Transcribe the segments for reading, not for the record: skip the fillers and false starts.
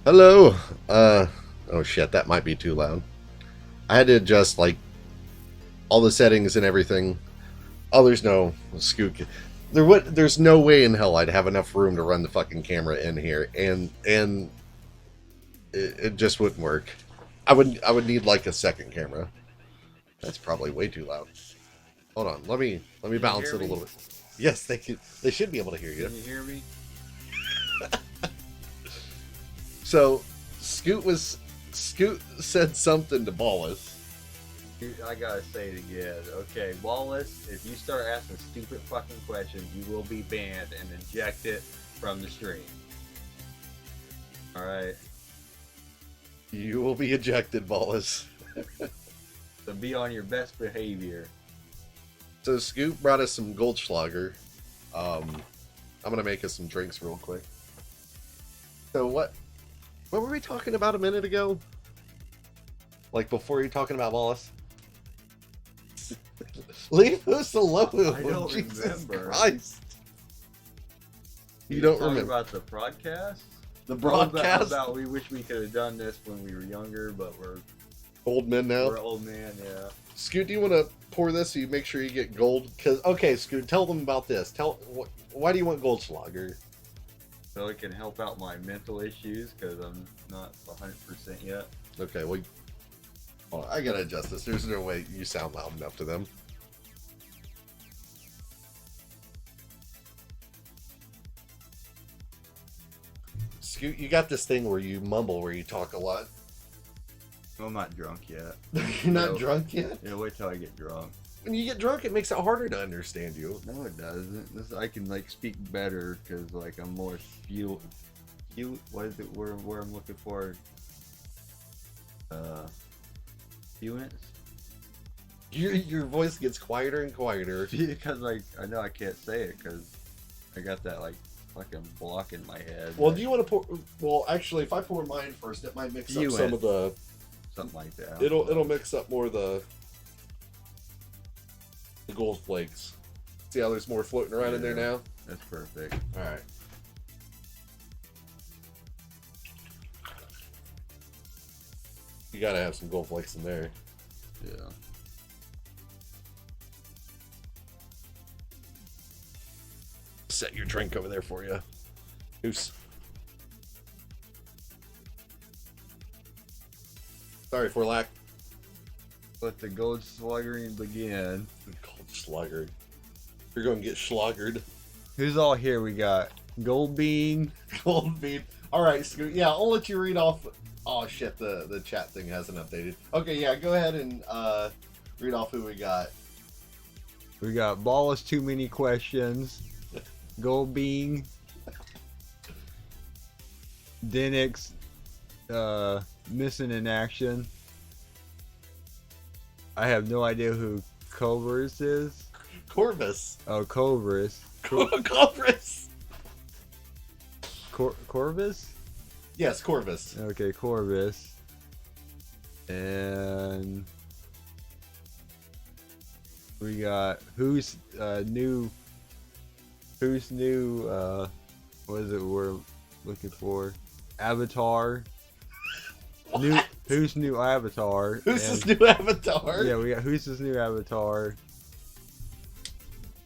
Hello. Oh shit, that might be too loud. I had to adjust like all the settings and everything. Oh, there's no Skook. There's no way in hell I'd have enough room to run the fucking camera in here, and it just wouldn't work. I would need like a second camera. That's probably way too loud. Hold on, let me Can you balance hear it a me? little bit. Yes, they should be able to hear you. Can you hear me? So, Scoot said something to Ballas. I gotta say it again. Okay, Wallace, if you start asking stupid fucking questions, you will be banned and ejected from the stream. Alright? You will be ejected, Ballas. So be on your best behavior. So Scoot brought us some Goldschlager. I'm gonna make us some drinks real quick. So what were we talking about a minute ago? Like before you talking about Wallace? Leave us alone. I don't Jesus remember. Christ. You We don't talking remember about the broadcast? the broadcast? About we wish we could have done this when we were younger, but we're Old men now. old man, yeah. Scoot, do you want to pour this so you make sure you get gold? Cause okay, Scoot, tell them about this. Why do you want Goldschlager? So it can help out my mental issues because I'm not 100% yet. Okay, well, hold on, I gotta adjust this. There's no way you sound loud enough to them. Scoot, you got this thing where you mumble, where you talk a lot. I'm not drunk yet. You're not No. drunk yet? Yeah, wait till I get drunk. When you get drunk, it makes it harder to understand you. No, it doesn't. I can like speak better because like I'm more what is it? Where I'm looking for? Fluent. Your voice gets quieter and quieter. Because like I know I can't say it because I got that like fucking block in my head. Well, do you want to pour? Well, actually, if I pour mine first, it might mix up some of the. Something like that. It'll mix up more of the gold flakes. See how there's more floating around in there now? That's perfect. All right. You gotta have some gold flakes in there. Yeah. Set your drink over there for you. Goose. Sorry for lack. Let the gold sluggering begin. Gold slugger. You're gonna get schloggered. Who's all here? We got Gold Bean. Gold bean. All right, Scoot. Yeah, I'll let you read off. Oh shit, the chat thing hasn't updated. Okay, yeah, go ahead and read off who we got. We got Ballast Too Many Questions. Gold Bean. Denix. Missing in Action. I have no idea who Cobras is. Corvus. Oh, Cobras. Corvus. Corvus? Yes, Corvus. Okay, Corvus. And we got who's new what is it we're looking for? Avatar. Who's new avatar? Who's this new avatar? Yeah, we got who's this new avatar?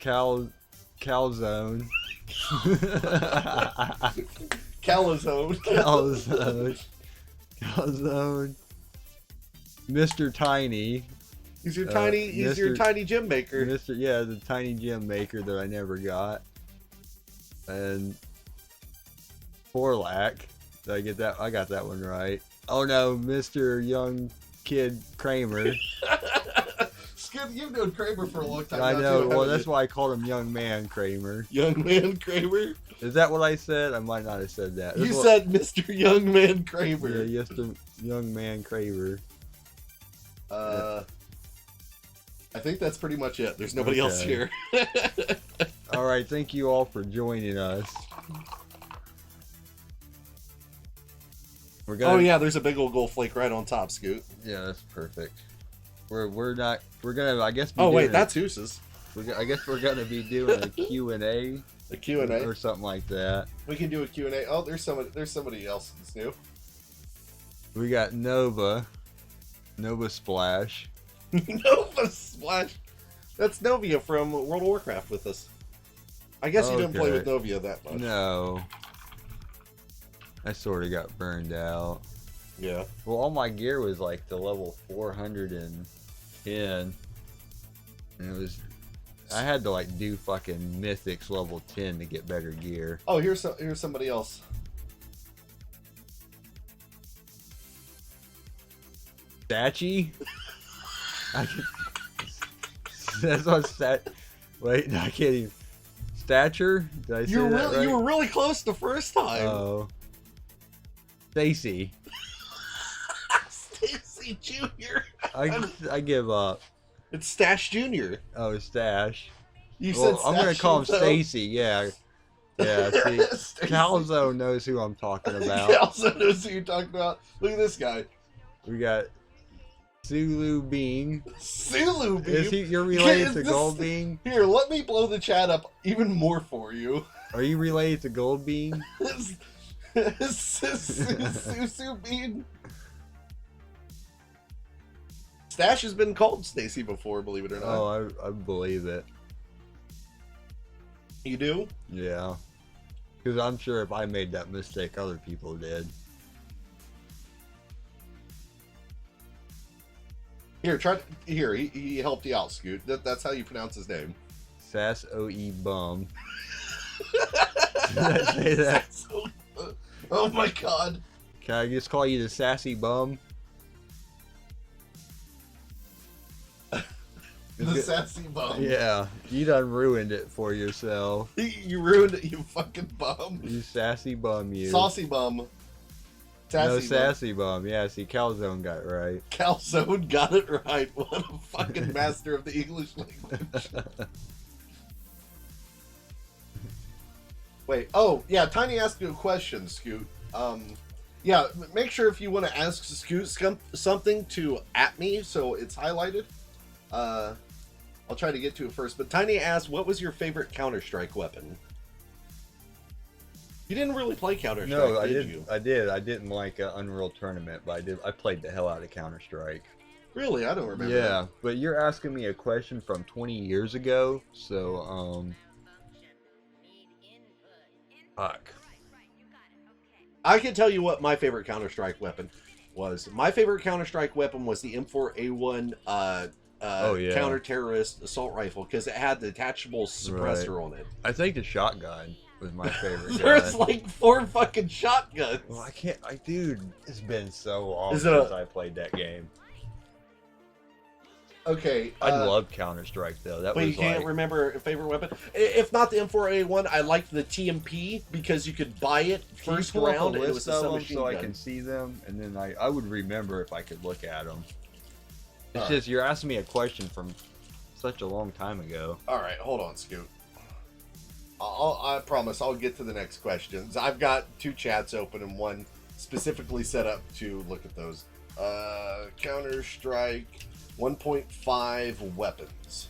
Calzone. Calazone. Calzone. Mr. Tiny. He's your tiny. He's your tiny gym maker. Yeah, the tiny gym maker that I never got. And Forlack. Did I get that? I got that one right. Oh no, Mr. Young Kid Kramer. Skip, you've known Kramer for a long time. I now, know. too, Well, haven't that's you? why I called him Young Man Kramer. Young man Kramer. Is that what I said? I might not have said that. You That's what- said Mr. Young Man Kramer. Yeah, yes, the Young Man Kramer. I think that's pretty much it. There's nobody else Okay. here. All right, thank you all for joining us. We're gonna, Oh yeah, there's a big old gold flake right on top, Scoot. Yeah, that's perfect. We're gonna I guess. Oh wait, that's Hoose's. I guess we're gonna be doing a Q&A. A Q&A. Or something like that. We can do a Q&A. Oh, there's somebody else that's new. We got Nova Splash. Nova Splash. That's Novia from World of Warcraft with us. I guess you didn't play with Novia that much. No. I sort of got burned out. Yeah. Well, all my gear was like the level 410. And it was... I had to like do fucking Mythics level 10 to get better gear. Oh, here's somebody else. Statchy? That's what Wait, no, I can't even. Stature? Did I say that right? You were really close the first time. Oh. Stacy. Stacy Jr. I give up. It's Stash Jr. Oh, Stash. You said I'm gonna call him though. Stacy. Yeah. Yeah. See, Calzo knows who I'm talking about. Calzo knows who you're talking about. Look at this guy. We got Sulu Bean. Sulu Bean. Is you're related to Gold Bean? Here, let me blow the chat up even more for you. Are you related to Gold Bean? Susu Bean. Stash has been called Stacy before, believe it or not. Oh, I believe it. You do? Yeah. Because I'm sure if I made that mistake, other people did. Here, he helped you out, Scoot. That's how you pronounce his name. Sass O-E Bum. Did I say that? Oh my god. Can I just call you the Sassy Bum? The Sassy Bum. Yeah, you done ruined it for yourself. You ruined it, you fucking bum. You sassy bum, you. Saucy bum. Sassy bum. Yeah, see, Calzone got it right. Calzone got it right. What a fucking master of the English language. Wait, oh, yeah, Tiny asked you a question, Scoot. Yeah, make sure if you want to ask Scoot something to at me so it's highlighted. I'll try to get to it first. But Tiny asked, what was your favorite Counter-Strike weapon? You didn't really play Counter-Strike, no, did you? I did. I didn't like Unreal Tournament, but I played the hell out of Counter-Strike. Really? I don't remember Yeah, that. but you're asking me a question from 20 years ago, so, fuck. I can tell you what my favorite Counter-Strike weapon was. My favorite Counter-Strike weapon was the M4A1 counter-terrorist assault rifle because it had the detachable suppressor on it. I think the shotgun was my favorite. There's like 4 fucking shotguns. Well, dude, it's been so long Is since I played that game. Okay. I love Counter-Strike though. But you can't remember a favorite weapon? If not the M4A1, I liked the TMP because you could buy it first round and it was a submachine gun. I can see them, and then I would remember if I could look at them. It's just you're asking me a question from such a long time ago. All right, hold on, Scoot. I promise I'll get to the next questions. I've got 2 chats open and one specifically set up to look at those. Counter-Strike 1.5 weapons.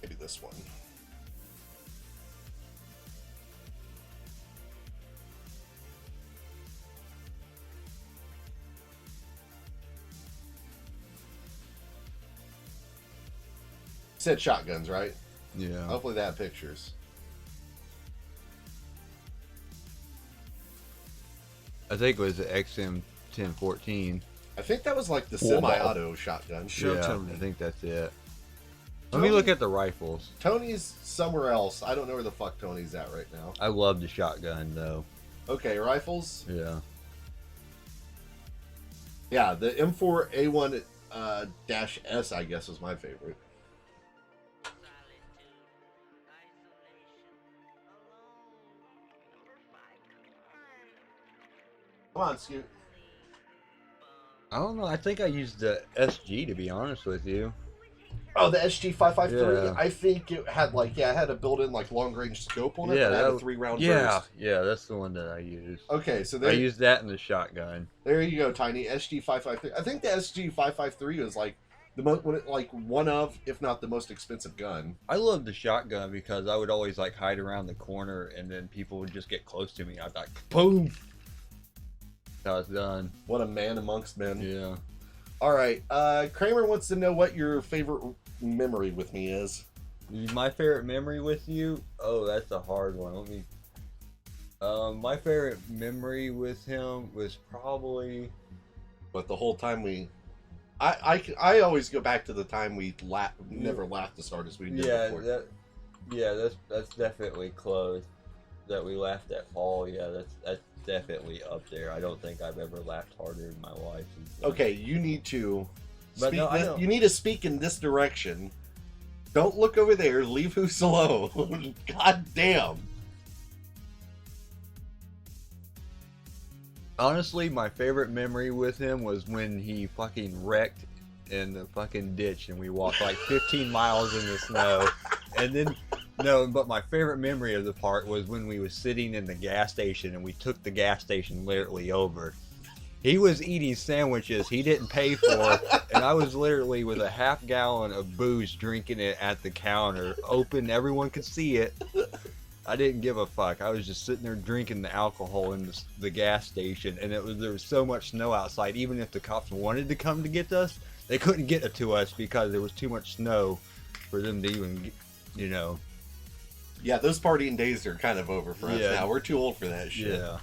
Maybe this one. Said shotguns, right? Yeah. Hopefully they have pictures. I think it was the XM1014. I think that was like the semi-auto shotgun. Yeah, Tony. I think that's it. Let me look at the rifles. Tony's somewhere else. I don't know where the fuck Tony's at right now. I love the shotgun though. Okay, rifles? Yeah. Yeah, the M4A1 -S, I guess, was my favorite. Come on, Scoot. I don't know. I think I used the SG, to be honest with you. Oh, the SG553. Yeah. I think it had it had a built-in long-range scope on it. Yeah, and it had a 3-round burst. Yeah, that's the one that I used. Okay, so I used that in the shotgun. There you go, Tiny. SG553. I think the SG553 was like one of, if not the most expensive gun. I loved the shotgun because I would always like hide around the corner, and then people would just get close to me. I'd like, boom. That's how it's done. What a man amongst men. Yeah. All right. Kramer wants to know what your favorite memory with me is. My favorite memory with you? Oh, that's a hard one. Let me. My favorite memory with him was probably. But the whole time I always go back to the time we never laughed as hard as we did before. That's definitely close. That we laughed at Paul. Yeah, that's definitely up there. I don't think I've ever laughed harder in my life. Okay, you need to. But no, I don't. You need to speak in this direction. Don't look over there. Leave Hoos alone. God damn. Honestly, my favorite memory with him was when he fucking wrecked in the fucking ditch and we walked like 15 miles in the snow. And then, no, but my favorite memory of the part was when we was sitting in the gas station and we took the gas station literally over. He was eating sandwiches he didn't pay for, and I was literally with a half gallon of booze drinking it at the counter, open, everyone could see it. I didn't give a fuck. I was just sitting there drinking the alcohol in the gas station, and there was so much snow outside. Even if the cops wanted to come to get us, they couldn't get it to us because there was too much snow for them to even, you know. Yeah, those partying days are kind of over for us now. We're too old for that shit. Yeah.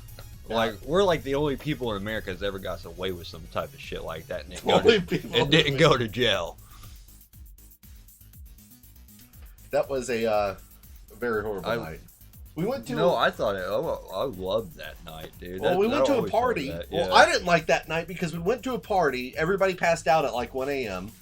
Like, we're like the only people in America that's ever got away with some type of shit like that and didn't go to jail. That was a very horrible night. We went to... No, I thought it... I loved that night, dude. Well, we went to a party. Yeah. Well, I didn't like that night because we went to a party. Everybody passed out at like 1 a.m.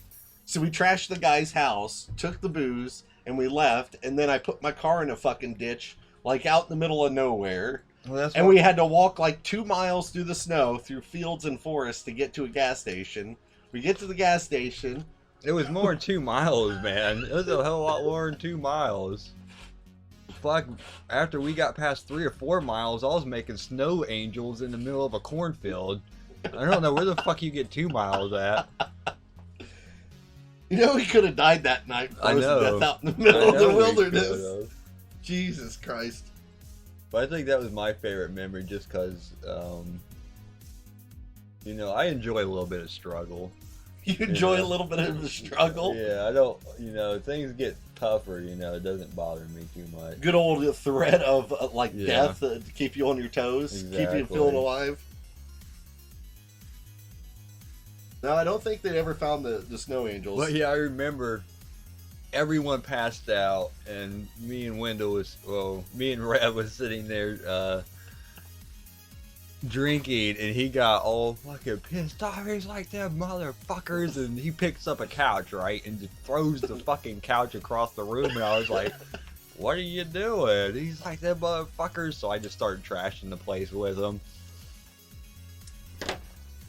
So we trashed the guy's house, took the booze, and we left. And then I put my car in a fucking ditch, like out in the middle of nowhere. Well, we had to walk like 2 miles through the snow, through fields and forests to get to a gas station. We get to the gas station. It was more than 2 miles, man. It was a hell of a lot more than 2 miles. Fuck, after we got past 3 or 4 miles, I was making snow angels in the middle of a cornfield. I don't know where the fuck you get 2 miles at. You know, we could have died that night. I know. Death out in the middle of the wilderness. Jesus Christ. But I think that was my favorite memory just because, you know, I enjoy a little bit of struggle. You enjoy a little bit of the struggle? Yeah, I don't, you know, things get tougher, you know, it doesn't bother me too much. Good old threat of, death to keep you on your toes, exactly. Keep you feeling alive. No, I don't think they ever found the snow angels. But yeah, I remember everyone passed out, and me and Rev was sitting there, drinking, and he got all fucking pissed off. He's like, them motherfuckers, and he picks up a couch, right, and just throws the fucking couch across the room, and I was like, what are you doing? He's like, them motherfuckers. So I just started trashing the place with him.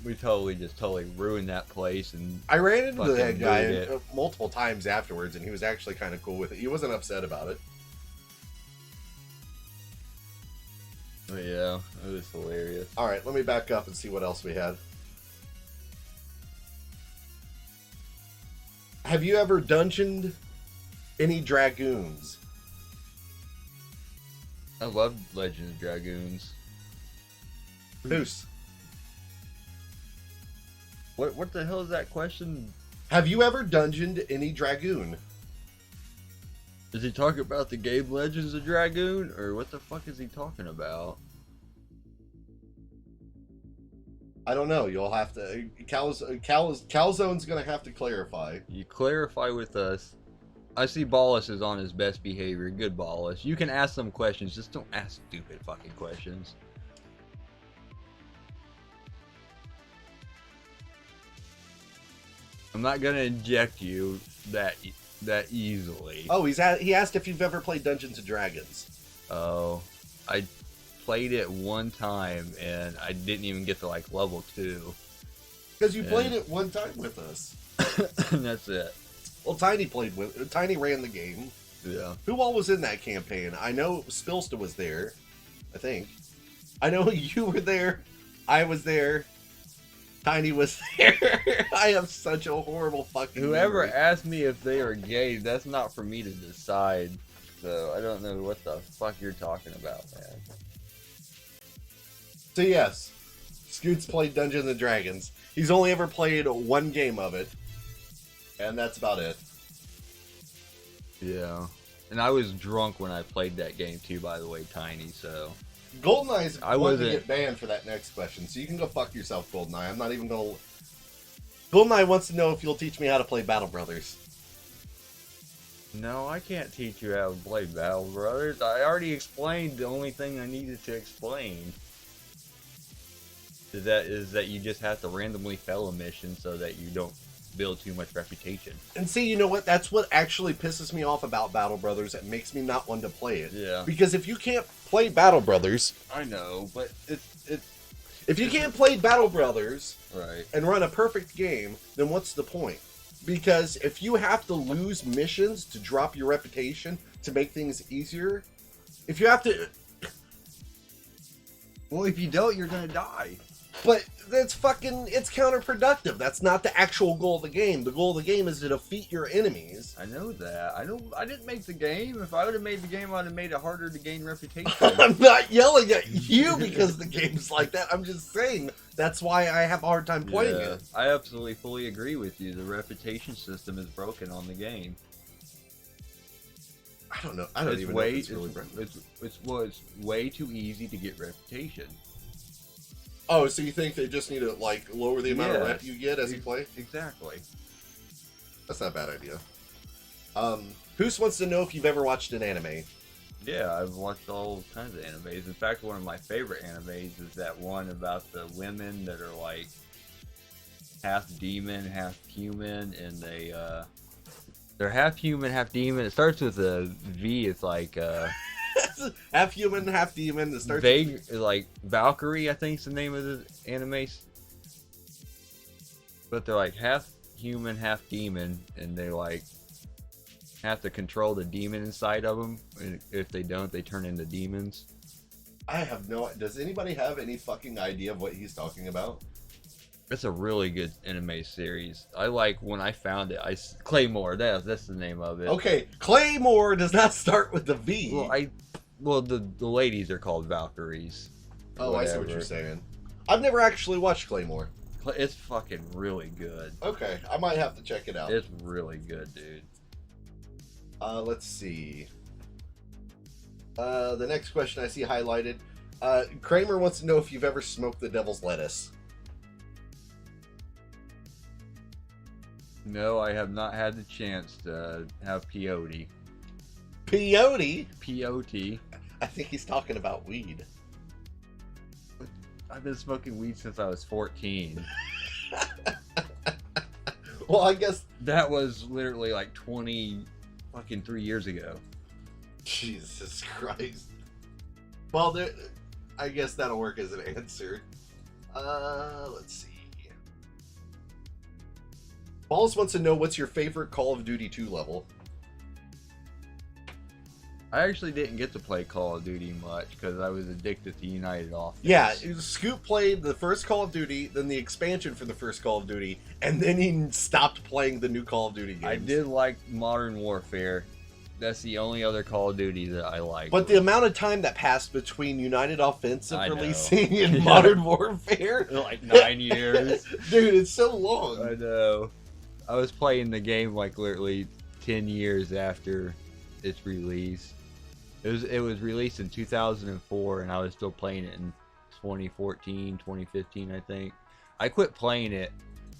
We totally ruined that place, and I ran into that guy multiple times afterwards, and he was actually kind of cool with it. He wasn't upset about it. But yeah, it was hilarious. All right, let me back up and see what else we had. Have you ever dungeoned any dragoons? I love Legend of Dragoons. Who's? What the hell is that question? Have you ever dungeoned any dragoon? Is he talking about the game Legends of Dragoon, or what the fuck is he talking about? I don't know. You'll have to. Calzone's gonna have to clarify. You clarify with us. I see Ballas is on his best behavior. Good Ballas. You can ask some questions, just don't ask stupid fucking questions. I'm not gonna inject you that easily. Oh, he asked if you've ever played Dungeons and Dragons. Oh, I played it one time and I didn't even get to like level 2. Because you played it one time with us. And that's it. Well, Tiny ran the game. Yeah. Who all was in that campaign? I know Spilsta was there. I think. I know you were there. I was there. Tiny was there. I have such a horrible fucking Whoever memory. asked me if they are gay, that's not for me to decide. So I don't know what the fuck you're talking about, man. So yes, Scoots played Dungeons and Dragons. He's only ever played one game of it, and that's about it. Yeah. And I was drunk when I played that game too, by the way, Tiny, so... GoldenEye's I going to wasn't- get banned for that next question, so you can go fuck yourself, GoldenEye. I'm not even going to... GoldenEye wants to know if you'll teach me how to play Battle Brothers. No, I can't teach you how to play Battle Brothers. I already explained the only thing I needed to explain. Is that you just have to randomly fail a mission so that you don't build too much reputation. And see, you know what? That's what actually pisses me off about Battle Brothers. It makes me not want to play it. Yeah. Because if you can't play Battle Brothers... I know, but it's... If you can't play Battle Brothers... Right. and run a perfect game, then what's the point? Because if you have to lose missions to drop your reputation to make things easier, if you have to... Well, if you don't, you're gonna die. But that's fucking... It's counterproductive. That's not the actual goal of the game. The goal of the game is to defeat your enemies. I know that. I didn't make the game. If I would have made the game, I'd have made it harder to gain reputation. I'm not yelling at you because the game's like that. I'm just saying that's why I have a hard time playing Yeah, it. I absolutely fully agree with you. The reputation system is broken on the game. I don't know. I don't even know if it's really broken. It's way too easy to get reputation. Oh, so you think they just need to, like, lower the amount of Yes. rep you get as you play? Exactly. That's not a bad idea. Who's wants to know if you've ever watched an anime? Yeah, I've watched all kinds of animes. In fact, one of my favorite animes is that one about the women that are like half demon, half human, and they're half human, half demon. It starts with a V. It's like Half human, half demon. That starts vague, like Valkyrie, I think is the name of the anime. But they're like half human, half demon, and they like have to control the demon inside of them. And if they don't, they turn into demons. I have no. Does anybody have any fucking idea of what he's talking about? It's a really good anime series. I like when I found it. Claymore. That's the name of it. Okay, Claymore does not start with the V. Well, the ladies are called Valkyries. Oh, I see what Whatever. you're saying. I've never actually watched Claymore. It's fucking really good. Okay, I might have to check it out. It's really good, dude. Let's see. The next question I see highlighted. Kramer wants to know if you've ever smoked the devil's lettuce. No, I have not had the chance to have peyote. Peyote? Peyote. I think he's talking about weed. I've been smoking weed since I was 14. Well, I guess... That was literally like 3 years ago. Jesus Christ. Well, I guess that'll work as an answer. Let's see. Balls wants to know what's your favorite Call of Duty 2 level. I actually didn't get to play Call of Duty much because I was addicted to United Offense. Yeah, Scoop played the first Call of Duty, then the expansion for the first Call of Duty, and then he stopped playing the new Call of Duty games. I did like Modern Warfare. That's the only other Call of Duty that I like. But the amount of time that passed between United Offensive I know. releasing and Yeah. Modern Warfare, like 9 years. dude, it's so long. I know. I was playing the game like literally 10 years after its release. It was released in 2004, and I was still playing it in 2014, 2015, I think. I quit playing it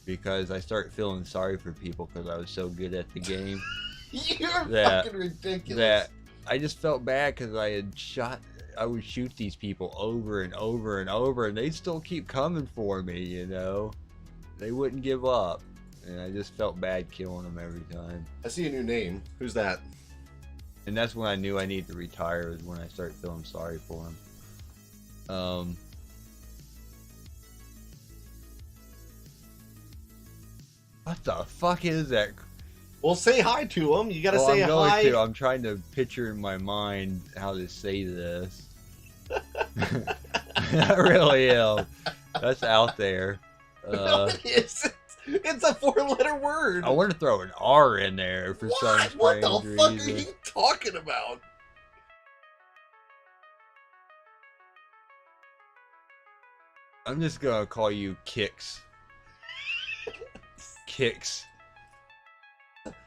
because I started feeling sorry for people because I was so good at the game. You're That- fucking ridiculous. That I just felt bad because I would shoot these people over and over and over, and they'd still keep coming for me, you know? They wouldn't give up, and I just felt bad killing them every time. I see a new name. Who's that? And that's when I knew I needed to retire, is when I started feeling sorry for them. What the fuck is that? Well, say hi to him. You gotta Well, say I'm going hi. to. I'm trying to picture in my mind how to say this. I really am. That's out there. No, it isn't. It's a 4-letter word. I want to throw an R in there for some strange What the fuck reason. are you talking about? I'm just gonna call you Kicks. Kicks.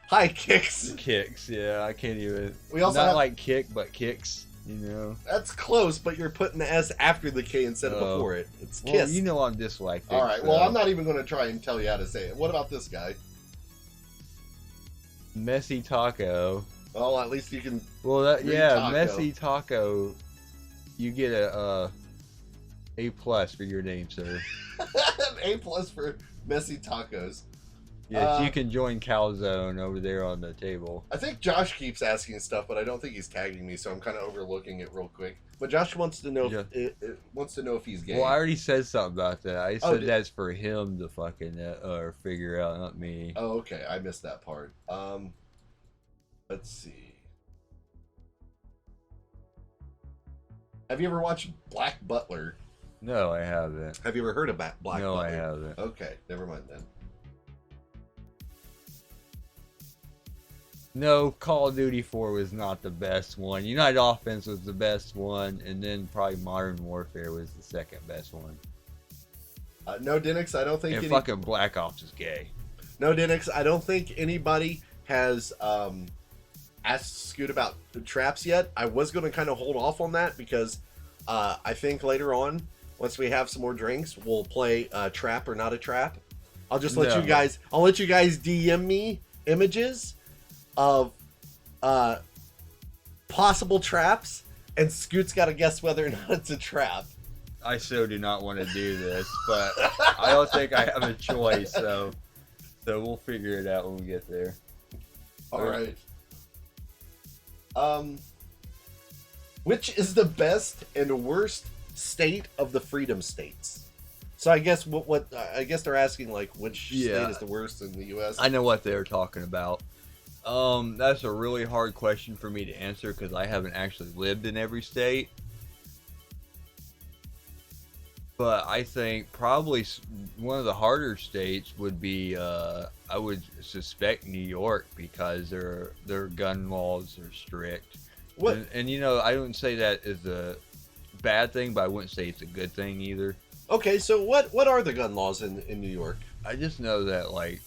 Hi, Kicks. Kicks, yeah, I can't even. We also Not have- like kick, but kicks, you know. That's close, but you're putting the S after the K instead of Oh. before it. It's Well, Kiss. you know I'm dyslexic. All right, so. well, I'm not even going to try and tell you how to say it. What about this guy? Messy Taco. Well, at least you can... Well, that Read yeah, taco. Messy Taco. You get a A+ for your name, sir. an A+ for messy tacos. Yes, you can join Calzone over there on the table. I think Josh keeps asking stuff, but I don't think he's tagging me, so I'm kind of overlooking it real quick. But Josh wants to know wants to know if he's gay. Well, I already said something about that. I said did- that's for him to fucking or figure out, not me. Oh, okay. I missed that part. Let's see. Have you ever watched Black Butler? No, I haven't. Have you ever heard of Black Butler? No, I haven't. Okay, never mind then. No, Call of Duty 4 was not the best one. United Offense was the best one, and then probably Modern Warfare was the second best one. No, Denix, I don't think And fucking Black Ops is gay. No, Denix, I don't think anybody has asked Scoot about the traps yet. I was going to kind of hold off on that because I think later on, once we have some more drinks, we'll play trap or not a trap. I'll just let you guys. I'll let you guys DM me images of possible traps, and Scoot's got to guess whether or not it's a trap. I so do not want to do this, but I don't think I have a choice, so we'll figure it out when we get there. All right. Which is the best and worst state of the freedom states? So I guess what I guess they're asking, like, which state is the worst in the U.S. I know what they're talking about. That's a really hard question for me to answer because I haven't actually lived in every state. But I think probably one of the harder states would be, I would suspect New York because their gun laws are strict. What? And you know, I wouldn't say that is a bad thing, but I wouldn't say it's a good thing either. Okay, so what are the gun laws in New York? I just know that, like,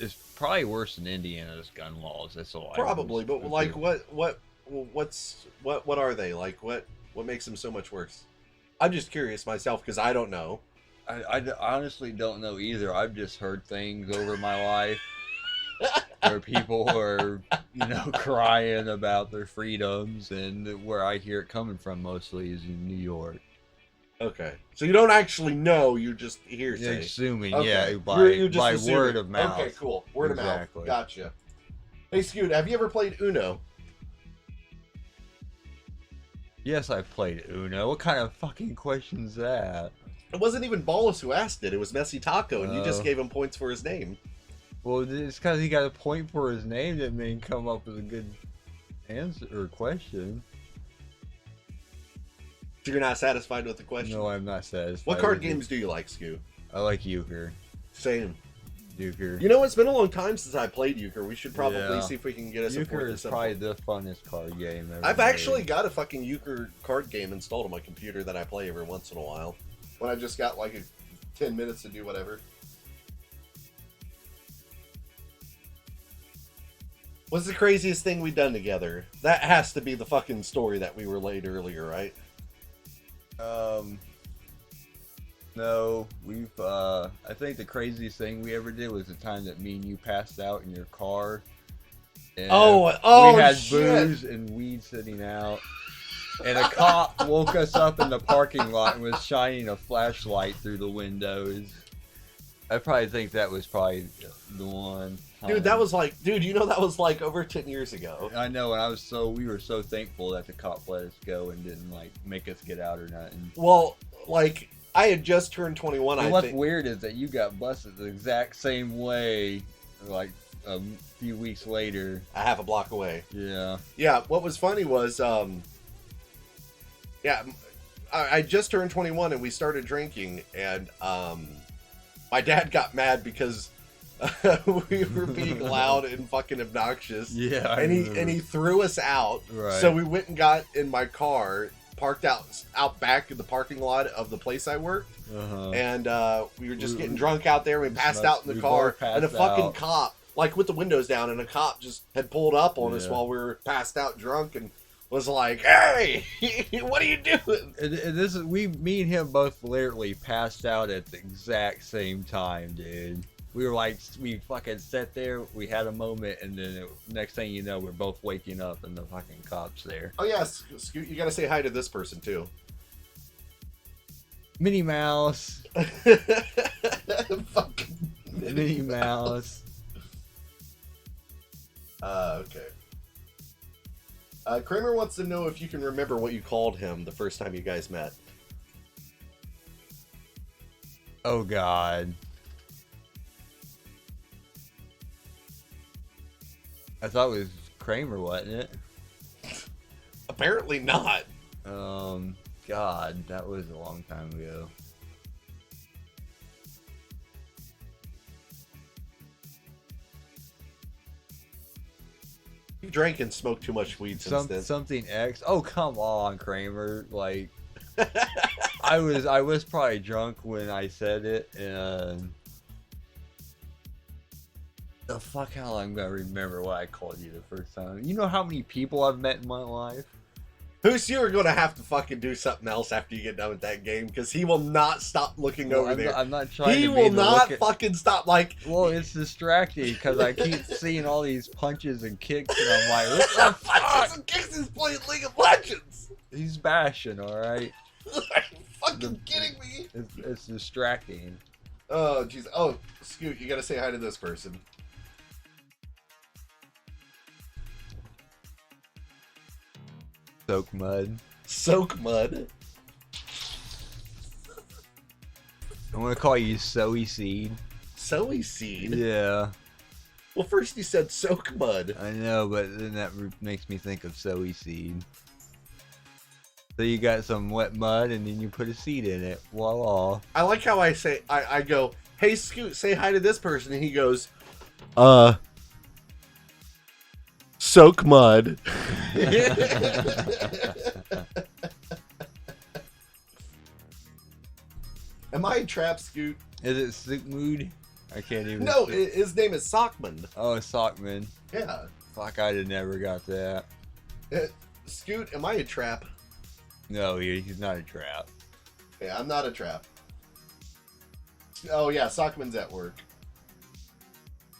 it's probably worse than Indiana's gun laws. That's all. Probably, but like, what are they like? What makes them so much worse? I'm just curious myself because I don't know. I honestly don't know either. I've just heard things over my life where people are, you know, crying about their freedoms, and where I hear it coming from mostly is in New York. Okay, so you don't actually know; you just hearsay. Assuming, Okay. yeah, You're just by assuming. word of mouth. Okay, cool. Word of Exactly. mouth. Gotcha. Hey, Scoot, have you ever played Uno? Yes, I've played Uno. What kind of fucking question is that? It wasn't even Ballas who asked it. It was Messy Taco, and you just Oh. gave him points for his name. Well, it's because he got a point for his name that made him come up with a good answer or question. So you're not satisfied with the question? No, I'm not satisfied. What card with it. games do you like, Scoot? I like euchre. Same. Euchre. You know, it's been a long time since I played euchre. We should probably Yeah. see if we can get us a Euchre point is to probably the funnest card game ever. I've made. actually got a fucking euchre card game installed on my computer that I play every once in a while. When I just got like 10 minutes to do whatever. What's the craziest thing we've done together? That has to be the fucking story that we relayed earlier, right? No, we've I think the craziest thing we ever did was the time that me and you passed out in your car. And we had shit. booze and weed sitting out. And a cop woke us up in the parking lot and was shining a flashlight through the windows. I probably think that was probably the one. Dude, that was like, you know, that was like over 10 years ago. I know, and we were so thankful that the cop let us go and didn't like make us get out or nothing. Well, like, I had just turned 21, And I what's think. weird is that you got busted the exact same way, like a few weeks later. A half a block away. Yeah. Yeah, what was funny was, I just turned 21 and we started drinking, and my my dad got mad because we were being loud and fucking obnoxious. Yeah, and he threw us out. Right. So we went and got in my car, parked out back in the parking lot of the place I worked, and we were just getting drunk out there. We passed out in the car, and a fucking cop, like with the windows down, and a cop just had pulled up on us while we were passed out drunk and was like, "Hey, what are you doing?" And this is me and him both literally passed out at the exact same time, dude. We were like, we fucking sat there, we had a moment, and then next thing you know, we're both waking up and the fucking cops there. Oh yes, Scoot, you gotta say hi to this person too. Minnie Mouse. Fucking Minnie Mouse. Okay. Kramer wants to know if you can remember what you called him the first time you guys met. Oh God. I thought it was Kramer, wasn't it? Apparently not. God, that was a long time ago. You drank and smoked too much weed since then. Something X. Oh, come on, Kramer. Like, I was probably drunk when I said it, and the fuck, how long I'm gonna remember what I called you the first time? You know how many people I've met in my life? Who's you are going to have to fucking do something else after you get done with that game, because he will not stop looking over there. I'm not trying he to will not fucking stop. Like, well, it's distracting because I keep seeing all these punches and kicks, and I'm like, what the fuck? Punches and kicks, he's playing League of Legends. He's bashing, all right. Are you fucking kidding me? It's distracting. Oh jeez. Oh, Scoot, you got to say hi to this person. Soak mud. Soak mud. I'm gonna call you Soey Seed. Soey Seed? Yeah. Well, first you said soak mud. I know, but then that makes me think of Soey Seed. So you got some wet mud, and then you put a seed in it. Voila. I like how I say, I go, hey Scoot, say hi to this person, and he goes, soak mud. Am I a trap, Scoot? Is it Soup Mood? I can't even. No, his name is Sockman. Oh, Sockman. Yeah. Fuck, I'd have never got that. Scoot, am I a trap? No, he's not a trap. Yeah, I'm not a trap. Oh yeah, Sockman's at work.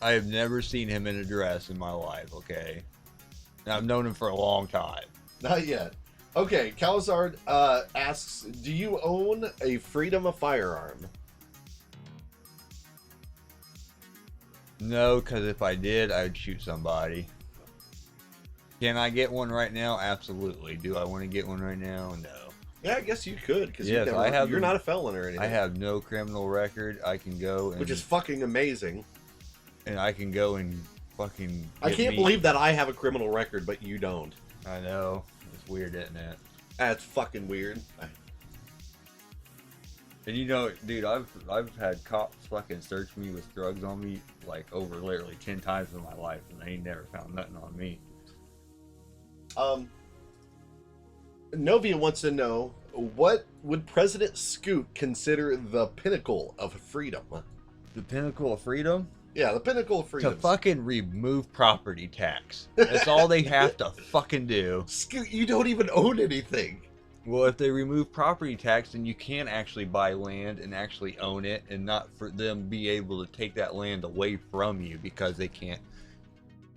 I have never seen him in a dress in my life, okay? And I've known him for a long time. Not yet. Okay, Calazard asks, do you own a Freedom of Firearm? No, because if I did, I'd shoot somebody. Can I get one right now? Absolutely. Do I want to get one right now? No. Yeah, I guess you could, because Yes, you're not a felon or anything. I have no criminal record. I can go and... Which is fucking amazing. And I can go and fucking... I can't believe that I have a criminal record, but you don't. I know. It's weird, isn't it? That's fucking weird. And you know, dude, I've had cops fucking search me with drugs on me like over literally 10 times in my life, and they ain't never found nothing on me. Novia wants to know, what would President Scoot consider the pinnacle of freedom? The pinnacle of freedom? Yeah, the pinnacle of freedom. To fucking remove property tax. That's all they have to fucking do. Scoot, you don't even own anything. Well, if they remove property tax, then you can actually buy land and actually own it, and not for them be able to take that land away from you because they can't.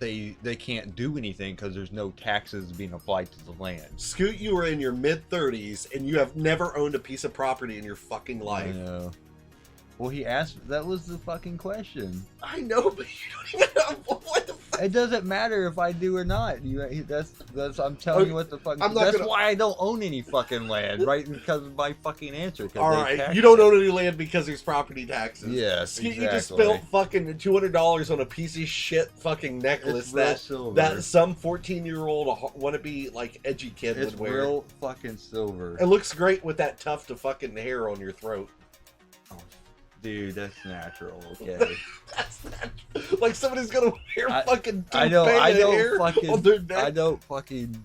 They can't do anything because there's no taxes being applied to the land. Scoot, you are in your mid-30s and you have never owned a piece of property in your fucking life. I know. Well, he asked. That was the fucking question. I know, but you don't even know what the fuck. It doesn't matter if I do or not. That's. I'm telling you what the fuck. That's why I don't own any fucking land, right? Because of my fucking answer. All right, you don't own any land because there's property taxes. Yes, Scoot, exactly. you just spent fucking $200 on a piece of shit fucking necklace that some 14-year-old wannabe like edgy kid would wear. It's real fucking silver. It looks great with that tuft of fucking hair on your throat. Dude, that's natural. Okay. That's not like somebody's gonna wear fucking I don't hair fucking. on their neck. I don't fucking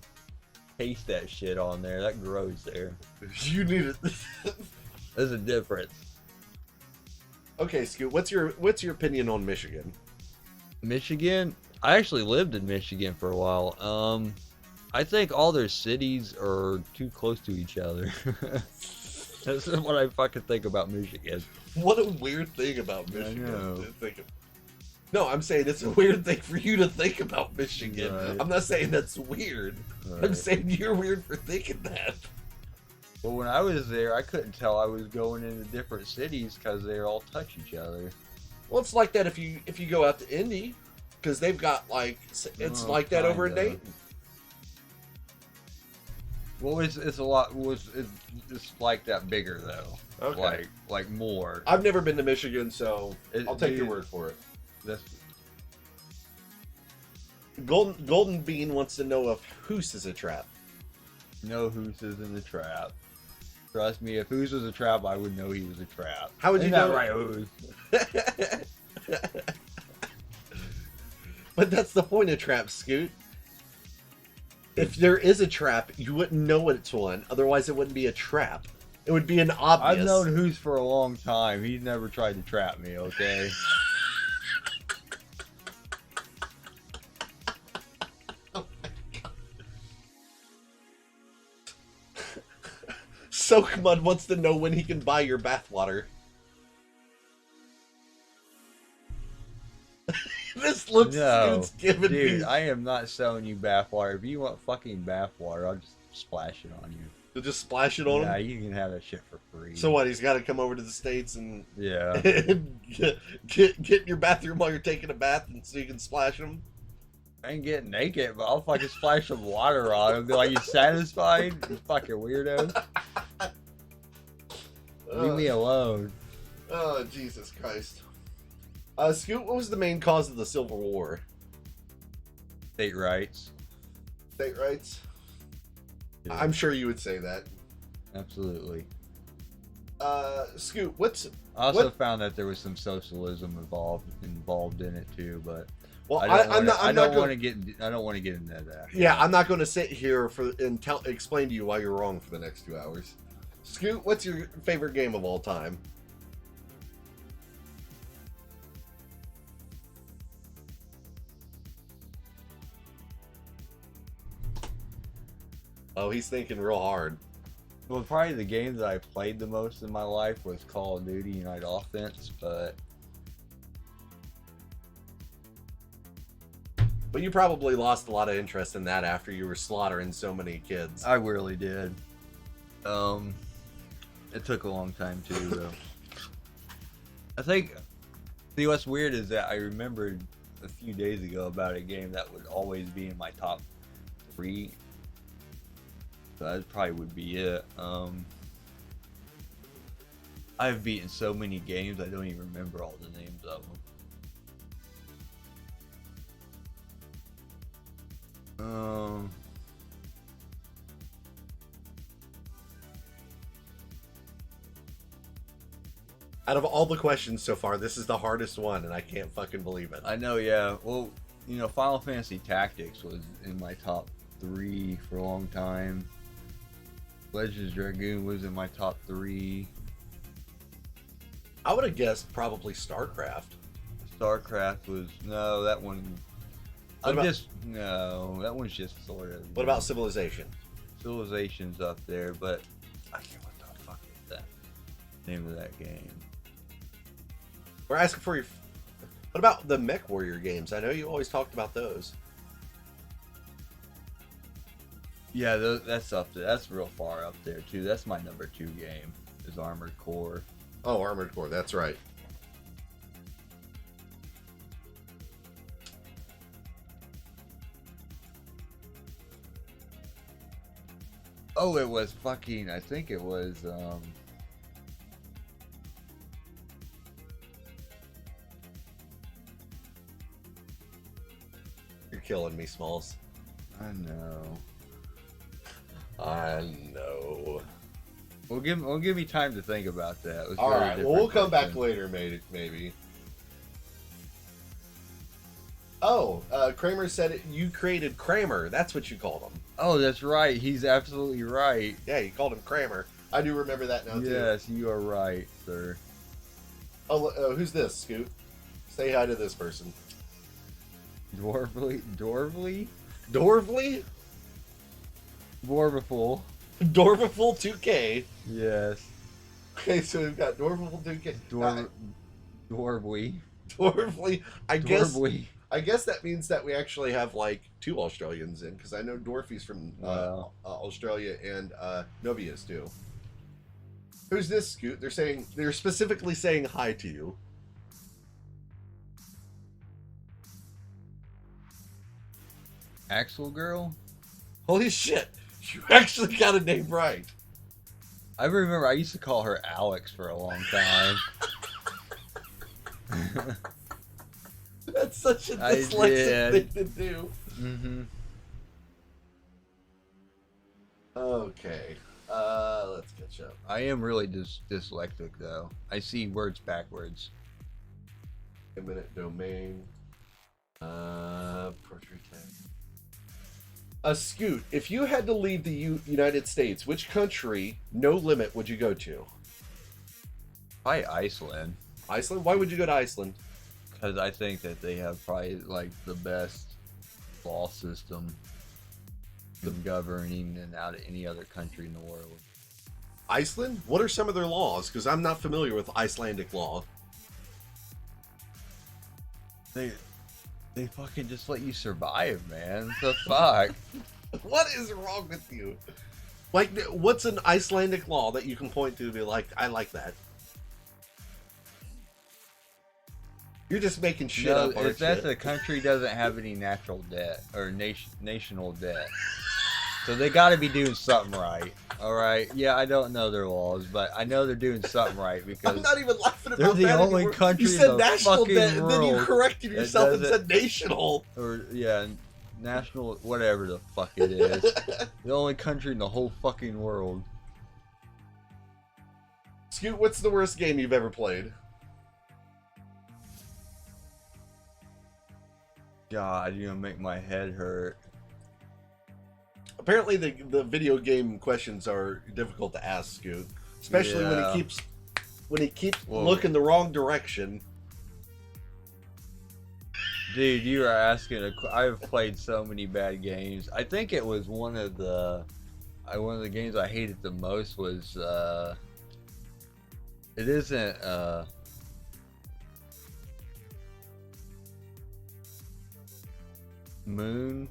taste that shit on there. That grows there. You need it. There's a difference. Okay, Scoot. What's your opinion on Michigan? Michigan. I actually lived in Michigan for a while. I think all their cities are too close to each other. That's what I fucking think about Michigan. What a weird thing about I Michigan. know. To think of. No, I'm saying it's a weird thing for you to think about Michigan. Right. I'm not saying that's weird. I'm Right. saying you're weird for thinking that. But when I was there, I couldn't tell I was going into different cities because they all touch each other. Well, it's like that if you go out to Indy, because they've got like it's like that over in kinda. Dayton. Well, it's a lot. It's like that bigger though. Okay. Like more. I've never been to Michigan, so I'll take your Dude, word for it. That's Golden Bean wants to know if Hoos is a trap. no Hoos is in the trap. Trust me, if Hoos was a trap, I would know he was a trap. How would you Ain't that know? right, Hoos? But that's the point of traps, Scoot. If there is a trap, you wouldn't know it's one. Otherwise, it wouldn't be a trap. It would be an obvious. I've known Hoos for a long time. He's never tried to trap me. Okay. Soakmud wants to know when he can buy your bathwater. This looks No, Scoot's giving dude, me. I am not selling you bathwater. If you want fucking bathwater, I'll just splash it on you. To just splash it on Yeah, him. you can have that shit for free. So what? He's got to come over to the States and Yeah. get in your bathroom while you're taking a bath, and so you can splash him. I ain't getting naked, but I'll fucking splash some water on him. Be like, you satisfied? You fucking weirdo. Leave me alone. Oh, Jesus Christ. Scoot, what was the main cause of the Civil War? State rights. State rights? Yeah, I'm sure you would say that. absolutely. Scoot, what's... I also What? found that there was some socialism involved in it too, but Well, I don't want to... to get into that. Yeah, I'm not going to sit here and explain to you why you're wrong for the next 2 hours. Scoot, what's your favorite game of all time? Oh, he's thinking real hard. Well, probably the game that I played the most in my life was Call of Duty United Offense, but But you probably lost a lot of interest in that after you were slaughtering so many kids. I really did. It took a long time too, though. I think. See, what's weird is that I remembered a few days ago about a game that would always be in my top 3. So that probably would be it. I've beaten so many games I don't even remember all the names of them. Out of all the questions so far, this is the hardest one, and I can't fucking believe it. I know, yeah. Well, you know, Final Fantasy Tactics was in my top 3 for a long time. Legends Dragoon was in my top 3. I would have guessed probably StarCraft. StarCraft was no, that one. What about- No, that one's just sort of. What about Civilization? Civilization's up there? But I can't. What the fuck is that name of that game? We're asking for your... What about the Mech Warrior games? I know you always talked about those. Yeah, that's up there. That's real far up there too. That's my number 2 game. Is Armored Core. Oh, Armored Core, that's right. Oh, it was fucking. I think it was. You're killing me, Smalls. I know. I know. We'll give me time to think about that. It was All very right. Well, different we'll come back question. later, maybe. Oh, Kramer said you created Kramer. That's what you called him. Oh, that's right. He's absolutely right. Yeah, you called him Kramer. I do remember that now, too. Yes, you are right, sir. Oh, who's this, Scoot? Say hi to this person. Dwarfly? Dorvly? Dwarful. Dorviful 2K. Yes. Okay, so we've got Dorviful 2K. Dwarfly. Dorvly. Dwarfly. I guess that means that we actually have like 2 Australians in, because I know Dorothy's from Wow. Australia and Novia's too. Who's this, Scoot? They're specifically saying hi to you. Axel girl? Holy shit! You actually got a name right. I remember I used to call her Alex for a long time. That's such a I dyslexic did. thing to do. Mm-hmm. Okay. Let's catch up. I am really dyslexic though. I see words backwards. Eminent domain. Portrait tag. A Scoot, if you had to leave the United States, which country, no limit, would you go to? Probably Iceland. Iceland? Why would you go to Iceland? Because I think that they have probably like the best law system in governing and out of any other country in the world. Iceland? What are some of their laws? Because I'm not familiar with Icelandic law. They fucking just let you survive, man. What the fuck? What is wrong with you? Like, what's an Icelandic law that you can point to be like, I like that? You're just making shit up, aren't if that's you? a country doesn't have any natural debt or national debt, so they got to be doing something right. All right, yeah, I don't know their laws, but I know they're doing something right because I'm not even laughing about they're the that only anymore. country You said in the national fucking debt, and then you world corrected that yourself and doesn't- said national. or yeah, national, whatever the fuck it is. The only country in the whole fucking world. Scoot, what's the worst game you've ever played? God, you're gonna make my head hurt. Apparently, the video game questions are difficult to ask, Scoot, especially Yeah. when he keeps Whoa. looking the wrong direction. Dude, you are asking. I've played so many bad games. I think it was one of the games I hated the most was. It isn't. Moon.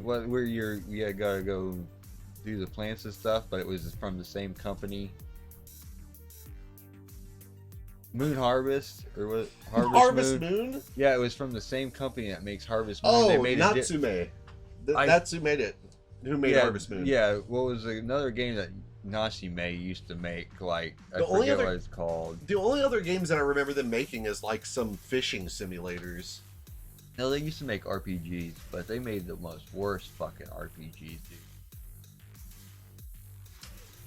What? Where you gotta go do the plants and stuff, but it was from the same company. Moon Harvest or what? Harvest Moon? Yeah, it was from the same company that makes Harvest Moon. Oh, They made Natsume. That's who made it. Who made Harvest Moon? Yeah, what was another game that Natsume used to make? Like I The only forget other- what it's called. The only other games that I remember them making is like some fishing simulators. No, they used to make RPGs, but they made the most worst fucking RPGs, dude.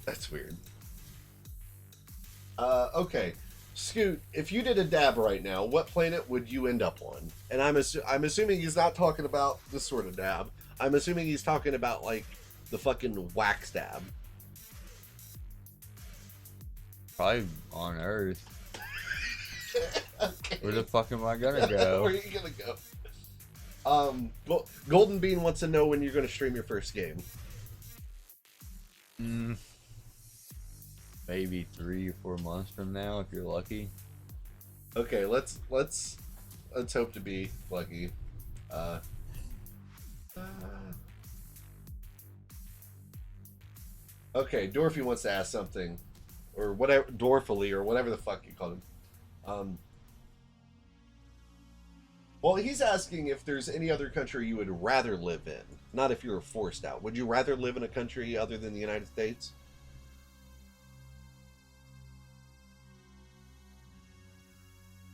That's weird. Okay. Scoot, if you did a dab right now, what planet would you end up on? And I'm assuming he's not talking about this sort of dab. I'm assuming he's talking about like the fucking wax dab. Probably on Earth. Okay. Where the fuck am I gonna go? Where are you gonna go? Golden Bean wants to know when you're gonna stream your first game. Maybe 3 or 4 months from now, if you're lucky. Okay, let's hope to be lucky. Okay, Dorothy wants to ask something, or whatever, Dorfily, or whatever the fuck you call him. Well, he's asking if there's any other country you would rather live in, not if you were forced out. Would you rather live in a country other than the United States?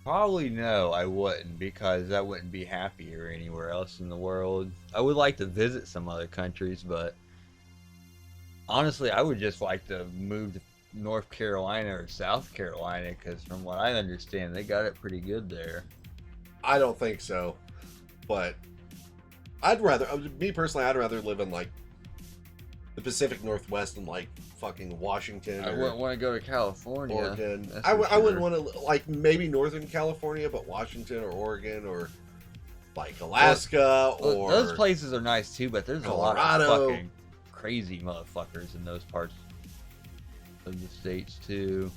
Probably no, I wouldn't, because I wouldn't be happier anywhere else in the world. I would like to visit some other countries, but Honestly, I would just like to move to North Carolina or South Carolina because, from what I understand, they got it pretty good there. I don't think so, but me personally, I'd rather live in like the Pacific Northwest than like fucking Washington I or wouldn't want to go to California. Oregon. That's I for wouldn't sure. want to like maybe Northern California, but Washington or Oregon or like Alaska Well, or those places are nice too, but there's a lot of Colorado. fucking crazy motherfuckers in those parts of the states too.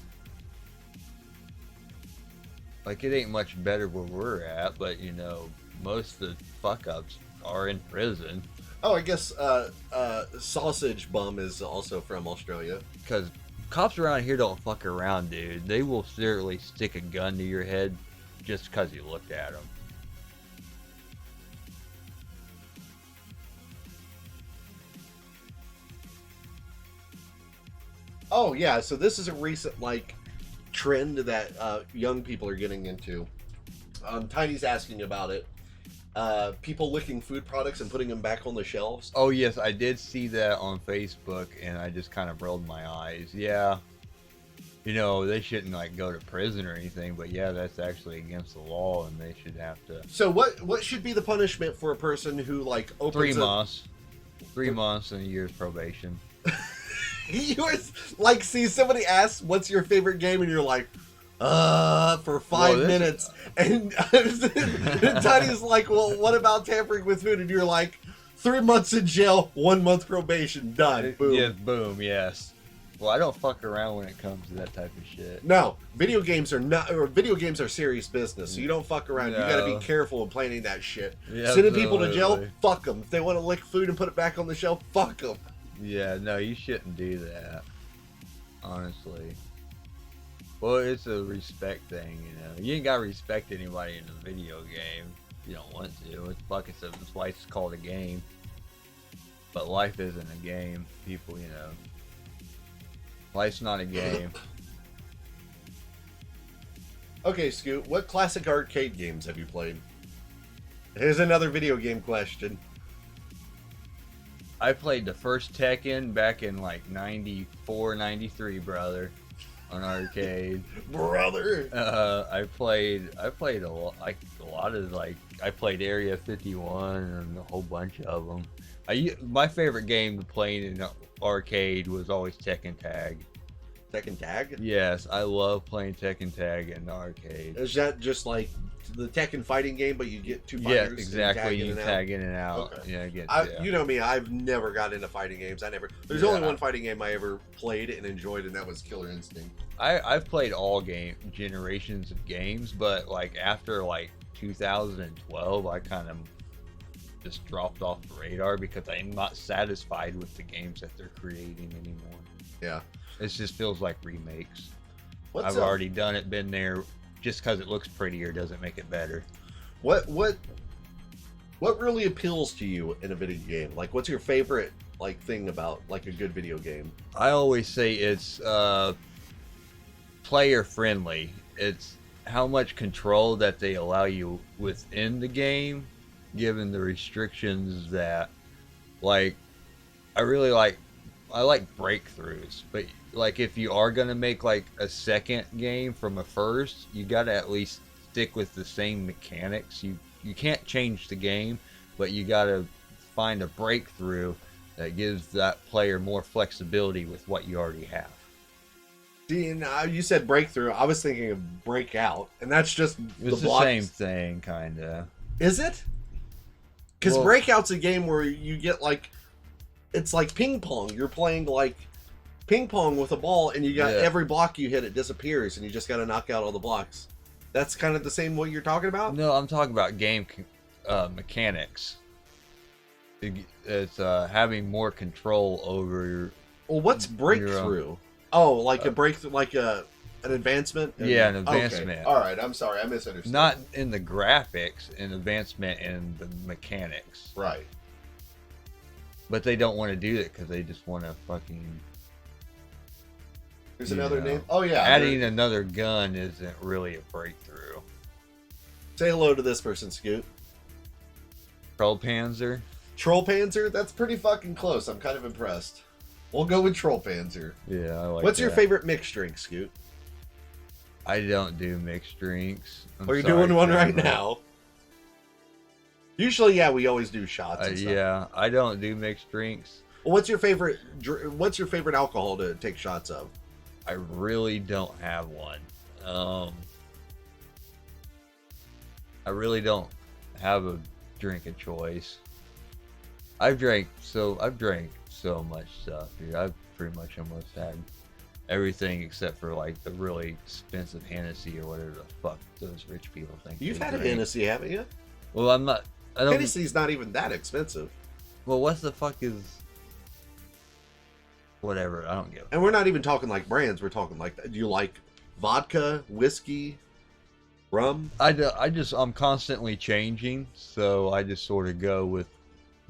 Like, it ain't much better where we're at, but you know, most of the fuck ups are in prison Oh, I guess Sausage Bum is also from Australia. because cops around here don't fuck around, dude. They will seriously stick a gun to your head just because you looked at them. Oh yeah, so this is a recent like trend that young people are getting into. Tiny's asking about it. People licking food products and putting them back on the shelves. Oh yes, I did see that on Facebook, and I just kind of rolled my eyes. Yeah, you know, they shouldn't like go to prison or anything, but yeah, that's actually against the law, and they should have to. So what should be the punishment for a person who like opens 3 months, 3 months, and a year's probation. Yours like see somebody asks what's your favorite game and you're like for 5 minutes and Tiny's like, well, what about tampering with food? And you're like, 3 months in jail, 1 month probation, done. Boom. Yes, boom, yes. Well, I don't fuck around when it comes to that type of shit. No, video games are serious business, so you don't fuck around. You gotta be careful in planning that shit. Yeah, Sending people to jail, absolutely. fuck them. If they want to lick food and put it back on the shelf, fuck them. Yeah, no, you shouldn't do that. Honestly. Well, it's a respect thing, you know. You ain't gotta respect anybody in a video game if you don't want to. It's fucking simple. That's why it's called a game. But life isn't a game, people, you know. Life's not a game. Okay, Scoot, what classic arcade games have you played? Here's another video game question. I played the first Tekken back in like 94, 93, brother, on arcade. Brother. I played a lot, like a lot of like I played Area 51 and a whole bunch of them. My favorite game to play in an arcade was always Tekken Tag. Tekken Tag? Yes, I love playing Tekken Tag in the arcade. Is that just like the Tekken fighting game, but you get two Yeah, fighters? exactly. You and tag in and out. Okay. Yeah, yeah. You know me, I've never got into fighting games. There's only one fighting game I ever played and enjoyed, and that was Killer Instinct. I've played all generations of games, but like after like 2012, I kind of just dropped off the radar because I'm not satisfied with the games that they're creating anymore. Yeah. It just feels like remakes. What's I've already done it, been there. Just because it looks prettier doesn't make it better. What really appeals to you in a video game? Like, what's your favorite like thing about like a good video game? I always say it's player friendly. It's how much control that they allow you within the game, given the restrictions that, like, I like breakthroughs, but like if you are gonna make like a second game from a first, you gotta at least stick with the same mechanics. You can't change the game, but you gotta find a breakthrough that gives that player more flexibility with what you already have. See, now you said breakthrough. I was thinking of breakout, and that's just It's the same thing, kinda. Is it? Because breakout's a game where you get like, it's like ping pong. You're playing like ping pong with a ball, and you got every block you hit, it disappears, and you just got to knock out all the blocks. That's kind of the same what you're talking about? No, I'm talking about game mechanics. It's having more control over your. Well, what's breakthrough? Oh, like a breakthrough, like an advancement? Yeah, an advancement. Okay. All right, I'm sorry, I misunderstood. Not in the graphics, an advancement in the mechanics. Right. But they don't want to do it because they just want to fucking. There's another name? Oh, yeah. Adding another gun isn't really a breakthrough. Say hello to this person, Scoot. Troll Panzer? Troll Panzer? That's pretty fucking close. I'm kind of impressed. We'll go with Troll Panzer. Yeah, I like What's your that. favorite mixed drink, Scoot? I don't do mixed drinks. Well, you're doing one right now. Usually, yeah, we always do shots and stuff. Yeah, I don't do mixed drinks. Well, what's your favorite alcohol to take shots of? I really don't have one. I really don't have a drink of choice. I've drank so much stuff, dude. I've pretty much almost had everything except for like the really expensive Hennessy or whatever the fuck those rich people think. You've they had a drink. Hennessy, haven't you? Well, I'm not. I don't. Hennessy's not even that expensive. Well, what the fuck is? Whatever. I don't give. And we're not even talking like brands. We're talking like, do you like vodka, whiskey, rum? I'm constantly changing, so I just sort of go with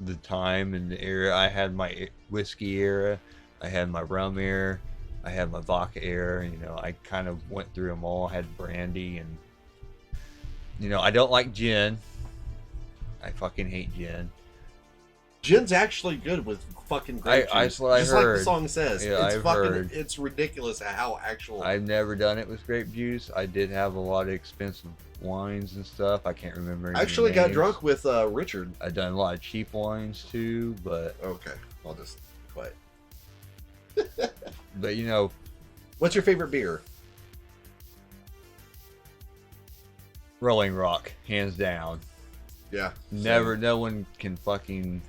the time and the era. I had my whiskey era, I had my rum era, I had my vodka era. You know, I kind of went through them all. I had brandy, and you know, I don't like gin. I fucking hate gin. Gin's actually good with fucking grape juice. That's what I Just heard. like the song says. Yeah, it's I've fucking heard. It's ridiculous at how actual. I've never done it with grape juice. I did have a lot of expensive wines and stuff. I can't remember any I actually got names. drunk with Richard. I've done a lot of cheap wines too, but Okay, I'll just quit. but you know, What's your favorite beer? Rolling Rock, hands down. Yeah. Never, no one can fucking.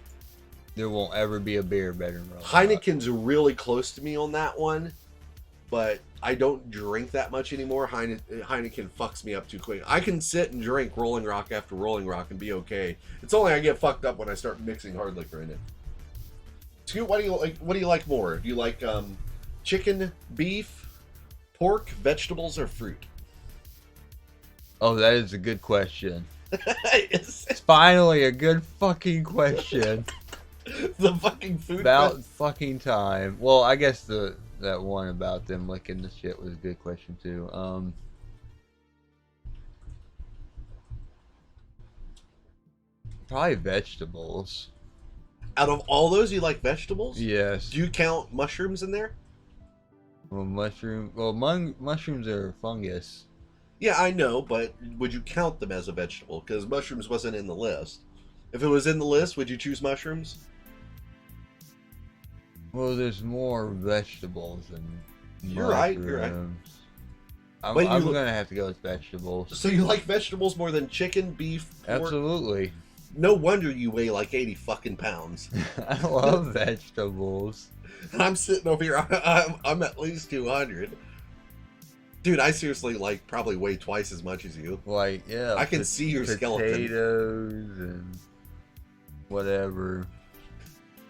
There won't ever be a beer better than Rolling Rock. Heineken's really close to me on that one, but I don't drink that much anymore. Heineken fucks me up too quick. I can sit and drink Rolling Rock after Rolling Rock and be okay. It's only I get fucked up when I start mixing hard liquor in it. Scoot, what do you like? What do you like more? Do you like chicken, beef, pork, vegetables, or fruit? Oh, that is a good question. It's It's finally a good fucking question. the fucking food. About fucking time. Well, I guess that one about them licking the shit was a good question too. Probably vegetables. Out of all those, you like vegetables? Yes. Do you count mushrooms in there? Well, mushrooms are fungus. Yeah, I know, but would you count them as a vegetable? Because mushrooms wasn't in the list. If it was in the list, would you choose mushrooms? Well, there's more vegetables than You're right, you're right. mushrooms. I'm But you- gonna have to go with vegetables. So you like vegetables more than chicken, beef, pork? Absolutely. No wonder you weigh like 80 fucking pounds. I love vegetables. And I'm sitting over here, I'm at least 200. Dude, I seriously like probably weigh twice as much as you. Like, yeah. I can see your skeleton. Potatoes and whatever.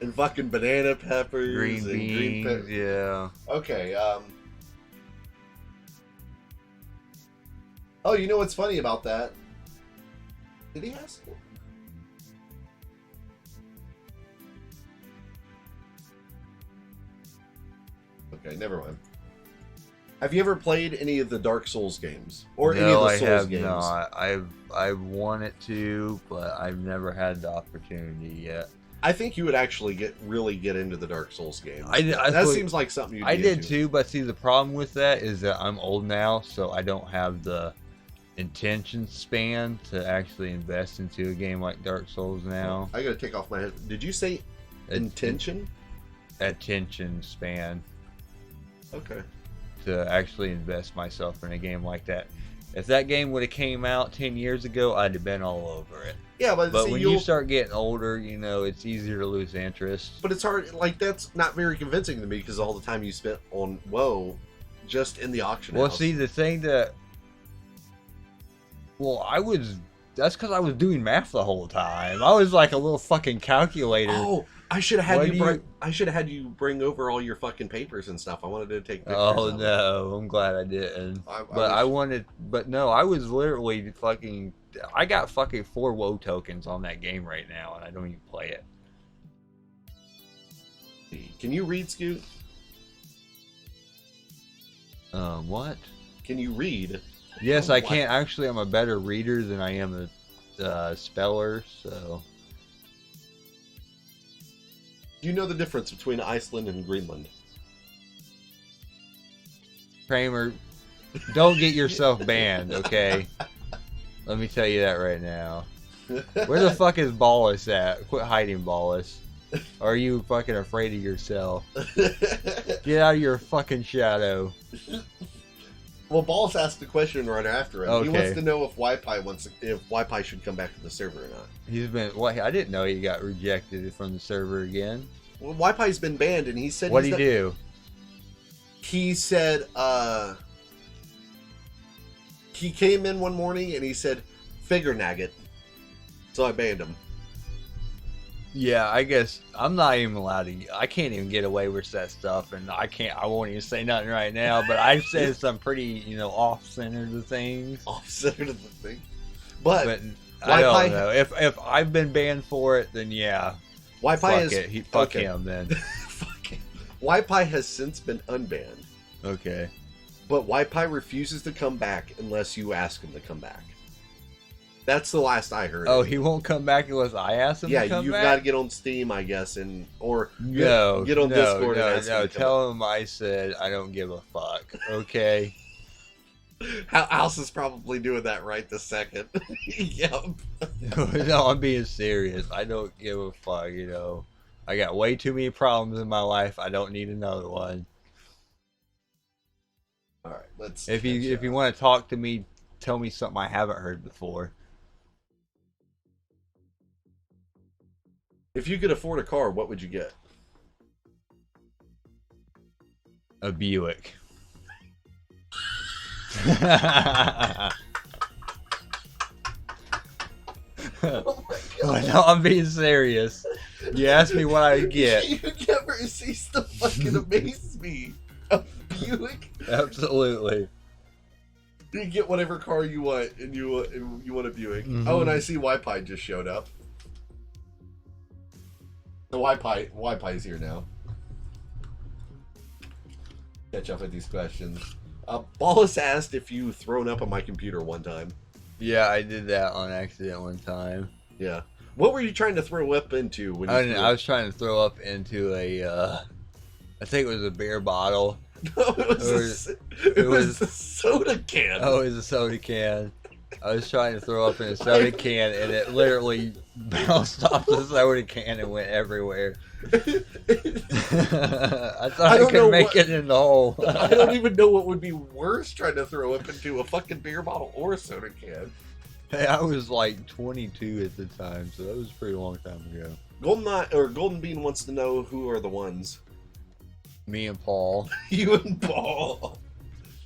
And fucking banana peppers Green and beans, green peppers. yeah. Okay, oh, you know what's funny about that? Did he ask? Okay, never mind. Have you ever played any of the Dark Souls games? Or any of the I Souls have games? not. I've wanted to, but I've never had the opportunity yet. I think you would actually really get into the Dark Souls games. I that thought- seems like something you'd I be did into. too, but see, the problem with that is that I'm old now, so I don't have the attention span to actually invest into a game like Dark Souls now. I gotta take off my head. Did you say intention? Attention span Okay. to actually invest myself in a game like that. If that game would have came out 10 years ago, I'd have been all over it. Yeah, but see, when you start getting older, you know, it's easier to lose interest. But it's hard. Like, that's not very convincing to me because all the time you spent on WoW just in the auction Well, house. see, the thing that... Well, that's because I was doing math the whole time. I was like a little fucking calculator. Oh, I should have had Why I should have had you bring over all your fucking papers and stuff. I wanted to take pictures. Oh of it. no, I'm glad I didn't. I was literally fucking. I got fucking 4 WoW tokens on that game right now, and I don't even play it. Can you read, Scoot? What? Can you read? Yes, Oh, I what? can. Actually, I'm a better reader than I am a speller. So Do you know the difference between Iceland and Greenland? Kramer, don't get yourself banned, okay? Let me tell you that right now. Where the fuck is Ballas at? Quit hiding, Ballas. Are you fucking afraid of yourself? Get out of your fucking shadow. Well, Ballas asked the question right after him. Okay. He wants to know if YPie should come back to the server or not. He's been. What? I didn't know he got rejected from the server again. Well, YPie's been banned, and he said. What'd he do? He said. He came in one morning and he said, "Figure nugget." So I banned him. Yeah, I guess I'm not even allowed to. I can't even get away with that stuff, and I won't even say nothing right now. But I've said some pretty, off-centered things. Off-centered of the thing, but I don't know. If I've been banned for it, then yeah. Fuck him then. Fuck him. YPie has since been unbanned. Okay. But YPie refuses to come back unless you ask him to come back. That's the last I heard. Oh, he won't come back unless I ask him to come back? Yeah, you've got to get on Steam, I guess, or get on no, Discord and ask him to tell him I said I don't give a fuck, okay? House is probably doing that right this second. Yep. No, I'm being serious. I don't give a fuck, I got way too many problems in my life. I don't need another one. All right, let's. If you want to talk to me, tell me something I haven't heard before. If you could afford a car, what would you get? A Buick. Oh my God. No, I'm being serious. You asked me what I'd get. You never cease to fucking amaze me. A Buick? Absolutely. You get whatever car you want, and you want a Buick. Mm-hmm. Oh, and I see YPie just showed up. The YPie's here now. Catch up with these questions. Ballas asked if you thrown up on my computer one time. Yeah, I did that on accident one time. Yeah. What were you trying to throw up into when you I was trying to throw up into I think it was a beer bottle. No, it was a soda can. Oh, it was a soda can. I was trying to throw up in a soda can, and it literally bounced off the soda can and went everywhere. I thought I could make it in the hole. I don't even know what would be worse, trying to throw up into a fucking beer bottle or a soda can. Hey, I was like 22 at the time, so that was a pretty long time ago. Golden Bean wants to know who are the ones. Me and Paul. You and Paul.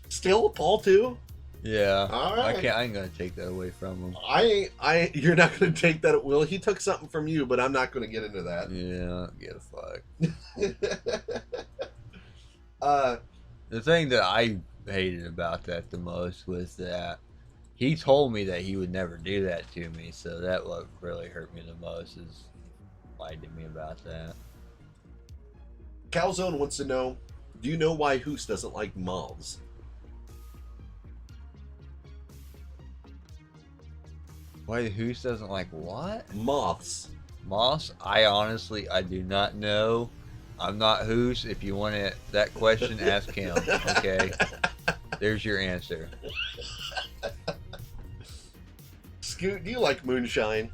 Still Paul too? Yeah. All right. I ain't gonna take that away from him. You're not gonna take that. Well, he took something from you, but I'm not gonna get into that. Yeah, get a fuck. The thing that I hated about that the most was that he told me that he would never do that to me, so that what really hurt me the most is lied to me about that. Calzone wants to know, do you know why Hoos doesn't like moths? Why Hoos doesn't like what? Moths. Moss? I do not know. I'm not Hoos. If you want that question, ask him. Okay? There's your answer. Scoot, do you like moonshine?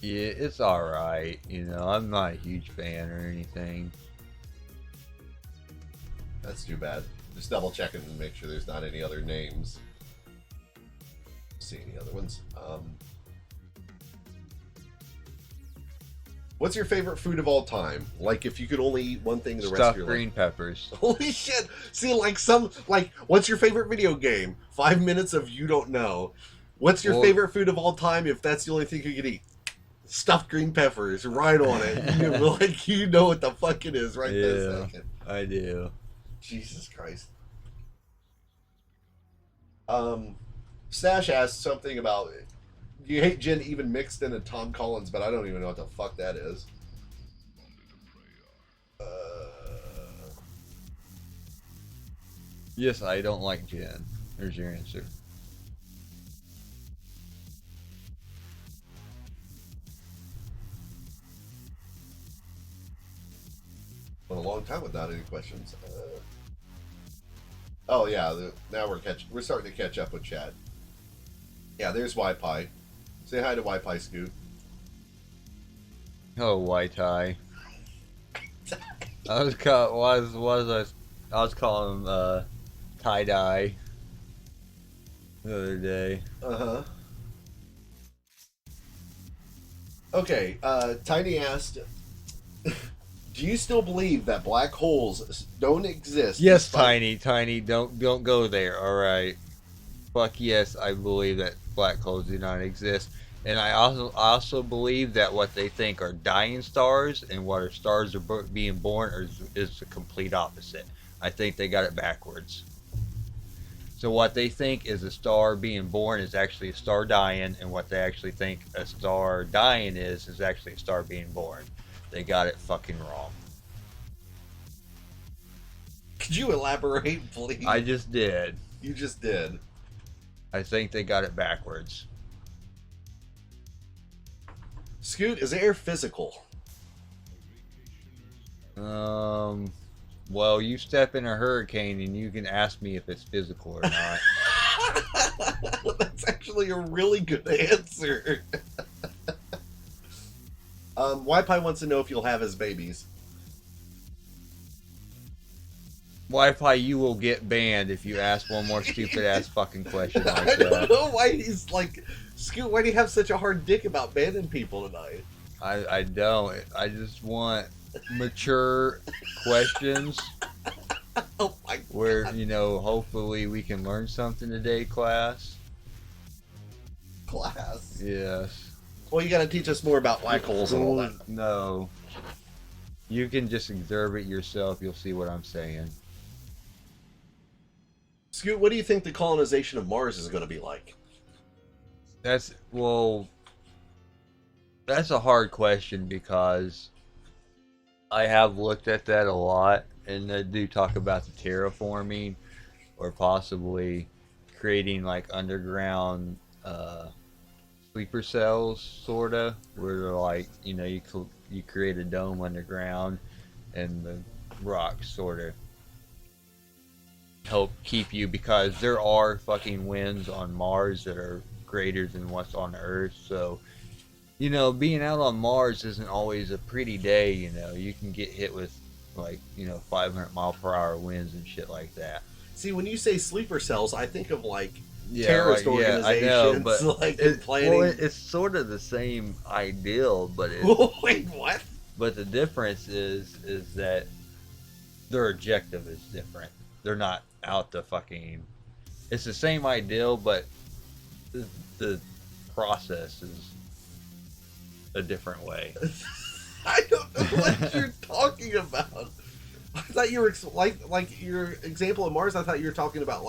Yeah, it's alright. I'm not a huge fan or anything. That's too bad. Just double checking and make sure there's not any other names. See any other ones. What's your favorite food of all time? Like, if you could only eat one thing the rest of Stuffed your green life. peppers. Holy shit! See, what's your favorite video game? 5 minutes of you don't know. What's your favorite food of all time if that's the only thing you could eat? Stuffed green peppers, right on it. You know what the fuck it is right this second. I do. Jesus Christ. Stash asked something about, do you hate gin even mixed in a Tom Collins, but I don't even know what the fuck that is. Yes, I don't like gin. There's your answer. Went a long time without any questions. Oh yeah, now we're starting to catch up with chat. Yeah, there's Wi-Fi. Say hi to Wi-Fi Scoot. Oh, white tie. I was calling him tie dye the other day. Uh-huh. Okay, Tiny asked, do you still believe that black holes don't exist? Yes, despite... Tiny, don't go there. All right. Fuck yes, I believe that black holes do not exist, and I also believe that what they think are dying stars and what are stars are being born is the complete opposite. I think they got it backwards. So what they think is a star being born is actually a star dying, and what they actually think a star dying is actually a star being born. They got it fucking wrong. Could you elaborate, please? I just did. You just did. I think they got it backwards. Scoot, is air physical? Well, you step in a hurricane and you can ask me if it's physical or not. That's actually a really good answer. Wi-Fi wants to know if you'll have his babies. Wi-Fi, you will get banned if you ask one more stupid ass fucking question like I don't that. know why he's like, Scoot, why do you have such a hard dick about banning people tonight? I don't. I just want mature questions Oh my God. where, hopefully we can learn something today, class. Class. Yes. Well, you got to teach us more about black holes and all that. No. You can just observe it yourself. You'll see what I'm saying. Scoot, what do you think the colonization of Mars is going to be like? That's a hard question because I have looked at that a lot, and they do talk about the terraforming or possibly creating like underground sleeper cells, sorta, where they're like, you create a dome underground, and the rocks sorta help keep you, because there are fucking winds on Mars that are greater than what's on Earth. So, being out on Mars isn't always a pretty day. You can get hit with 500 mile per hour winds and shit like that. See, when you say sleeper cells, I think of Yeah, terrorist organizations, I know, but planning. It's sort of the same ideal, but Wait, what? But the difference is that their objective is different. They're not out to fucking. It's the same ideal, but the process is a different way. I don't know what you're talking about. I thought you were like your example of Mars. I thought you were talking about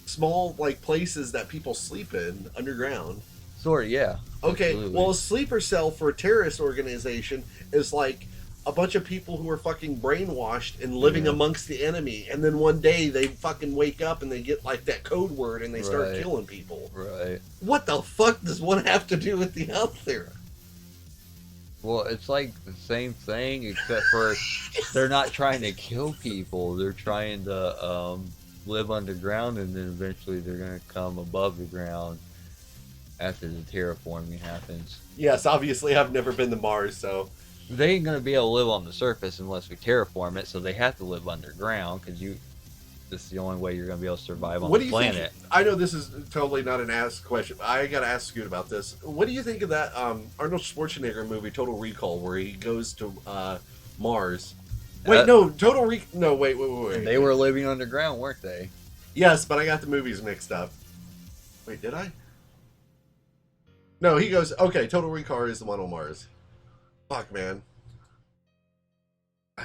small places that people sleep in underground. Sort of, yeah. Okay, Absolutely. well, a sleeper cell for a terrorist organization is like a bunch of people who are fucking brainwashed and living amongst the enemy, and then one day they fucking wake up and they get that code word and they start killing people. Right. What the fuck does one have to do with the other? Well, it's like the same thing, except for they're not trying to kill people. They're trying to live underground, and then eventually they're going to come above the ground after the terraforming happens. Yes, obviously I've never been to Mars, so... They ain't going to be able to live on the surface unless we terraform it, so they have to live underground, because this is the only way you're going to be able to survive on the planet. I know this is totally not an ask question, but I got to ask Scoot about this. What do you think of that Arnold Schwarzenegger movie, Total Recall, where he goes to Mars? Wait, no, Total Recall... No, wait. They were living underground, weren't they? Yes, but I got the movies mixed up. Wait, did I? No, he goes... Okay, Total Recall is the one on Mars. Fuck, man. I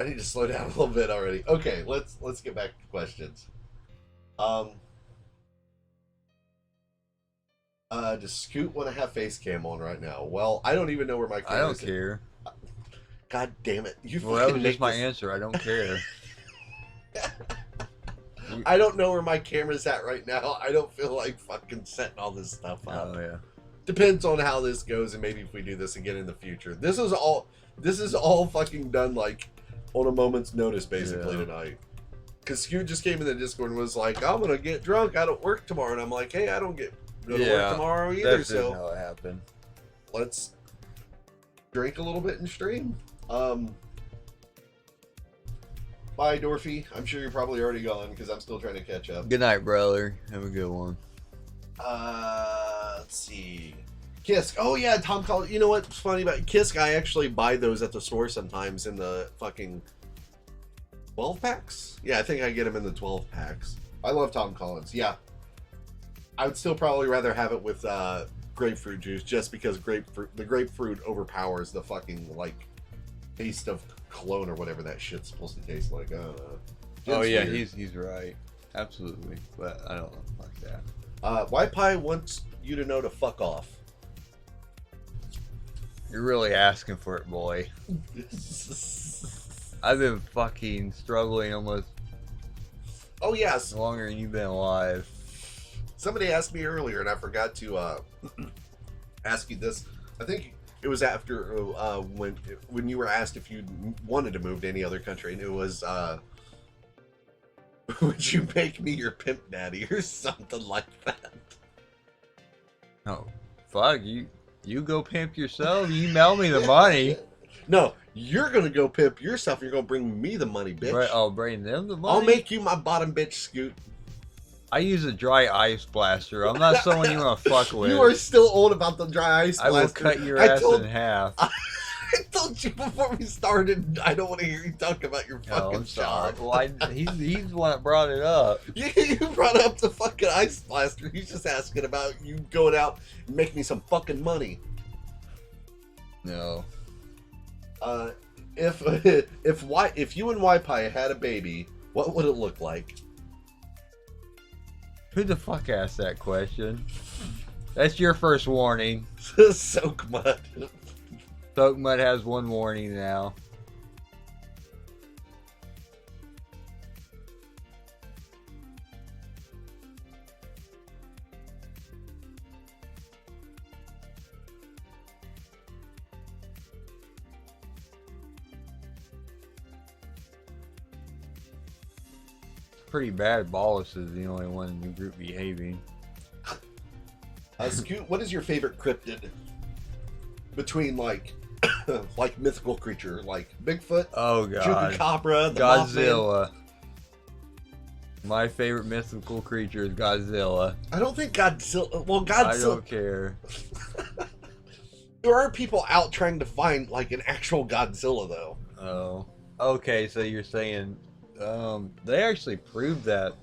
need to slow down a little bit already. Okay, let's get back to questions. Does Scoot want to have face cam on right now? Well, I don't even know where my camera is. I don't care. God damn it. Well, that was just my answer. I don't care. I don't know where my camera's at right now. I don't feel like fucking setting all this stuff up. Oh, yeah. Depends on how this goes, and maybe if we do this again in the future. This is all This is all fucking done like on a moment's notice, basically, Yeah. tonight. Because Scoot just came in the Discord and was like, I'm gonna get drunk. I don't work tomorrow. And I'm like, hey, I don't go to work tomorrow either. That's So how it happened. let's drink a little bit and stream. Bye, Dorothy. I'm sure you're probably already gone because I'm still trying to catch up. Good night, brother. Have a good one. Let's see. Kisk. Oh yeah, Tom Collins. You know what's funny about Kisk? I actually buy those at the store sometimes in the fucking 12 packs. Yeah, I think I get them in the 12 packs. I love Tom Collins. Yeah, I would still probably rather have it with grapefruit juice, just because the grapefruit overpowers the fucking like taste of cologne or whatever that shit's supposed to taste like. I don't know. Oh yeah, weird. he's right. Absolutely, but I don't know. Fuck that. Wi-Pi wants you to know to fuck off. You're really asking for it, boy. I've been fucking struggling almost Oh yes. longer than you've been alive. Somebody asked me earlier, and I forgot to ask you this. I think it was after when you were asked if you wanted to move to any other country, and it was would you make me your pimp daddy or something like that? Oh, fuck you! You go pimp yourself. You mail me the money. No, you're gonna go pimp yourself. And you're gonna bring me the money, bitch. Right, I'll bring them the money. I'll make you my bottom bitch, Scoot. I use a dry ice blaster. I'm not someone you want to fuck with. You are still old about the dry ice I blaster. will cut your ass in half. I told you before we started, I don't want to hear you talk about your Oh, fucking I'm sorry. job. Well, he's the one that brought it up. You brought up the fucking ice blaster. He's just asking about you going out and making me some fucking money. No. If you and Wi-Fi had a baby, what would it look like? Who the fuck asked that question? That's your first warning. Soak mud. Soak Mud has one warning now. Pretty bad. Ballas is the only one in the group behaving. Scoot, what is your favorite cryptid? Between like mythical creature like Bigfoot, Oh god. Chupacabra, the Mothman. Godzilla. My favorite mythical creature is Godzilla. I don't think Godzilla. Well, I Godzilla. don't care. There are people out trying to find like an actual Godzilla, though. Oh. Okay, so you're saying they actually proved that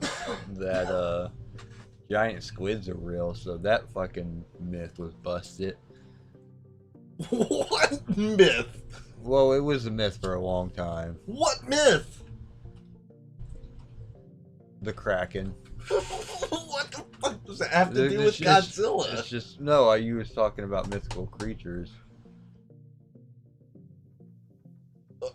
giant squids are real, so that fucking myth was busted. What myth? Well, it was a myth for a long time. What myth? The Kraken. What the fuck does that have to do with Godzilla? It's just no. You was talking about mythical creatures.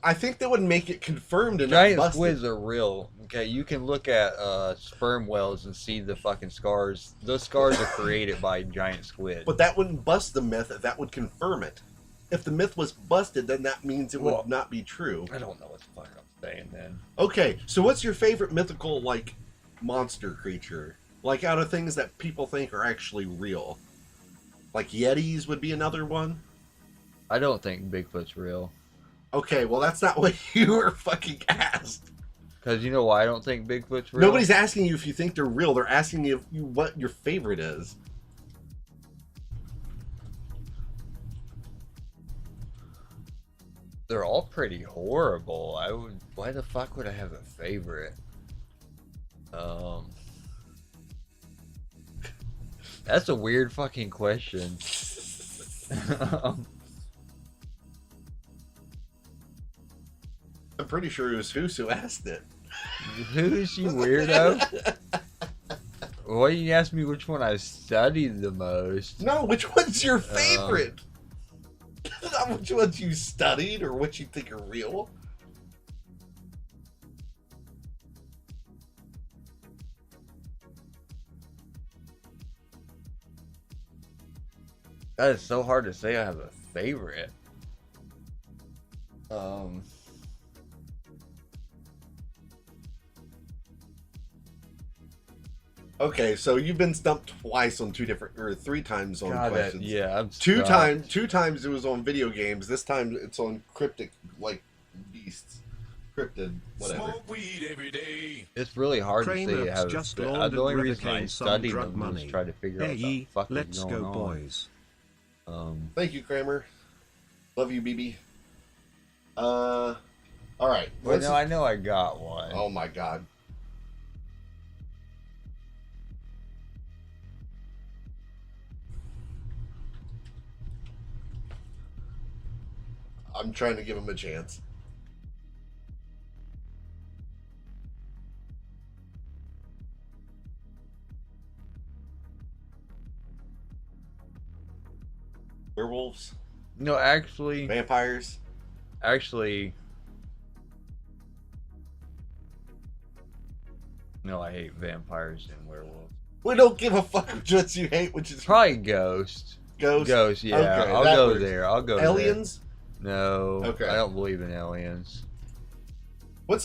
I think that would make it confirmed and Giant not busted. squids are real. Okay, you can look at sperm whales and see the fucking scars. Those scars are created by giant squid. But that wouldn't bust the myth. That would confirm it. If the myth was busted, then that means it would not be true. I don't know what the fuck I'm saying then. Okay, so what's your favorite mythical like monster creature? Like out of things that people think are actually real. Like Yetis would be another one. I don't think Bigfoot's real. Okay, well that's not what you were fucking asked. Because you know why I don't think Bigfoot's real? Nobody's asking you if you think they're real. They're asking you what your favorite is. They're all pretty horrible. Why the fuck would I have a favorite? That's a weird fucking question. I'm pretty sure it was who asked it. Who is she, weirdo? Why you ask me which one I studied the most? No, which one's your favorite? Not which ones you studied or what you think are real. That is so hard to say I have a favorite. Okay, so you've been stumped twice on three times on God, questions. yeah, I'm Two stumped. two times it was on video games. This time it's on cryptic like beasts, cryptid, whatever. Smoke weed every day. It's really hard to say. Kramer's just The laundered only reason I Rebeccaine some studied drug them was money. to try to figure out what the Hey, fuck was let's going go, on. boys. Thank you, Kramer. Love you, BB. All right. Well, no, I know I got one. Oh my god. I'm trying to give him a chance. Werewolves? No, actually, Vampires? no, I hate vampires and werewolves. We don't give a fuck which ones you hate, which is Probably ghost. Ghost. Ghost, yeah. Okay, I'll that go works. there. I'll go Aliens? there. No. Okay. I don't believe in aliens. What's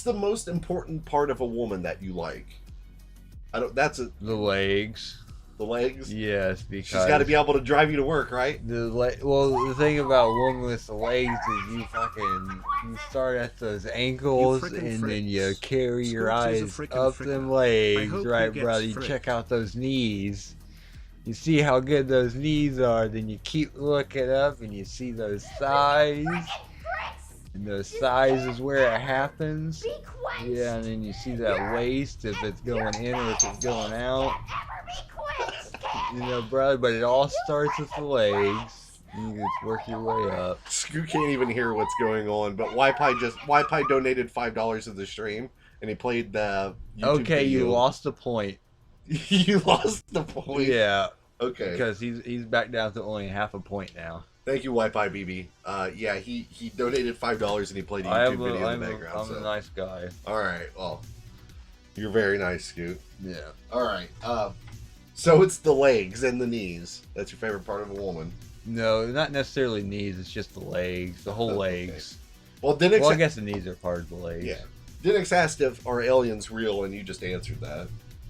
the most important part of a woman that you like? The The legs. legs? Yes, because She's got to be able to drive you to work, right? Well, the thing about a woman with the legs is you start at those ankles frickin' and then fricks. you carry your Scoots is a eyes frickin' up fricker. them I legs, hope right, he gets brother? You fricked. check out those knees. You see how good those knees are, then you keep looking up and you see those thighs. And those thighs is where it happens. Yeah, and then you see that waist, if it's going in or if it's going out. You know, brother, but it all starts with the legs. You just work your way up. Scoot can't even hear what's going on, but YPie donated $5 to the stream, and he played the YouTube Okay, you video. lost the point. You lost the point. Yeah, Okay. because he's back down to only half a point now. Thank you, YPie BB. Yeah, he donated $5 and he played a YouTube video in the background. I'm a nice guy. All right. Well, you're very nice, Scoot. Yeah. All right. So it's the legs and the knees. That's your favorite part of a woman. No, not necessarily knees. It's just the legs, the whole Okay. legs. Well, Dinix. Well, I guess the knees are part of the legs. Yeah. Dinix asked if are aliens real, and you just answered that.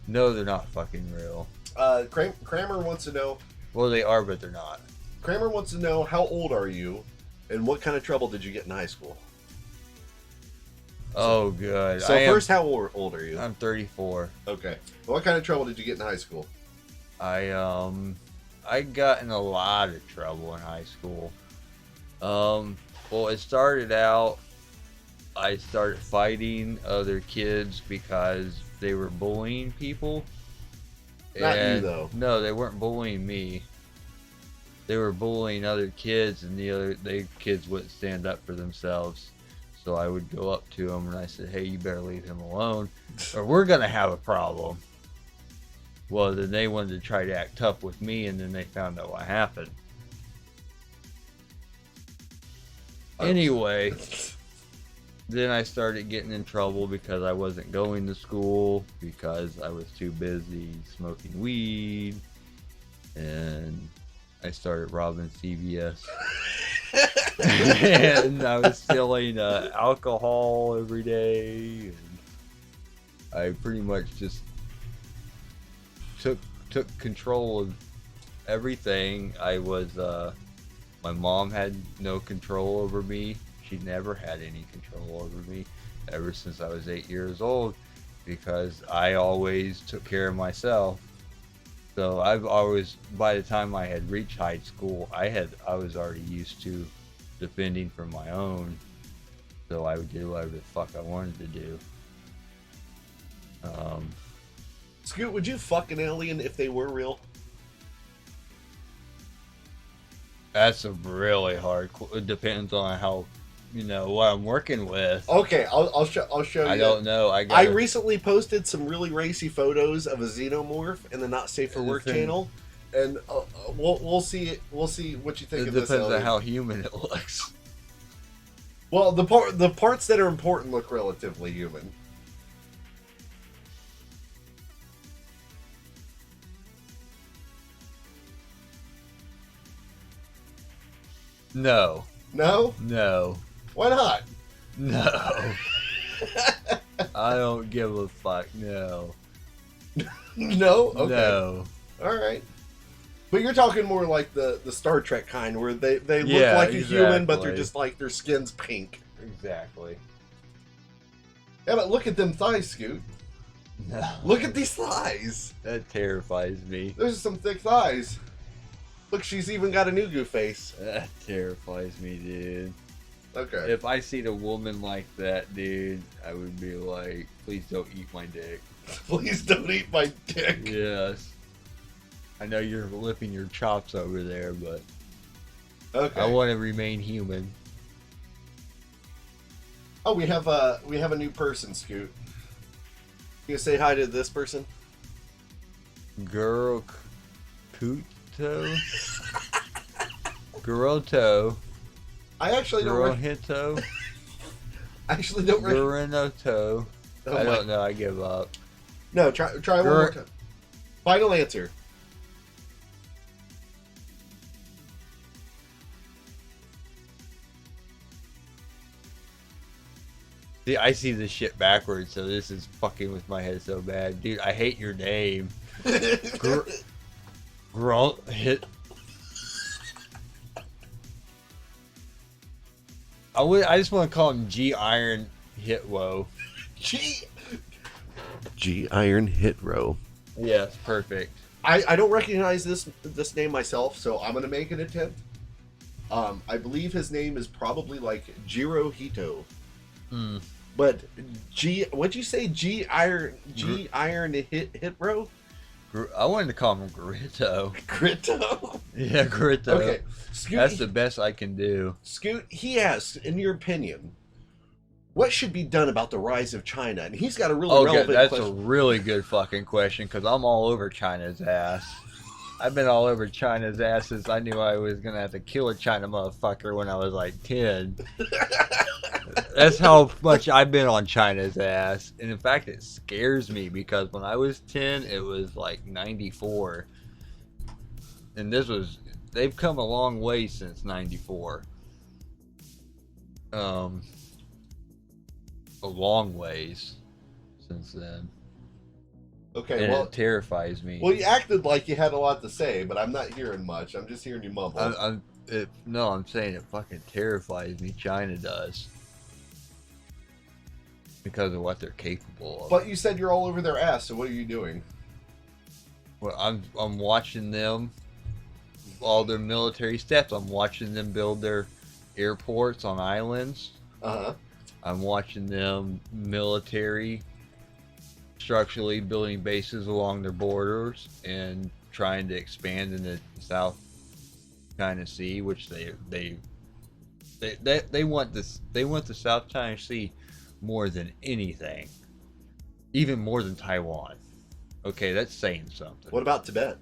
No, they're not fucking real. Kramer wants to know. Well, they are, but they're not. Kramer wants to know how old are you, and what kind of trouble did you get in high school? Oh, good. So first, how old are you? I'm 34. Okay. What kind of trouble did you get in high school? I got in a lot of trouble in high school. Well, it started out, I started fighting other kids because they were bullying people. Not you, And- though. No, they weren't bullying me. They were bullying other kids, and the kids wouldn't stand up for themselves. So I would go up to them and I said, "Hey, you better leave him alone, or we're gonna have a problem." Well, then they wanted to try to act tough with me, and then they found out what happened. Anyway, then I started getting in trouble because I wasn't going to school because I was too busy smoking weed, and I started robbing CVS. And I was stealing alcohol every day, and I pretty much just took control of everything. I was my mom had no control over me. She never had any control over me ever since I was 8 years old, because I always took care of myself. So I've always, by the time I had reached high school, I was already used to defending for my own. So I would do whatever the fuck I wanted to do. Scoot, would you fuck an alien if they were real? That's a really hard. It depends on how, what I'm working with. Okay, I'll show you. I don't know. I recently posted some really racy photos of a xenomorph in the Not Safe for Work channel, and we'll see it. We'll see what you think It of this. depends on alien. how human it looks. Well, the parts that are important look relatively human. No. No? No. Why not? No. I don't give a fuck. No. No? Okay. No. All right. But you're talking more like the Star Trek kind, where they look Yeah, like a human, but they're exactly. just like their skin's pink. Exactly. Yeah, but look at them thighs, Scoot. No. Look at these thighs. That terrifies me. Those are some thick thighs. Look, she's even got a Nugu face. That terrifies me, dude. Okay. If I seen a woman like that, dude, I would be like, please don't eat my dick. Please don't eat my dick. Yes. I know you're lipping your chops over there, but Okay. I want to remain human. Oh, we have a new person, Scoot. You say hi to this person? Girl Kuto? Garoto. I actually don't. Garohito. I actually don't. Garanoto. Oh I my- don't know. I give up. No, try one more time. Final answer. See, I see this shit backwards, so this is fucking with my head so bad. Dude, I hate your name. Grunt hit. I just want to call him G Iron Hitwo. G Iron Hit Row. Yes, perfect. I don't recognize this name myself, so I'm gonna make an attempt. I believe his name is probably like Jiro Hito. Hmm. But what'd you say? G Iron Hit Row? I wanted to call him Grito. Grito? Yeah, Grito. Okay. Scoot, That's the best I can do. Scoot, he asked, in your opinion, what should be done about the rise of China? And he's got a really Oh, relevant good. That's question. a really good fucking question because I'm all over China's ass. I've been all over China's ass since I knew I was gonna have to kill a China motherfucker when I was like 10. That's how much I've been on China's ass. And in fact, it scares me because when I was 10, it was like 94. And they've come a long way since 94. A long ways since then. Okay, And well, it terrifies me. you acted like you had a lot to say, but I'm not hearing much. I'm just hearing you mumble. I'm saying it fucking terrifies me. China does. Because of what they're capable of. But you said you're all over their ass, so what are you doing? Well, I'm watching them, all their military steps. I'm watching them build their airports on islands. Uh-huh. I'm watching them structurally building bases along their borders and trying to expand in the South China Sea, which they want this. They want the South China Sea more than anything, even more than Taiwan. Okay, that's saying something. What about Tibet?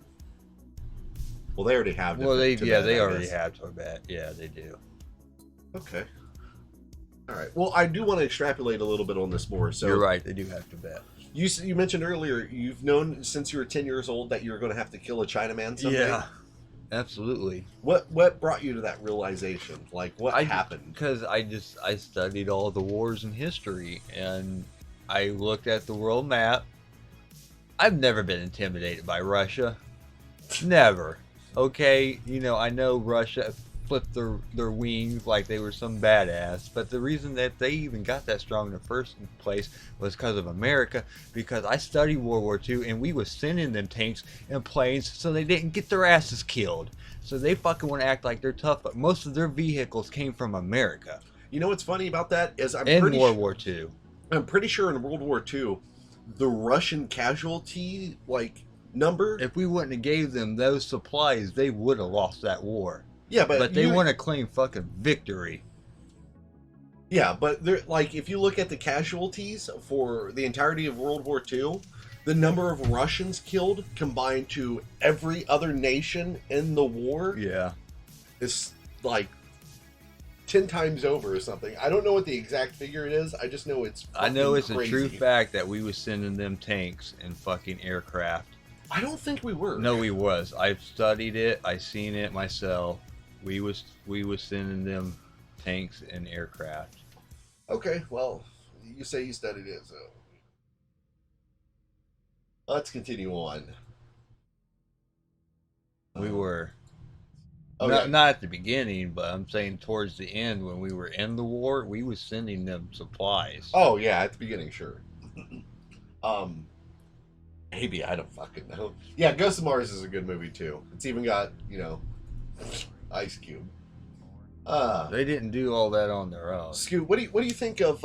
Well, they already have. Well, they Tibet, I already guess. have Tibet. Yeah, they do. Okay. All right. Well, I do want to extrapolate a little bit on this more. So You're right. They do have Tibet. You mentioned earlier you've known since you were 10 years old that you were going to have to kill a Chinaman someday. Yeah, absolutely. What brought you to that realization? Like what happened? Because I studied all the wars in history, and I looked at the world map. I've never been intimidated by Russia. Never. Okay, I know Russia flipped their wings like they were some badass, but the reason that they even got that strong in the first place was because of America, because I studied World War II and we was sending them tanks and planes so they didn't get their asses killed. So they fucking want to act like they're tough, but most of their vehicles came from America. You know what's funny about that is In World War II. I'm pretty sure in World War II, the Russian casualty number. If we wouldn't have gave them those supplies, they would have lost that war. Yeah, But they want to claim fucking victory. Yeah, but they're if you look at the casualties for the entirety of World War II, the number of Russians killed combined to every other nation in the war Yeah. is 10 times over or something. I don't know what the exact figure it is. I just know it's I know it's crazy. a true fact that we was sending them tanks and fucking aircraft. I don't think we were. No, we was. I've studied it. I seen it myself. We was sending them tanks and aircraft. Okay, well, you say you studied it, so let's continue on. We were Oh not yeah. not at the beginning, but I'm saying towards the end when we were in the war, we was sending them supplies. Oh yeah, at the beginning, sure. um, maybe I don't fucking know. Yeah, Ghost of Mars is a good movie too. It's even got Ice Cube. They didn't do all that on their own. Scoot, what do you think of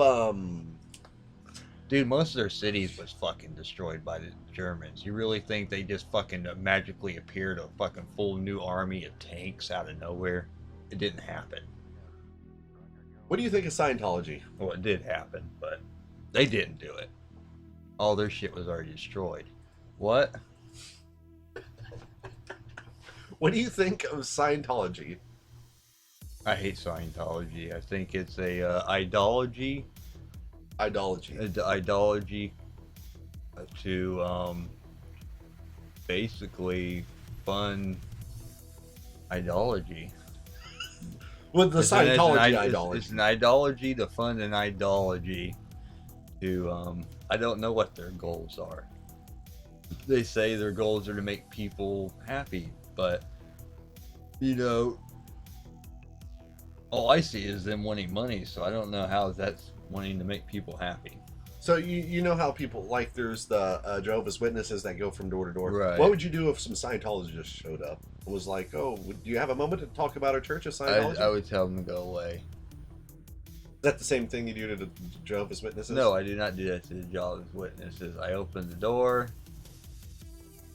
Dude, most of their cities was fucking destroyed by the Germans. You really think they just fucking magically appeared a fucking full new army of tanks out of nowhere? It didn't happen. what do you think of Scientology? Well, it did happen, but they didn't do it. All their shit was already destroyed. What? What do you think of Scientology? I hate Scientology. I think it's a ideology. Ideology. Ideology to basically fund ideology. With the Scientology ideology. It's an ideology to fund an ideology to I don't know what their goals are. They say their goals are to make people happy, but all I see is them wanting money, so I don't know how that's wanting to make people happy. So you know how people, like, there's the Jehovah's Witnesses that go from door to door. Right. What would you do if some Scientologists showed up and was like, "Oh, do you have a moment to talk about our church of Scientology?" I would tell them to go away. Is that the same thing you do to the Jehovah's Witnesses? No, I do not do that to the Jehovah's Witnesses. I open the door.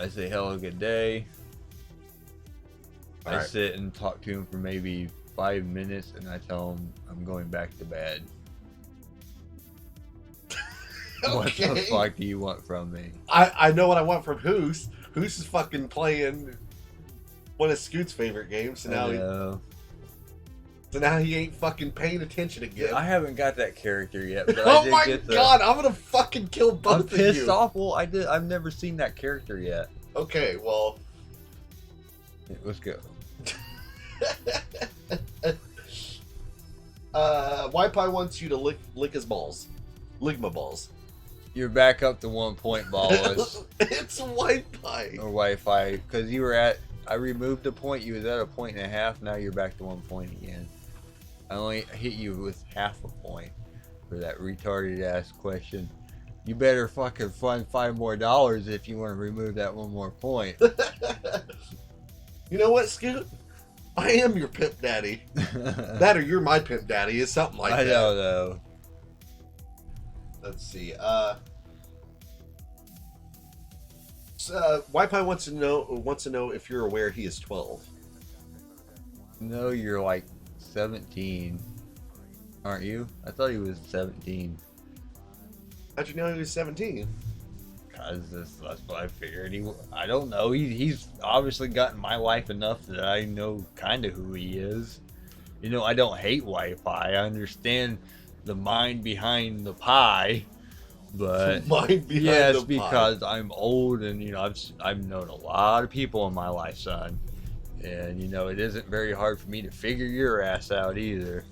I say hello, good day. All I right. sit and talk to them for maybe 5 minutes, and I tell them I'm going back to bed. What the Okay. fuck do you want from me? I know what I want from Hoos. Hoos is fucking playing one of Scoot's favorite games, so now he ain't fucking paying attention again. I haven't got that character yet, but I Oh did my get the. god, I'm gonna fucking kill I'm both of pissed you. off. Well, I've never seen that character yet. Okay, well, Let's go. Wi-Fi wants you to lick his balls. Lick my balls. You're back up to 1 point, Ballas. It's Wi-Fi. Or Wi-Fi, because you were at. I removed a point. You was at 1.5. Now you're back to 1 point again. I only hit you with half a point for that retarded ass question. You better fucking fund $5 more if you want to remove that 1 more point. You know what, Scoot? I am your pimp daddy. That or you're my pimp daddy is something like I that. don't know. Let's see. Wi-Fi wants to know if you're aware he is 12. No, you're like 17, aren't you? I thought he was 17. How'd you know he was 17? Cause that's what I figured. I don't know. He's obviously gotten my life enough that I know kind of who he is. I don't hate Wi-Fi. I understand the mind behind the pie, but Mind behind yes, the pie. because I'm old and I've known a lot of people in my life, son, and it isn't very hard for me to figure your ass out either.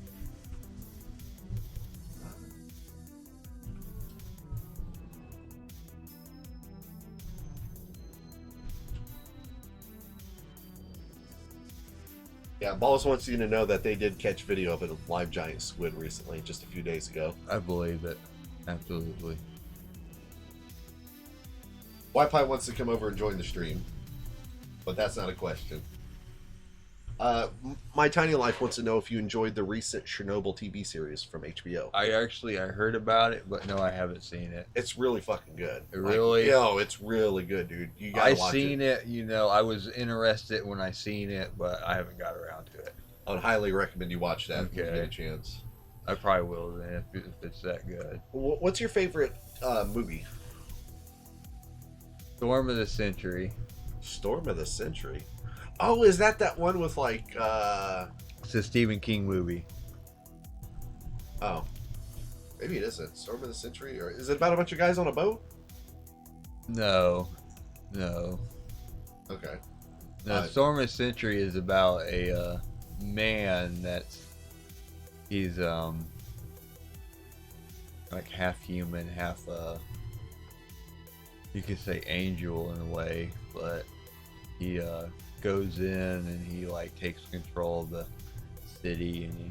Yeah, Balls wants you to know that they did catch video of a live giant squid recently, just a few days ago. I believe it, absolutely. Wi-Fi wants to come over and join the stream, but that's not a question. My Tiny Life wants to know if you enjoyed the recent Chernobyl TV series from HBO. I heard about it, but no, I haven't seen it. It's really fucking good. Really? It's really good, dude. You gotta watch seen it. I was interested when I seen it, but I haven't got around to it. I would highly recommend you watch that if you Okay. get a chance. I probably will then if it's that good. What's your favorite movie? Storm of the Century. Storm of the Century. Oh, is that one with like? It's a Stephen King movie. Oh, maybe it isn't Storm of the Century, or is it about a bunch of guys on a boat? No. Okay. No, Storm of the Century is about a man that's He's like half human, half you could say angel in a way, but he goes in and he like takes control of the city, and he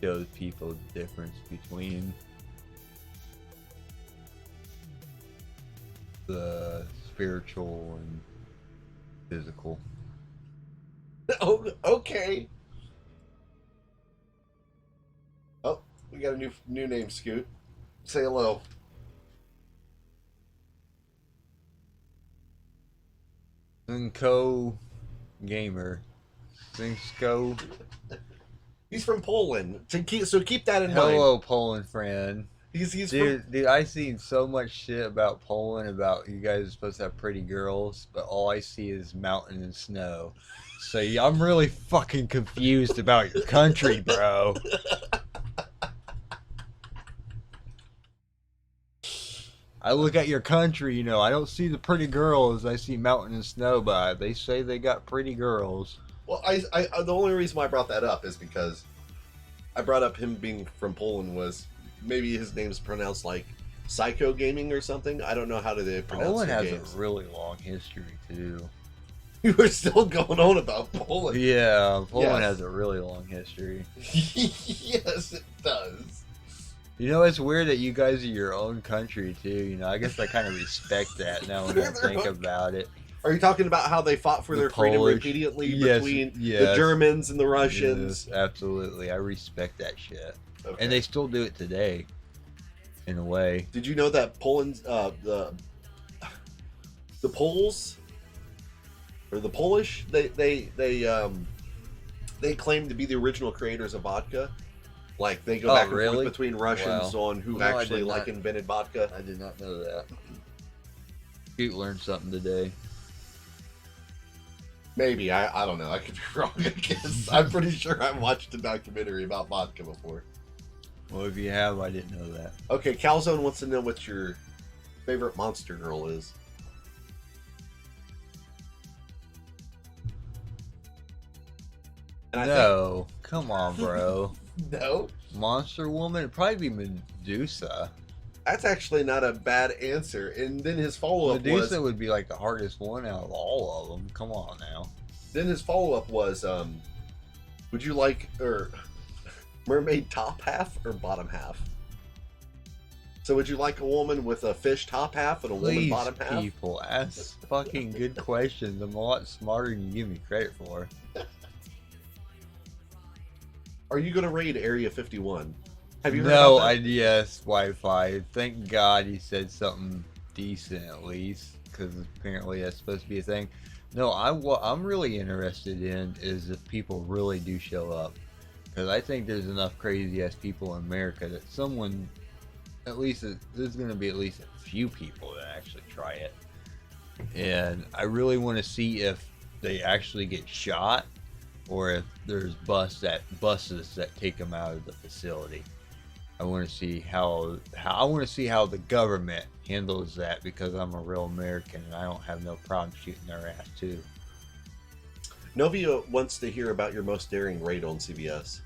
shows people the difference between the spiritual and physical. Oh, okay. Oh, we got a new name, Scoot. Say hello. Zinko Gamer. Zinko. He's from Poland. So keep that in mind. Hello, Poland friend. He's Dude, I seen so much shit about Poland, about you guys are supposed to have pretty girls, but all I see is mountain and snow. So yeah, I'm really fucking confused about your country, bro. I look at your country, you know, I don't see the pretty girls, I see mountain and snow, but they say they got pretty girls. Well, the only reason why I brought that up is because I brought up him being from Poland was maybe his name's pronounced like Psycho Gaming or something. I don't know how do they pronounce Poland their has games. a really long history too. You were still going on about Poland. Yeah, Poland Yes. has a really long history. Yes, it does. You know, it's weird that you guys are your own country too. You know, I guess I kind of respect that now when I think about it. Are you talking about how they fought for The their freedom Polish- repeatedly Yes, between the yes. Germans and the Russians? Yes, absolutely, I respect that shit, Okay. and they still do it today, in a way. Did you know that Poland's the Poles or the Polish they claim to be the original creators of vodka? Like they go Oh, back and really? forth between Russians Wow. on who No, I actually did like not. invented vodka. I did not know that. You learned something today. Maybe I don't know. I could be wrong. I guess I'm pretty sure I watched a documentary about vodka before. Well, if you have, I didn't know that. Okay, Calzone wants to know what your favorite monster girl is. And I No, come on, bro. think, no, Monster Woman? It'd probably be Medusa. that's actually not a bad answer. And then his follow up Medusa was would be like the hardest one out of all of them. Come on now. would you like mermaid top half or bottom half? So would you like a woman with a fish top half and a woman Please, bottom half? people, ask fucking good questions. I'm a lot smarter than you give me credit for. Are you going to raid Area 51? Have you heard No about that? ideas, Wi-Fi. Thank God he said something decent at least, because apparently that's supposed to be a thing. No, what I'm really interested in is if people really do show up, because I think there's enough crazy ass people in America that someone, at least there's going to be at least a few people that actually try it, and I really want to see if they actually get shot, or if there's buses that take them out of the facility. I want to see how the government handles that, because I'm a real American and I don't have no problem shooting their ass too. Novia wants to hear about your most daring raid on CBS.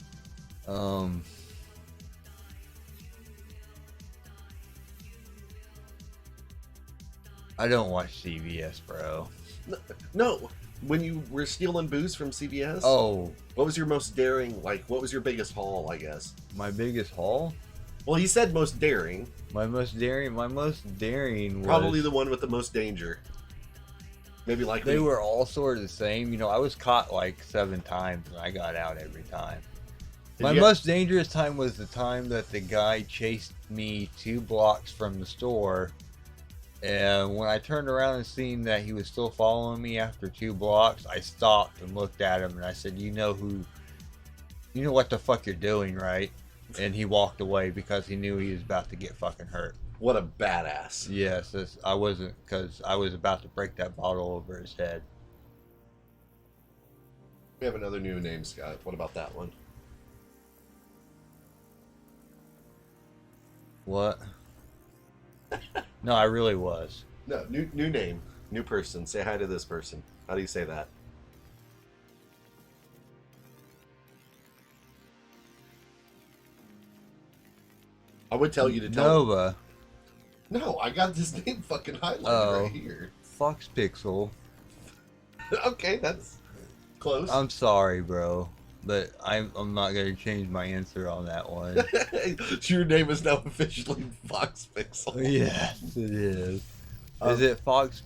I don't watch CBS, bro. No, when you were stealing booze from CBS? Oh, What was your most daring, what was your biggest haul, I guess? my biggest haul? Well, he said most daring. My most daring was Probably the one with the most danger. Maybe like they were all sort of the same. You know, I was caught like 7 times and I got out every time. My most dangerous time was the time that the guy chased me 2 blocks from the store, and when I turned around and seen that he was still following me after 2 blocks, I stopped and looked at him and I said, you know what the fuck you're doing, right? And he walked away because he knew he was about to get fucking hurt. What a badass. Yes, I wasn't, because I was about to break that bottle over his head. We have another new name, Scott. What about that one? What? No, I really was. No, new name. New person. Say hi to this person. How do you say that? I would tell you to tell. Nova. No, I got this name fucking highlighted Oh. right here. Fox Pixel. Okay, that's close. I'm sorry, bro, but I'm not gonna change my answer on that one. Your name is now officially Fox Pixel. Yes, it is. Um, Is it Fox?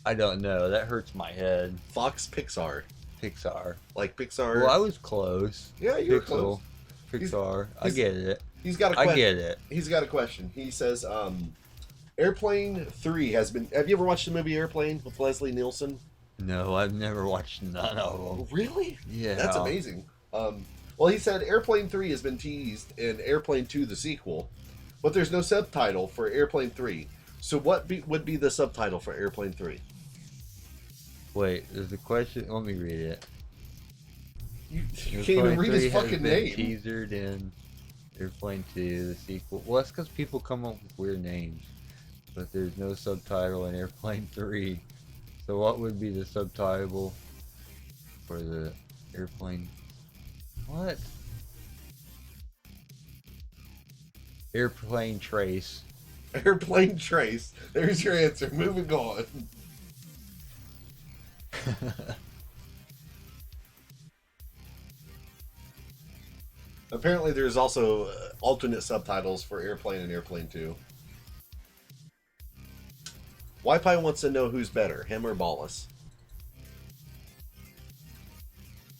I don't know. That hurts my head. Fox Pixar. Pixar. Like Pixar. Well, I was close. Yeah, you were Pixel. close. Pixar. I he's- get it. He's got a I question. get it. He's got a question. He says, Airplane 3 has been... Have you ever watched the movie Airplane with Leslie Nielsen? No, I've never watched none of them. Really? Yeah. That's amazing. Well, he said Airplane 3 has been teased in Airplane 2, the sequel, but there's no subtitle for Airplane 3. So what would be the subtitle for Airplane 3? Wait, there's a question. Let me read it. You Airplane can't even read 3 his has fucking been name. Teasered in Airplane 2, the sequel. Well, that's because people come up with weird names. But there's no subtitle in Airplane 3. So what would be the subtitle for the Airplane? What? Airplane Trace. Airplane Trace. There's your answer. Moving on. Apparently, there's also alternate subtitles for Airplane and Airplane 2. Wi-Fi wants to know who's better, him or Ballas.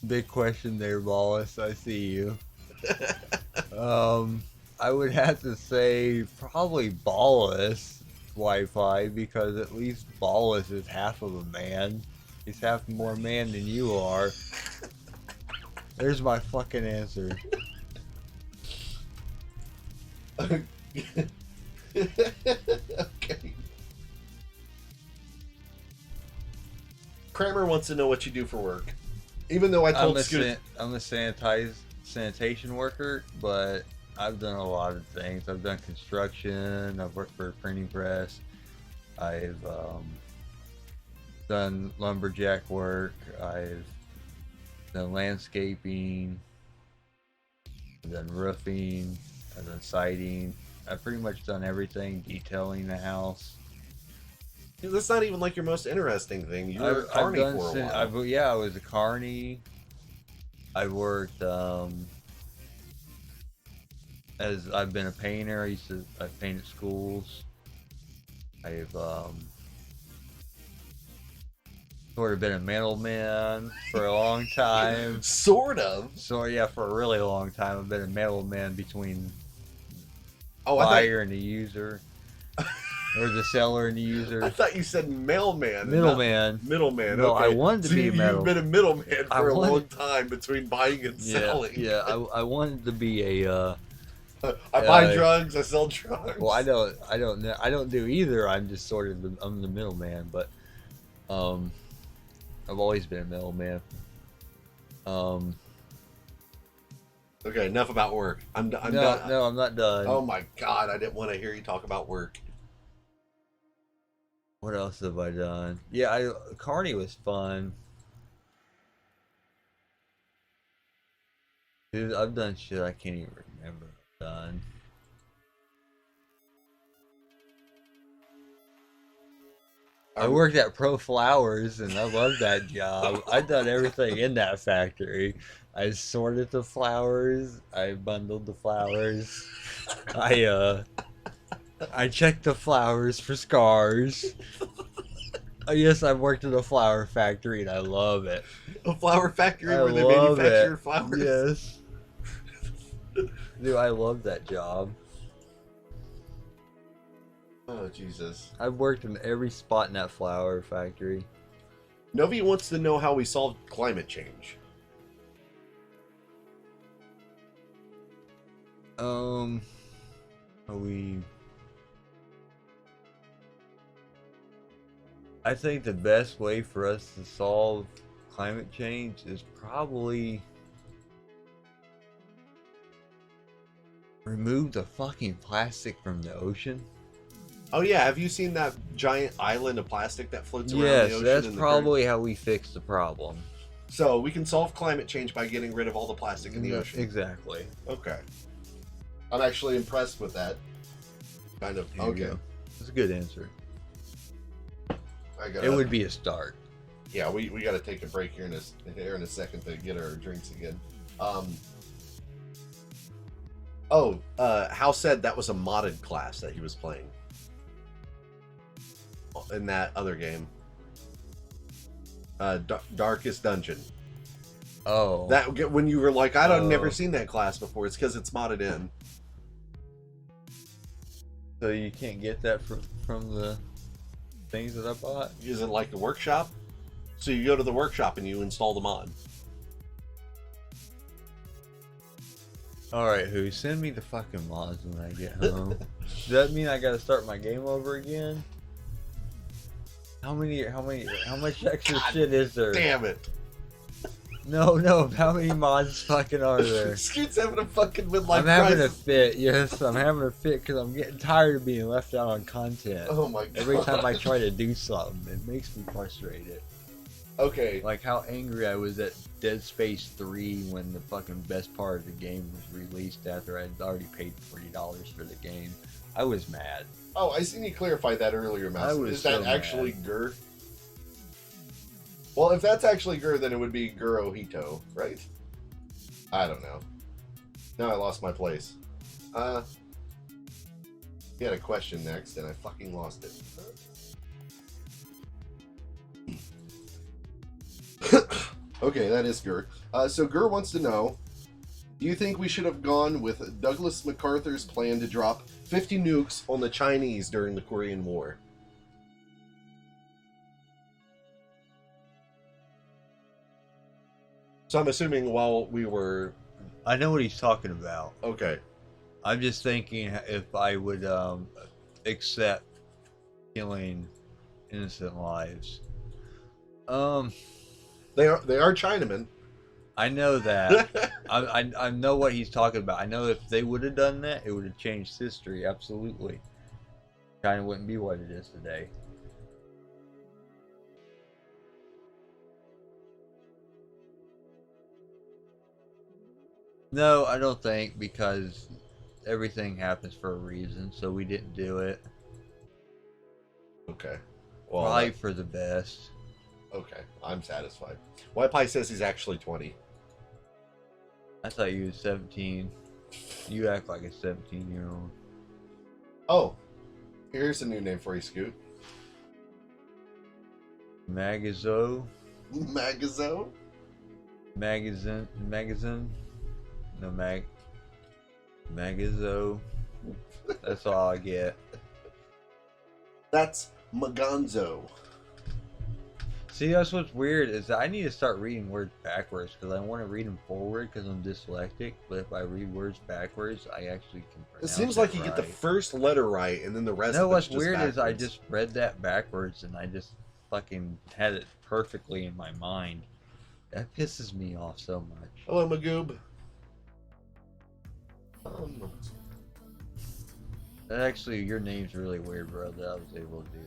Big question there, Wallace. I see you. I would have to say probably Ballas Wi-Fi because at least Ballas is half of a man. He's half more man than you are. There's my fucking answer. Okay. Kramer wants to know what you do for work. Even though I told Scoot... I'm a sanitation worker, but I've done a lot of things. I've done construction. I've worked for a printing press. I've done lumberjack work. I've done landscaping. I've done roofing. I've done siding. I've pretty much done everything, detailing the house. That's not even like your most interesting thing. You were a carny for a while. I was a carny. I worked as I've been a painter. I painted schools. I've sort of been a middleman for a long time. Sort of. So yeah, for a really long time, I've been a middleman between Oh, buyer and the user, or the seller and the user. I thought you said mailman. Middleman. Middleman. No, okay. I wanted to So be a You've been a middleman for a long time between buying and selling. Yeah, I wanted to be a. I buy drugs. I sell drugs. Well, I don't do either. I'm just sort of I'm the middleman, but I've always been a middleman. Okay, enough about work. I'm done. No, I'm not done. Oh my god, I didn't want to hear you talk about work. What else have I done? Yeah, Carney was fun. Dude, I've done shit I can't even remember I've done. I worked at Pro Flowers and I love that job. I've done everything in that factory. I sorted the flowers. I bundled the flowers. I checked the flowers for scars. Yes, I've worked at a flower factory and I love it. A flower factory I where they love manufacture it. flowers? Yes. Dude, I love that job. Oh, Jesus. I've worked in every spot in that flower factory. Novi wants to know how we solved climate change. I think the best way for us to solve climate change is probably remove the fucking plastic from the ocean. Oh yeah, have you seen that giant island of plastic that floats around the Yes, ocean? that's in the probably how we fix the problem. So we can solve climate change by getting rid of all the plastic in the ocean. Exactly. Okay. I'm actually impressed with that. Kind of. There you Okay. go. That's a good answer. I got. It would be a start. Yeah, we got to take a break here in a second to get our drinks again. Hal said that was a modded class that he was playing in that other game. Darkest Dungeon. Oh. That when you were like, I've never seen that class before. It's because it's modded in. So you can't get that from the things that I bought? Is it like a workshop? So you go to the workshop and you install the mod. Alright, who? Send me the fucking mods when I get home. Does that mean I gotta start my game over again? How much extra shit is there? Damn it. No, how many mods fucking are there? Scoot's having a fucking midlife I'm having a crisis. fit, yes, I'm having a fit because I'm getting tired of being left out on content. Oh my god. Every time I try to do something, it makes me frustrated. Okay. Like how angry I was at Dead Space 3 when the fucking best part of the game was released after I'd already paid $40 for the game. I was mad. Oh, I seen you clarify that earlier, Mouse. I was Is that so actually mad. Gur? Well, if that's actually Gur, then it would be Gurohito, right? I don't know. Now I lost my place. He had a question next, and I fucking lost it. Okay, that is Gur. So Gur wants to know, do you think we should have gone with Douglas MacArthur's plan to drop 50 nukes on the Chinese during the Korean War? So I'm assuming while we were... I know what he's talking about. Okay. I'm just thinking if I would accept killing innocent lives. They are Chinamen. I know that. I know what he's talking about. I know if they would have done that, it would have changed history. Absolutely. China wouldn't be what it is today. No, I don't think, because everything happens for a reason, so we didn't do it. Okay. Well, Probably for the best. okay. I'm satisfied. White Pie says he's actually 20. I thought you was 17. You act like a 17-year-old. Oh. Here's a new name for you, Scoot. Magazo? Magazo? Magazine? No, Magazo. That's all I get. That's Maganzo. See, that's what's weird, is that I need to start reading words backwards, because I want to read them forward, because I'm dyslexic, but if I read words backwards, I actually can It pronounce seems like you right. get the first letter right, and then the rest No, of it's what's just weird is I backwards. just read that backwards, and I just fucking had it perfectly in my mind. That pisses me off so much. Hello, Magoob. Actually, your name's really weird, bro, that I was able to do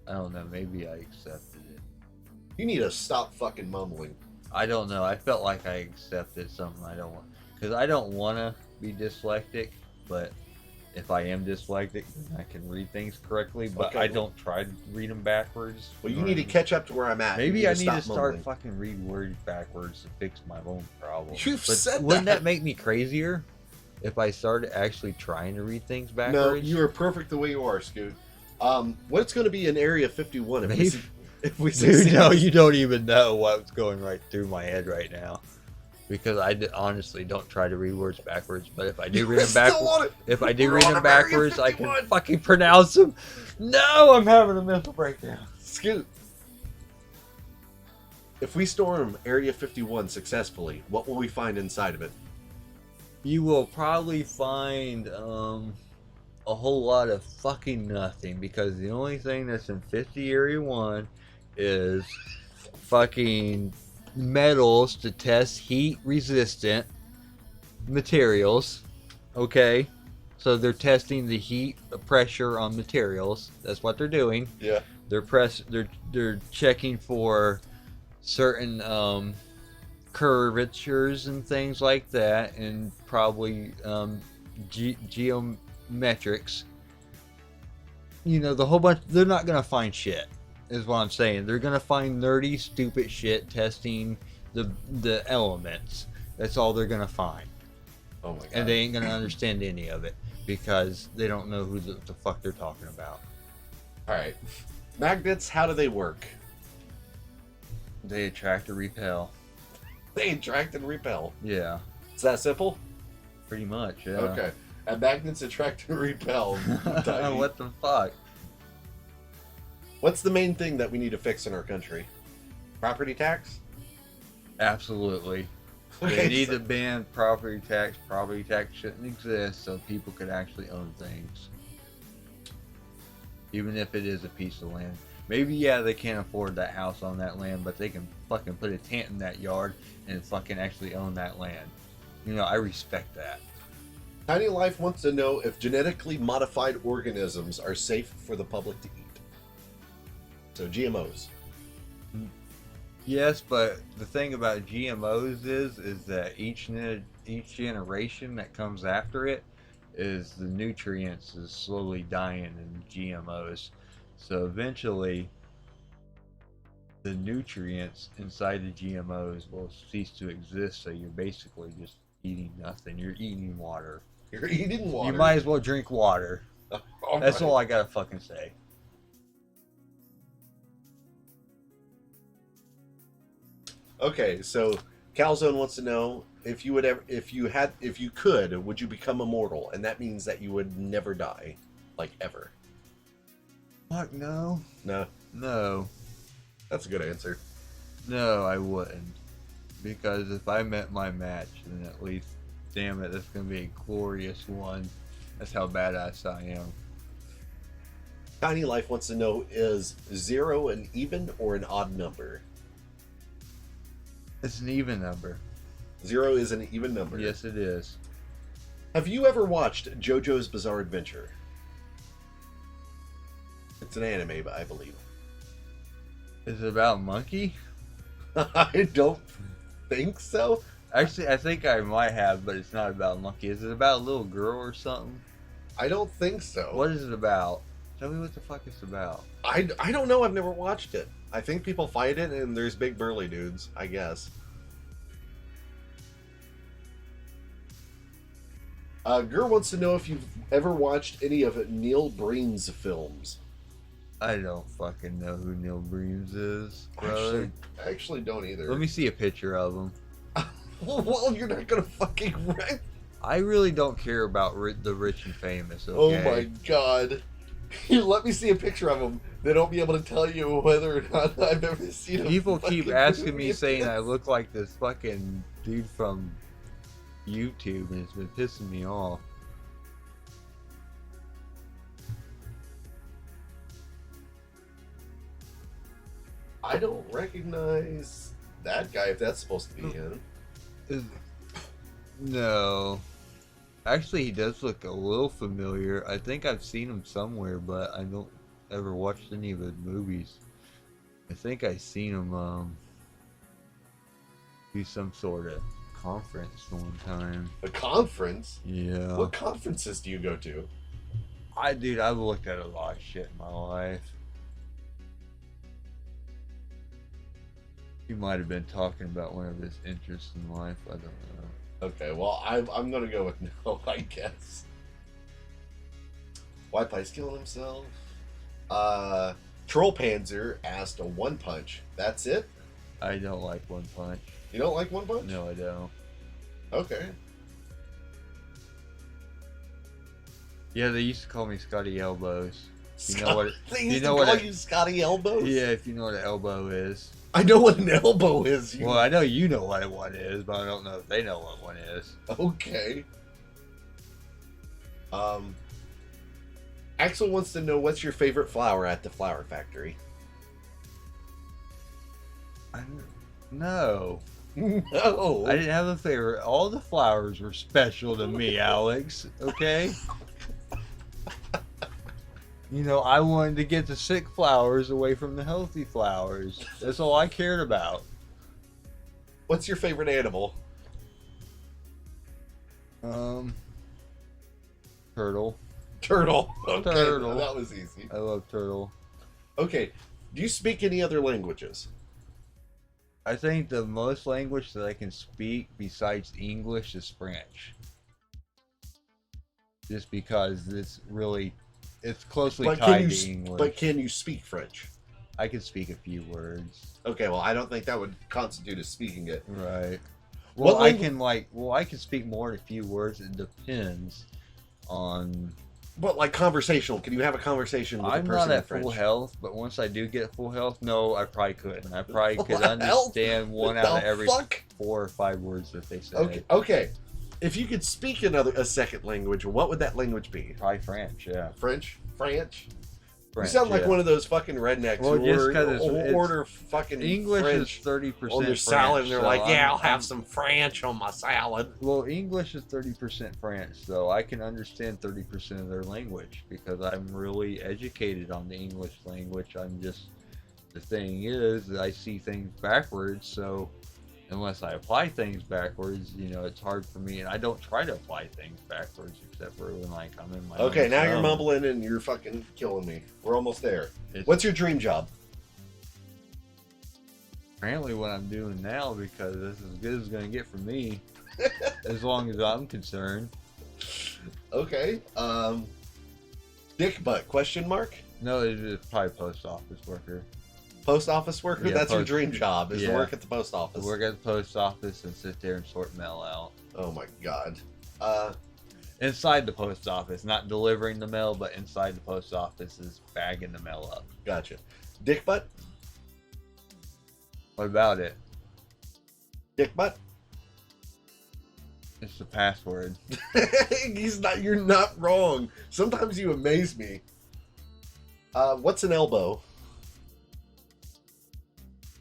that. I don't know, maybe I accepted it. You need to stop fucking mumbling. I don't know, I felt like I accepted something I don't want. Because I don't want to be dyslexic, but if I am dyslexic, then I can read things correctly, but Okay. I don't try to read them backwards. Well, you need to catch up to where I'm at. Maybe You I need to stop start mumbling. fucking read words backwards to fix my own problem. You've but said wouldn't that. that make me crazier if I started actually trying to read things No, backwards? you are perfect the way you are, Scoot. What's going to be in Area 51 if we, Maybe- if we Dude, succeed? no, you don't even know what's going right through my head right now. Because honestly don't try to read words backwards, but if I do read them backwards, if I do We're read on them Area backwards, I can 51. fucking pronounce them. No, I'm having a mental breakdown. Scoot. If we storm Area 51 successfully, what will we find inside of it? You will probably find a whole lot of fucking nothing, because the only thing that's in 50 Area 1 is fucking metals to test heat resistant materials. Okay, so they're testing the heat pressure on materials. That's what they're doing. Yeah. They're checking for certain curvatures and things like that, and probably geometrics. You know, the whole bunch. They're not gonna find shit, is what I'm saying. They're gonna find nerdy, stupid shit testing the elements. That's all they're gonna find, Oh my god. and they ain't gonna understand any of it because they don't know who the fuck they're talking about. All right. Magnets, how do they work? They attract or repel. They attract and repel. Yeah, Is that simple? pretty much. Yeah. Okay. And magnets attract and repel. Tiny. What the fuck? What's the main thing that we need to fix in our country? Property tax? Absolutely. They need to ban property tax. Property tax shouldn't exist, so people could actually own things. Even if it is a piece of land. Maybe, yeah, they can't afford that house on that land, but they can fucking put a tent in that yard and fucking actually own that land. You know, I respect that. Tiny Life wants to know if genetically modified organisms are safe for the public to eat. So GMOs. Yes, but the thing about GMOs is that each generation that comes after it is the nutrients is slowly dying in GMOs. So eventually the nutrients inside the GMOs will cease to exist, so you're basically just eating nothing. You're eating water. You're eating water. You might as well drink water. That's all I gotta fucking say. Okay, so Calzone wants to know if you could, would you become immortal? And that means that you would never die, like ever. Fuck no. No, No. that's a good answer. No, I wouldn't. Because if I met my match, then at least, damn it, that's gonna be a glorious one. That's how badass I am. Tiny Life wants to know, is 0 an even or an odd number? It's an even number. 0 is an even number. Yes, it is. Have you ever watched JoJo's Bizarre Adventure? It's an anime, but I believe. Is it about a monkey? I don't think so. Actually, I think I might have, but it's not about a monkey. Is it about a little girl or something? I don't think so. What is it about? Tell me what the fuck it's about. I don't know. I've never watched it. I think people fight it, and there's big burly dudes, I guess. Gur wants to know if you've ever watched any of Neil Breen's films. I don't fucking know who Neil Breams is, brother. I actually don't either. Let me see a picture of him. Well, you're not gonna fucking wreck. I really don't care about the rich and famous, Oh okay? my god. You let me see a picture of him. They don't be able to tell you whether or not I've ever seen him. People keep asking me saying I look like this fucking dude from YouTube, and it's been pissing me off. I don't recognize that guy, if that's supposed to be him. No. Actually, he does look a little familiar. I think I've seen him somewhere, but I don't ever watched any of his movies. I think I seen him do some sort of conference one time. A conference? Yeah. What conferences do you go to? I've looked at a lot of shit in my life. He might have been talking about one of his interests in life. I don't know. Okay, well, I'm gonna go with no, I guess. Why Pice killing himself? Troll Panzer asked a one punch. That's it? I don't like One Punch. You don't like one punch? No, I don't. Okay. Yeah, they used to call me Scotty Elbows. You know Scott- what? They You used know to what? call you Scotty Elbows? Yeah, if you know what an elbow is. I know what an elbow is. You... Well, I know you know what one is, but I don't know if they know what one is. Okay. Axel wants to know, what's your favorite flower at the flower factory? No. No. I didn't have a favorite. All the flowers were special to me, Alex. Okay? You know, I wanted to get the sick flowers away from the healthy flowers. That's all I cared about. What's your favorite animal? Turtle. Turtle. Okay, Turtle. that was easy. I love turtle. Okay, do you speak any other languages? I think the most language that I can speak besides English is French. Just because it's closely tied to English. But can you speak French? I can speak a few words. Okay, well, I don't think that would constitute as speaking it. Right. What Well, I can speak more than a few words. It depends on. But like conversational, can you have a conversation with a I'm person not in at French? full health, but once I do get full health, no, I probably couldn't. I probably could Full health? understand one What out the of every fuck? 4 or 5 words that they say. Okay. If you could speak a second language, what would that language be? Probably French, yeah. French? French, You sound like yeah. one of those fucking rednecks Well, who just 'cause order fucking English French is 30% on their French, salad, and they're so like, "Yeah, I'll have I'm- some French on my salad." Well, English is 30% French, so I can understand 30% of their language because I'm really educated on the English language. The thing is, I see things backwards, so unless I apply things backwards, it's hard for me, and I don't try to apply things backwards except for when like I'm in my Okay, own now you're zone. mumbling and you're fucking killing me. We're almost there. It's What's your dream job? apparently what I'm doing now because this is as good as it's gonna get for me, as long as I'm concerned. Okay. Dick butt? Question mark. No, it's probably post office worker. Post office worker. Yeah, That's your dream job is to yeah. work at the post office. Work at the post office and sit there and sort mail out. Oh my god. Inside the post office, not delivering the mail, but inside the post office is bagging the mail up. Gotcha. Dick butt. What about it? Dick butt. It's the password. You're not wrong. Sometimes you amaze me. What's an elbow?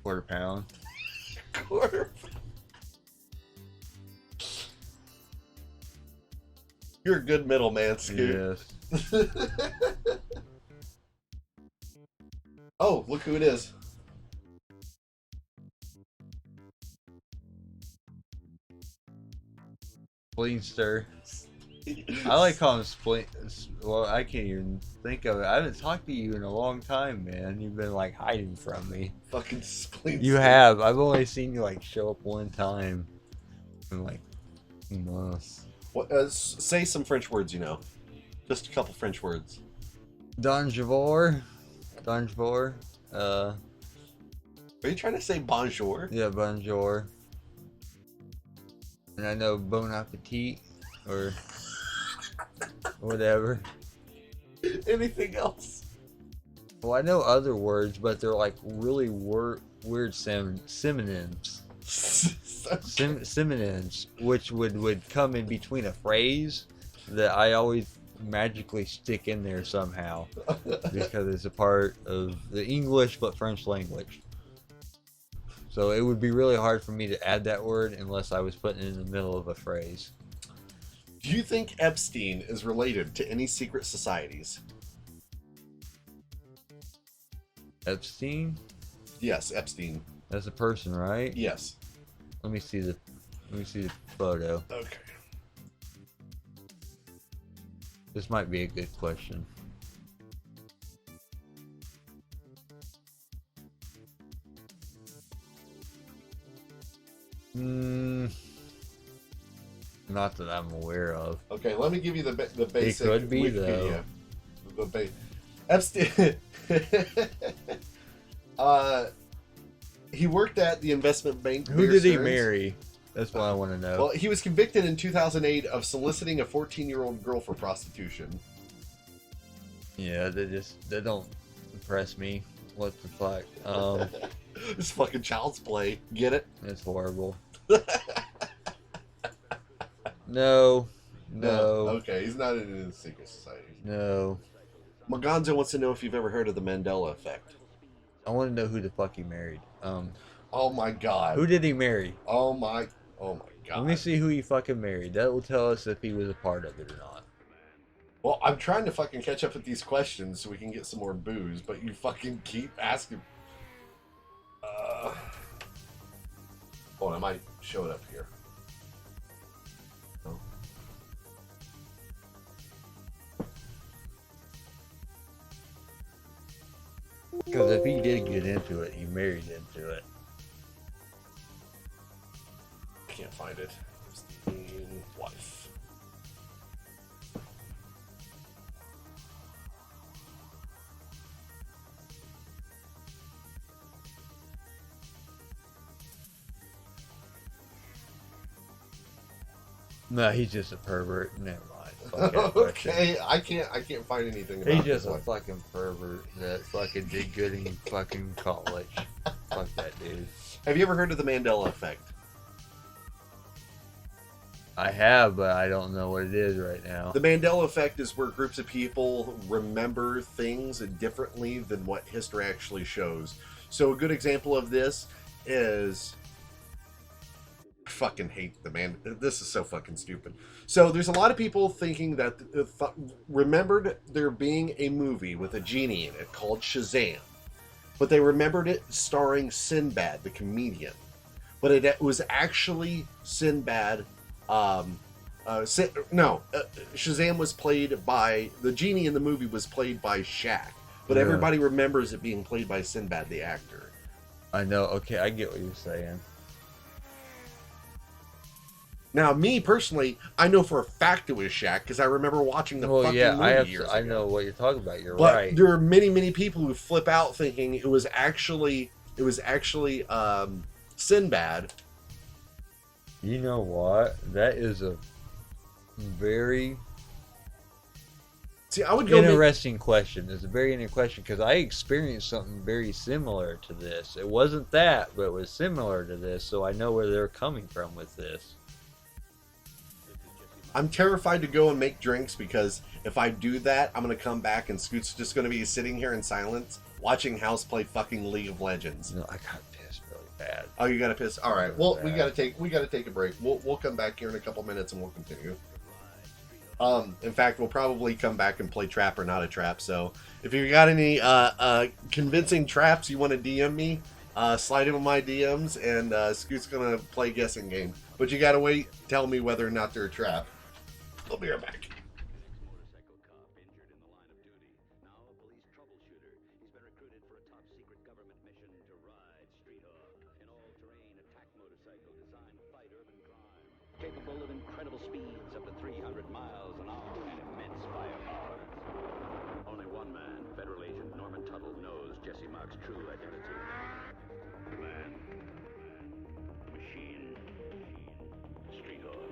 Quarter pound. Quarter. You're a good middleman, Scoot. Yes. Oh, look who it is. Spleenster. I like calling him Spleen. Well, I can't even think of it. I haven't talked to you in a long time, man. You've been like hiding from me. Fucking spleen. You have. I've only seen you like show up one time in like months. What? Say some French words you know. Just a couple French words. Donjavor. Donjavor. Are you trying to say bonjour? Yeah, bonjour. And I know bon appetit or whatever. Anything else? Well, I know other words, but they're like really weird synonyms. Synonyms, which would come in between a phrase that I always magically stick in there somehow because it's a part of the English but French language. So it would be really hard for me to add that word unless I was putting it in the middle of a phrase. Do you think Epstein is related to any secret societies? Epstein? Yes, Epstein. That's a person, right? Yes. Let me see the photo. Okay. This might be a good question. Not that I'm aware of. Okay, let me give you the basic. It could be, Wikipedia. Epstein. He worked at the investment bank. Who Bear did he Stearns. marry? That's what I want to know. Well, he was convicted in 2008 of soliciting a 14-year-old girl for prostitution. Yeah, they don't impress me. What the fuck? It's fucking child's play. Get it? It's horrible. No. Okay, he's not in the secret society. No. Magonzo wants to know if you've ever heard of the Mandela effect. I want to know who the fuck he married. Oh my god. Who did he marry? Oh my god. Let me see who he fucking married. That will tell us if he was a part of it or not. Well, I'm trying to fucking catch up with these questions so we can get some more booze, but you fucking keep asking. Oh, I might show it up here. Oh. Because if he did get into it, he married into it. I can't find it. Epstein wife. No, he's just a pervert. Never mind. Fuck that question. Okay, I can't find anything about He's just this a one. fucking pervert that fucking did good in fucking college. Fuck that dude. Have you ever heard of the Mandela effect? I have, but I don't know what it is right now. The Mandela effect is where groups of people remember things differently than what history actually shows. So a good example of this is... I fucking hate the man. This is so fucking stupid. So there's a lot of people thinking that remembered there being a movie with a genie in it called Shazam, but they remembered it starring Sinbad, the comedian. But it was actually Sinbad. Shazam was played by the genie in the movie was played by Shaq, but Yeah. everybody remembers it being played by Sinbad, the actor. I know. Okay, I get what you're saying. Now, me personally, I know for a fact it was Shaq because I remember watching the fucking movie years ago. I know what you're talking about. You're But right. there are many, many people who flip out thinking it was actually Sinbad. You know what? That is a very See, I would go interesting question. It's a very interesting question because I experienced something very similar to this. It wasn't that, but it was similar to this, so I know where they're coming from with this. I'm terrified to go and make drinks because if I do that, I'm going to come back and Scoot's just going to be sitting here in silence watching House play fucking League of Legends. No, I got pissed really bad. Oh, you got to piss. All right. Well, we got to take a break. We'll come back here in a couple minutes and we'll continue. In fact, we'll probably come back and play Trap or Not a Trap. So if you got any convincing traps you want to DM me, slide into my DMs and Scoot's going to play guessing game. But you got to wait, tell me whether or not they're a trap. I'll be right back. Motorcycle cop injured in the line of duty. Now a police troubleshooter. He's been recruited for a top secret government mission to ride Street Hawk, an all-terrain attack motorcycle designed to fight urban crime. Capable of incredible speeds up to 300 miles an hour and immense firepower. Only one man, Federal Agent Norman Tuttle, knows Jesse Mark's true identity. Man. Machine. Street Hawk.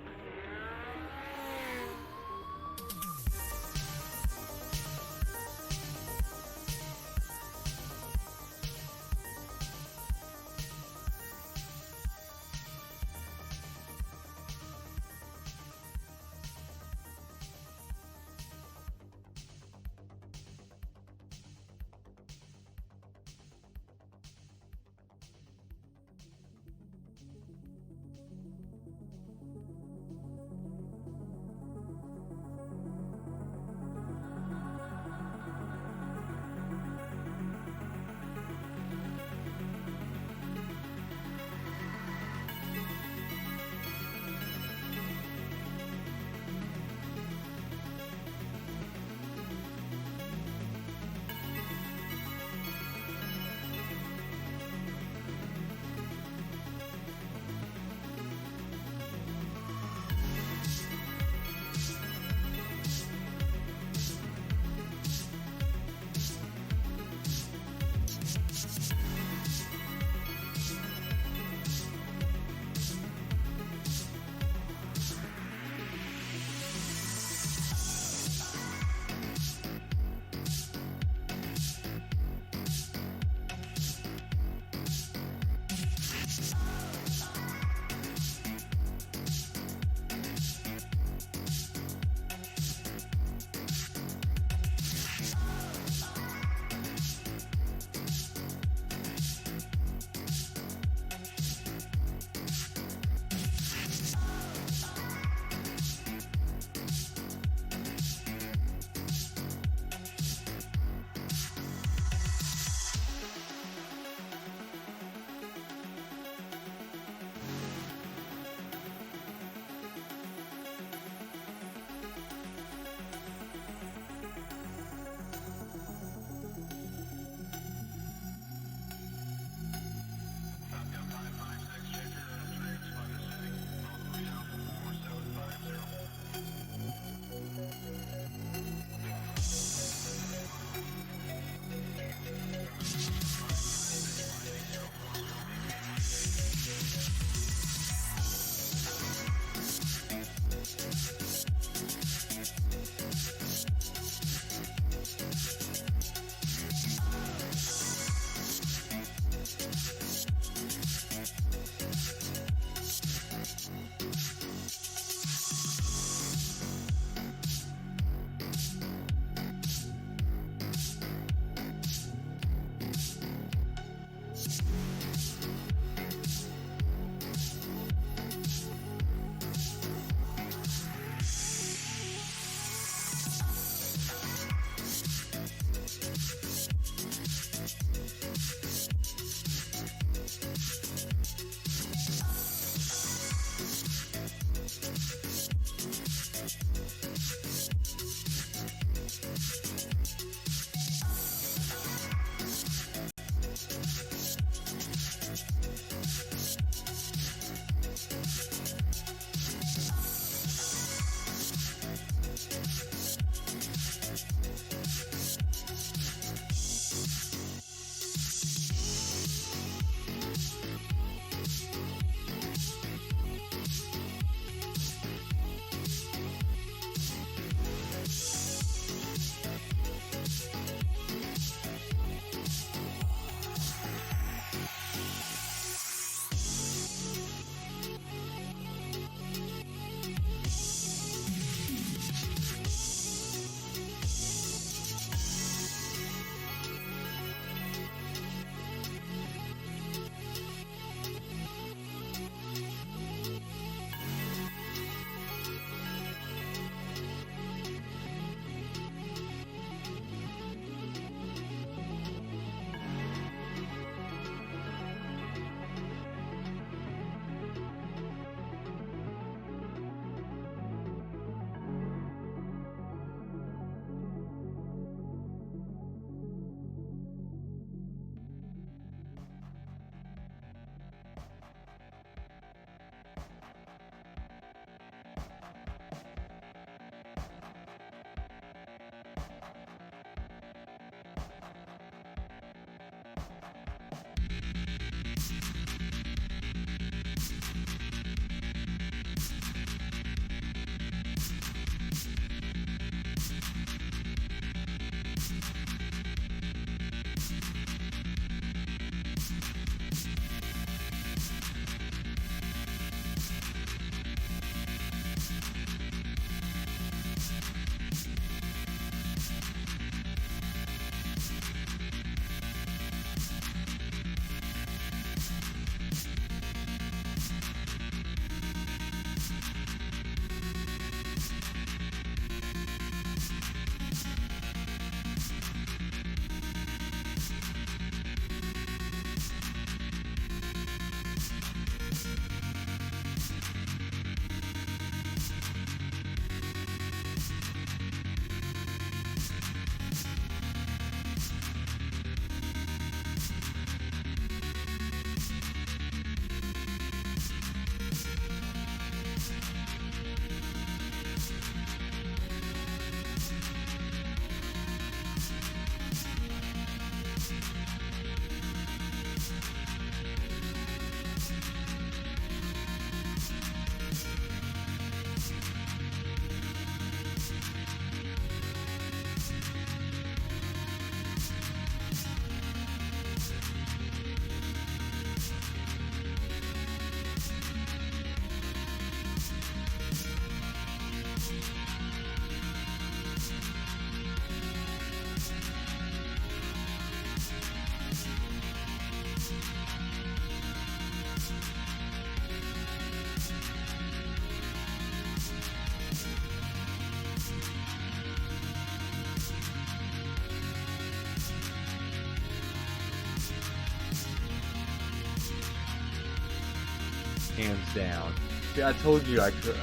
hands down. See, I told you I could.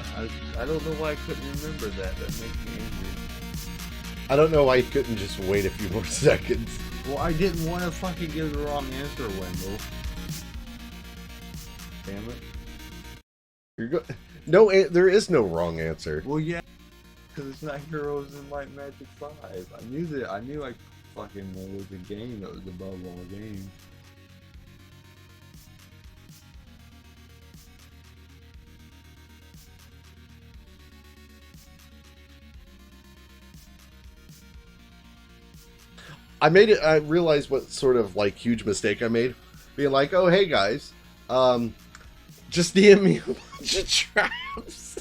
I don't know why I couldn't remember that. That makes me angry. I don't know why you couldn't just wait a few more seconds. Well, I didn't want to fucking give the wrong answer, Wendell. Damn it. No, there is no wrong answer. Well, yeah, because it's not Heroes in Light Magic 5. I knew that. I knew I fucking it was a game that was above all games. I realized what sort of like huge mistake I made. Being like, oh hey guys, just DM me a bunch of traps.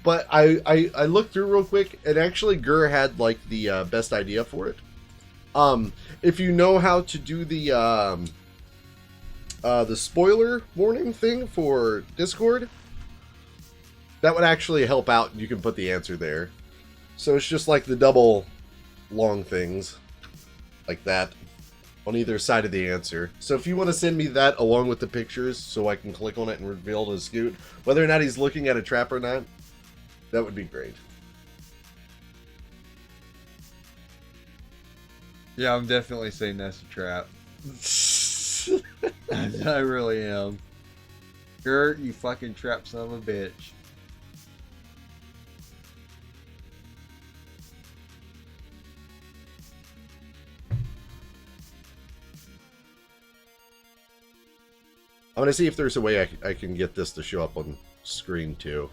But I looked through real quick, and actually Gur had like the best idea for it. If you know how to do the spoiler warning thing for Discord, that would actually help out, and you can put the answer there. So it's just like the double long things. Like that, on either side of the answer. So if you want to send me that along with the pictures so I can click on it and reveal to Scoot whether or not he's looking at a trap or not, that would be great. Yeah, I'm definitely saying that's a trap. I really am. Gert, you fucking trap son of a bitch. I'm going to see if there's a way I can get this to show up on screen too.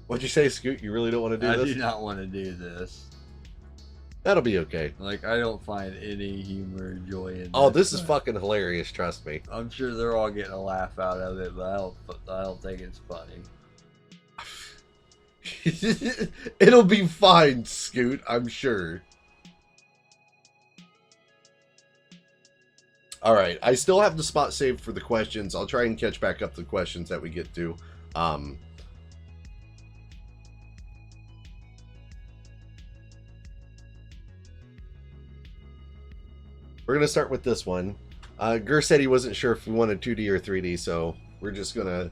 What'd you say, Scoot? You really don't want to do I this? do not want to do this. That'll be okay. Like, I don't find any humor or joy in this. Oh, this is fucking hilarious, trust me. I'm sure they're all getting a laugh out of it, but I don't think it's funny. It'll be fine, Scoot, I'm sure. Alright, I still have the spot saved for the questions. I'll try and catch back up the questions that we get to. We're going to start with this one. Gur said he wasn't sure if we wanted 2D or 3D, so we're just going to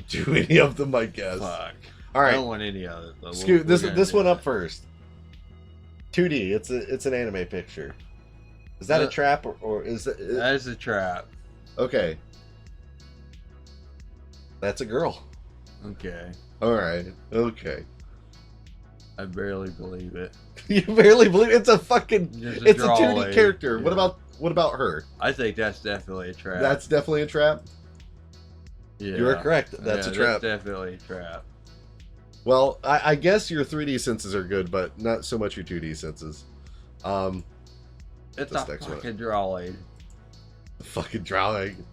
do any of them, I guess. Fuck. All right. I don't want any of it. But Scoot, this one up it. first. 2D. It's an anime picture. Is that a trap or is it? That is a trap. Okay. That's a girl. Okay. All right. Okay. I barely believe it. You barely believe it's a fucking. Just It's a drawaway. 2D character. Yeah. What about her? I think that's definitely a trap. That's definitely a trap. Yeah. You are correct. That's a trap. That's definitely a trap. Well, I guess your 3D senses are good, but not so much your 2D senses. It's This a next one. fucking drawing. Fucking drawing.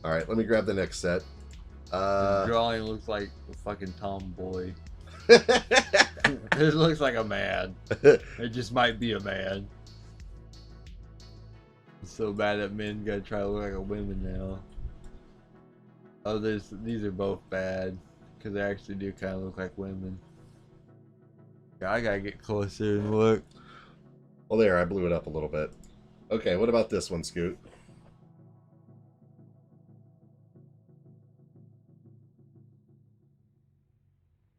All right, let me grab the next set. The drawing looks like a fucking tomboy. It looks like a man. It just might be a man. It's so bad that men gotta try to look like a woman now. Oh, these are both bad because they actually do kind of look like women. Yeah, I gotta get closer and look. Well, there, I blew it up a little bit. Okay, what about this one, Scoot?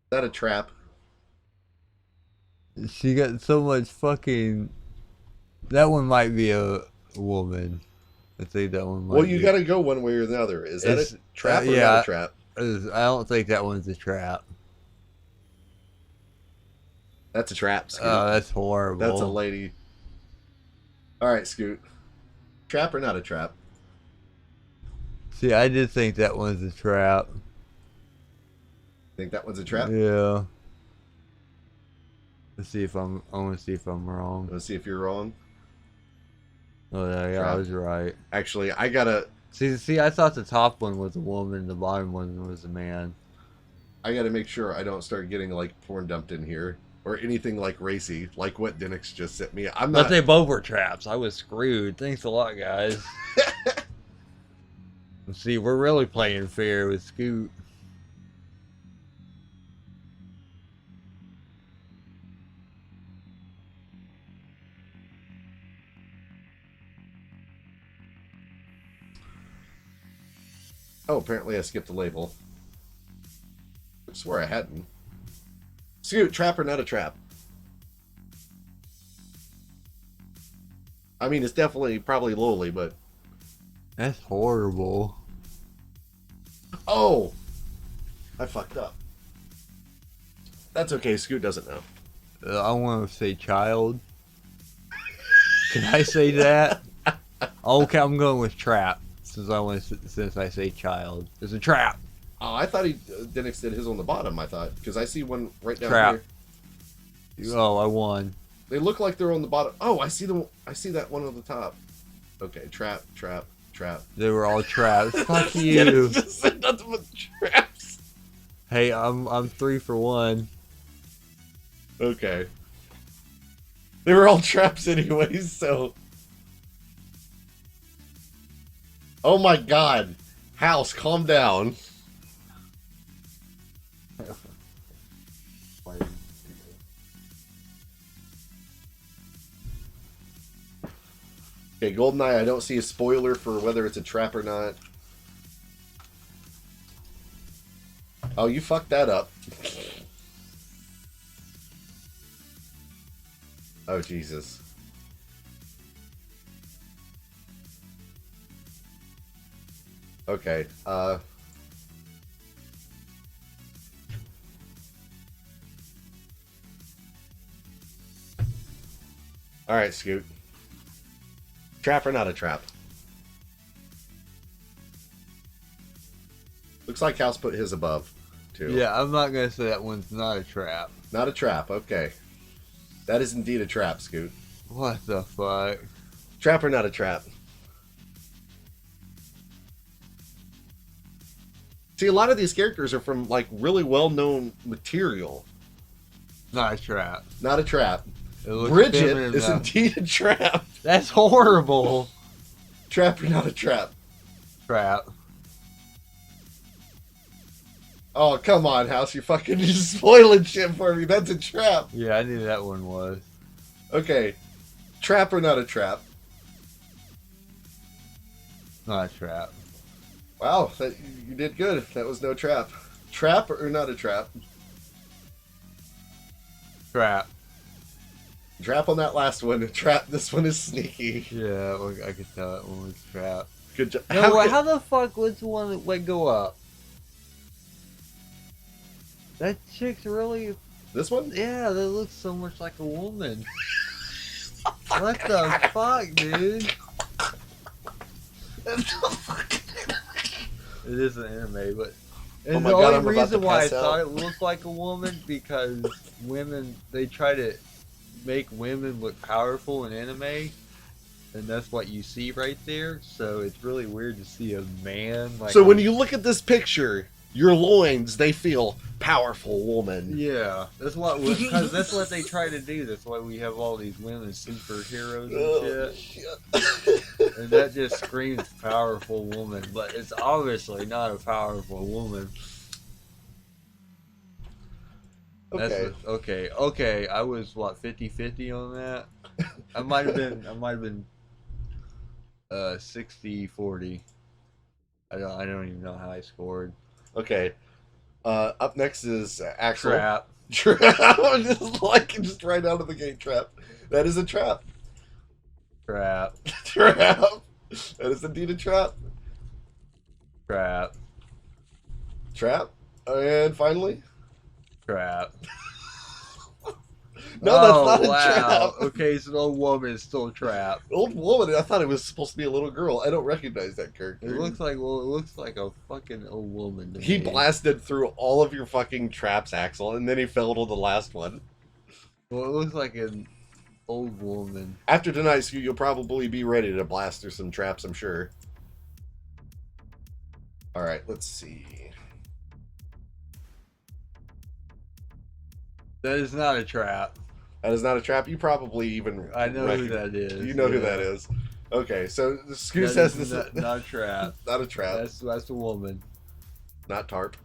Is that a trap? She got so much fucking. That one might be a woman. I think that one might Well, you be. got to go one way or the other. Is that It's- a trap or yeah. not a trap? I don't think that one's a trap. That's a trap, Scoot. Oh, that's horrible. That's a lady. All right, Scoot. Trap or not a trap? See, I did think that one's a trap. Think that one's a trap? Yeah. Let's see if I want to see if I'm wrong. Let's see if you're wrong. Oh yeah, I Trap. was right. Actually, I gotta See, I thought the top one was a woman, the bottom one was a man. make sure I don't start getting like porn dumped in here or anything like racy, like what Denix just sent me. I'm But not. they both were traps. I was screwed. Thanks a lot, guys. See, we're really playing fair with Scoot. Oh, apparently I skipped a label. I swear I hadn't. Scoot, trap or not a trap? I mean, it's definitely probably lowly, but That's horrible. oh, I fucked up. That's okay. Scoot doesn't know. I want to say child. Can I say that? Okay, I'm going with trap since I say child. It's a trap. Oh, I thought he Denix did his on the bottom. I thought because I see one right down Trap. here. Oh, I won. They look like they're on the bottom. Oh, I see them. I see that one on the top. Okay, trap, trap, trap. They were all traps. Fuck Dennis you. just said nothing but traps. Hey, I'm 3 for 1. Okay. They were all traps anyways, so. Oh my god. House, calm down. Okay, GoldenEye, I don't see a spoiler for whether it's a trap or not. Oh, you fucked that up. Oh, Jesus. Okay, Alright, Scoot. Trap or not a trap? Looks like House put his above, too. Yeah, I'm not gonna say that one's not a trap. Not a trap, okay. That is indeed a trap, Scoot. What the fuck? Trap or not a trap? See, a lot of these characters are from, like, really well-known material. Not a trap. Not a trap. It looks Bridget feminine is enough. indeed a trap. That's horrible. Trap or not a trap? Trap. Oh, come on, House. You're fucking just spoiling shit for me. That's a trap. Yeah, I knew that one was. Okay. Trap or not a trap? Not a trap. Wow, you did good. That was no trap. Trap or not a trap? Trap. Trap on that last one. Trap. This one is sneaky. Yeah, well, I could tell that one was trap. Good job. No, wait, how the fuck was the one that went go up? That chick's really... This one? Yeah, that looks so much like a woman. What the fuck, dude? It is an anime, but And Oh my the God, only I'm about reason to why I pass out. thought it looked like a woman because women they try to make women look powerful in anime, and that's what you see right there. So it's really weird to see a man like. So when you look at this picture, your loins, they feel powerful woman. Yeah, because that's what they try to do. That's why we have all these women superheroes and shit. And that just screams powerful woman, but it's obviously not a powerful woman. Okay. Okay. I was what 50-50 on that. I might have been 60-40. I don't even know how I scored. Okay. Up next is Axel. Trap. Just right out of the gate, trap. That is a trap. Trap. Trap. That is indeed a trap. Trap. Trap. And finally, Trap. no, that's not a wow. trap. Okay, so the old woman is still a trap. Old woman. I thought it was supposed to be a little girl. I don't recognize that character. It looks like a fucking old woman to He me. blasted through all of your fucking traps, Axel, and then he fell to the last one. Well, it looks like an old woman. After tonight's, you'll probably be ready to blast through some traps, I'm sure. All right, let's see. That is not a trap. That is not a trap. You probably even I know who that is. You know who yeah. that is. Okay, so Scoot That says is this is not a trap. not a trap, That's a woman. not tarp.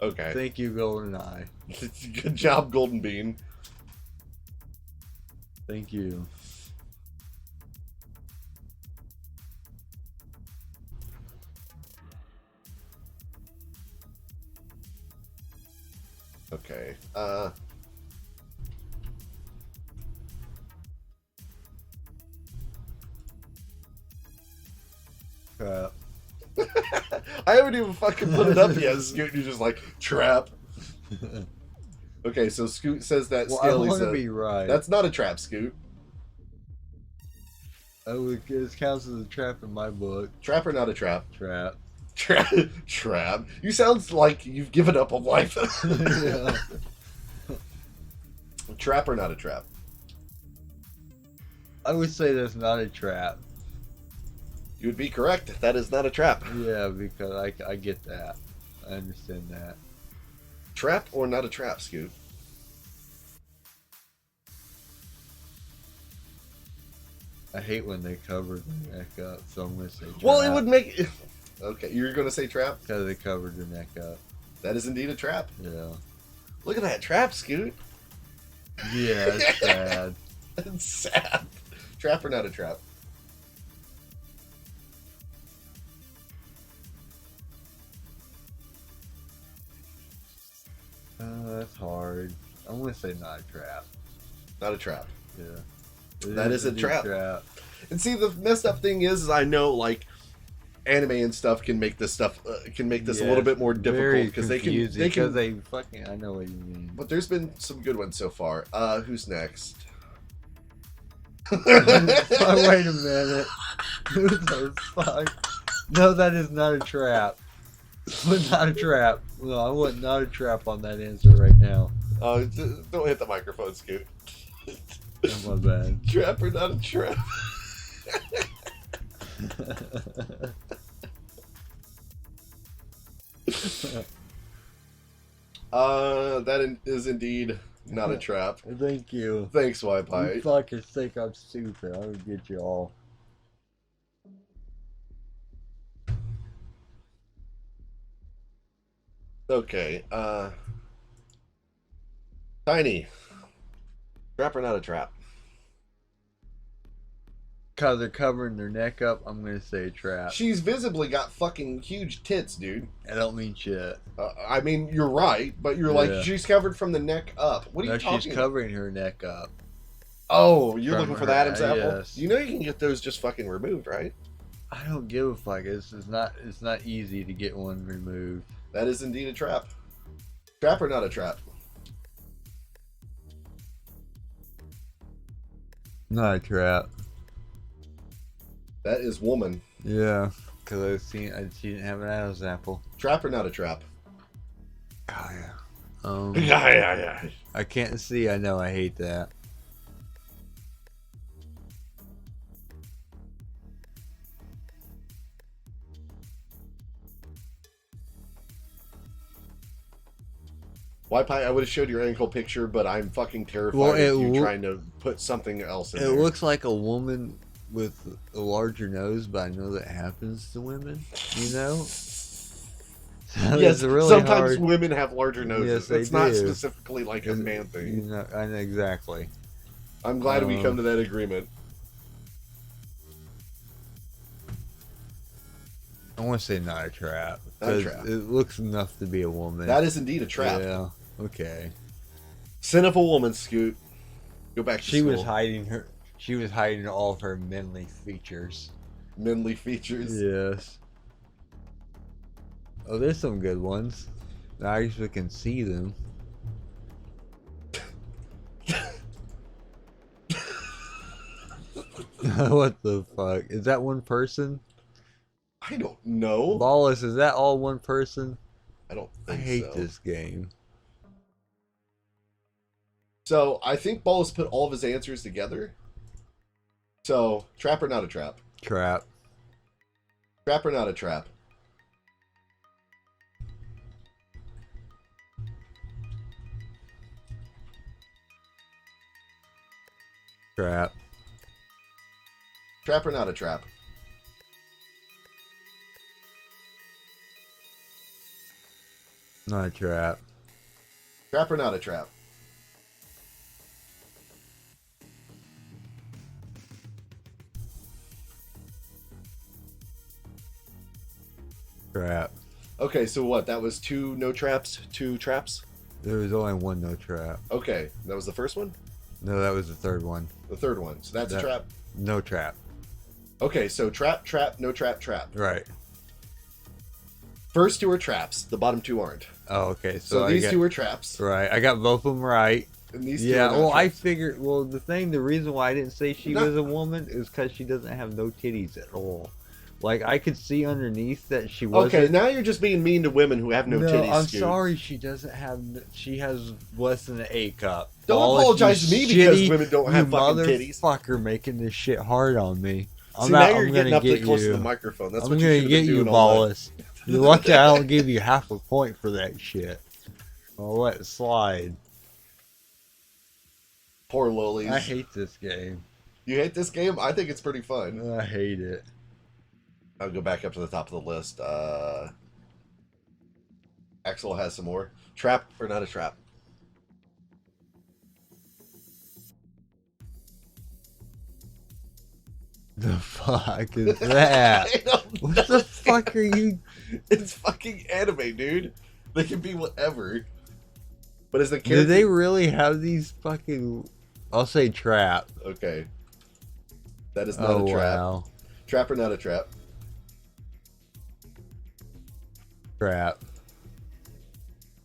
Okay, Thank you, Golden Eye. good job, Golden Bean. Thank you. Okay, Trap. I haven't even fucking put it up yet. Scoot, you're just like trap. Okay, so Scoot says that Well, I Scaly's want to be right. That's not a trap, Scoot. It counts as a trap in my book. Trap or not a trap? Trap. Trap. You sound like you've given up on life. Yeah. Trap or not a trap? I would say that's not a trap. You would be correct. That is not a trap. Yeah, because I get that. I understand that. Trap or not a trap, Scoot? I hate when they cover their neck up, so I'm going to say trap. Well, it would make... Okay, you're going to say trap? Because they covered their neck up. That is indeed a trap. Yeah. Look at that trap, Scoot. Yeah, it's sad. That's sad. Trap or not a trap? That's hard. I'm going to say not a trap. Not a trap. Yeah. That is a indeed trap. And see, the messed up thing is I know, like, anime and stuff can make this stuff a little bit more difficult because they can fucking. I know what you mean. But there's been some good ones so far. Who's next? Wait a minute. Who the fuck? No, that is not a trap. Not a trap. No, I want not a trap on that answer right now. Oh, don't hit the microphone, Scoot. Oh, my bad. Trap or not a trap? That is indeed not a trap. Thank you. Thanks, You Wi-Fi. fucking think I'm stupid. I would get you all. Okay, Tiny. Trap or not a trap? Because they're covering their neck up, I'm going to say trap. She's visibly got fucking huge tits, dude. I don't mean shit. I mean, you're right, but you're Yeah. like, she's covered from the neck up. What are No, you talking she's about? covering her neck up. Oh, you're From looking for her- the Adam's apple? yes. You know you can get those just fucking removed, right? I don't give a fuck. It's not easy to get one removed. That is indeed a trap. Trap or not a trap? Not a trap. That is woman. Yeah, because she didn't have an Adam's apple. Trap or not a trap? Yeah. I can't see. I know. I hate that. White pie, I would have showed your ankle picture, but I'm fucking terrified Well, of you trying to put something else in It there. looks like a woman with a larger nose, but I know that happens to women. You know. So Yes, it's really sometimes hard. women have larger noses. Yes, they It's not do. specifically like a man thing. You know, I know exactly. I'm glad we come to that agreement. I want to say not a trap. Not a 'cause trap. It looks enough to be a woman. That is indeed a trap. Yeah. Okay. Sin of a woman, Scoot. Go back to She school. was hiding her. She was hiding all of her manly features. Manly features. Yes. Oh, there's some good ones. I actually can see them. What the fuck? Is that one person? I don't know. Lawless, is that all one person? I don't I think hate so. this game. So I think Ball has put all of his answers together. So trap or not a trap? Trap. Trap or not a trap? Trap. Trap or not a trap? Not a trap. Trap or not a trap? Trap. Okay, so what? That was two no traps, two traps? There was only one no trap. Okay, that was the first one? No, that was the third one. The third one. So that's a That- trap? No trap. Okay, so trap, trap, no trap, trap. Right. First two are traps. The bottom two aren't. Oh, okay. So I these got, two are traps. right. I got both of them right. And these two Yeah. are not Well, I traps. figured. Well, the reason why I didn't say she No. was a woman is because she doesn't have no titties at all. Like I could see underneath that she wasn't. Okay, now you're just being mean to women who have no titties. I'm Scoot. sorry. She doesn't have. She has less than an A cup. Don't Wallace, apologize you to me because shitty- women don't you have fucking titties. Motherfucker, making this shit hard on me. See, now you're getting up get close to you. the microphone. That's I'm what you gonna should get have been you, doing all night. Wallace. You're lucky I don't give you half a point for that shit. I'll let it slide. Poor lolies. I hate this game. You hate this game? I think it's pretty fun. I hate it. I'll go back up to the top of the list. Axel has some more. Trap or not a trap? The fuck is that? I don't What know. the fuck are you? It's fucking anime, dude. They can be whatever. But as the Do character... they really have these fucking? I'll say trap. Okay. That is not Oh a trap. wow, Trap or not a trap? trap.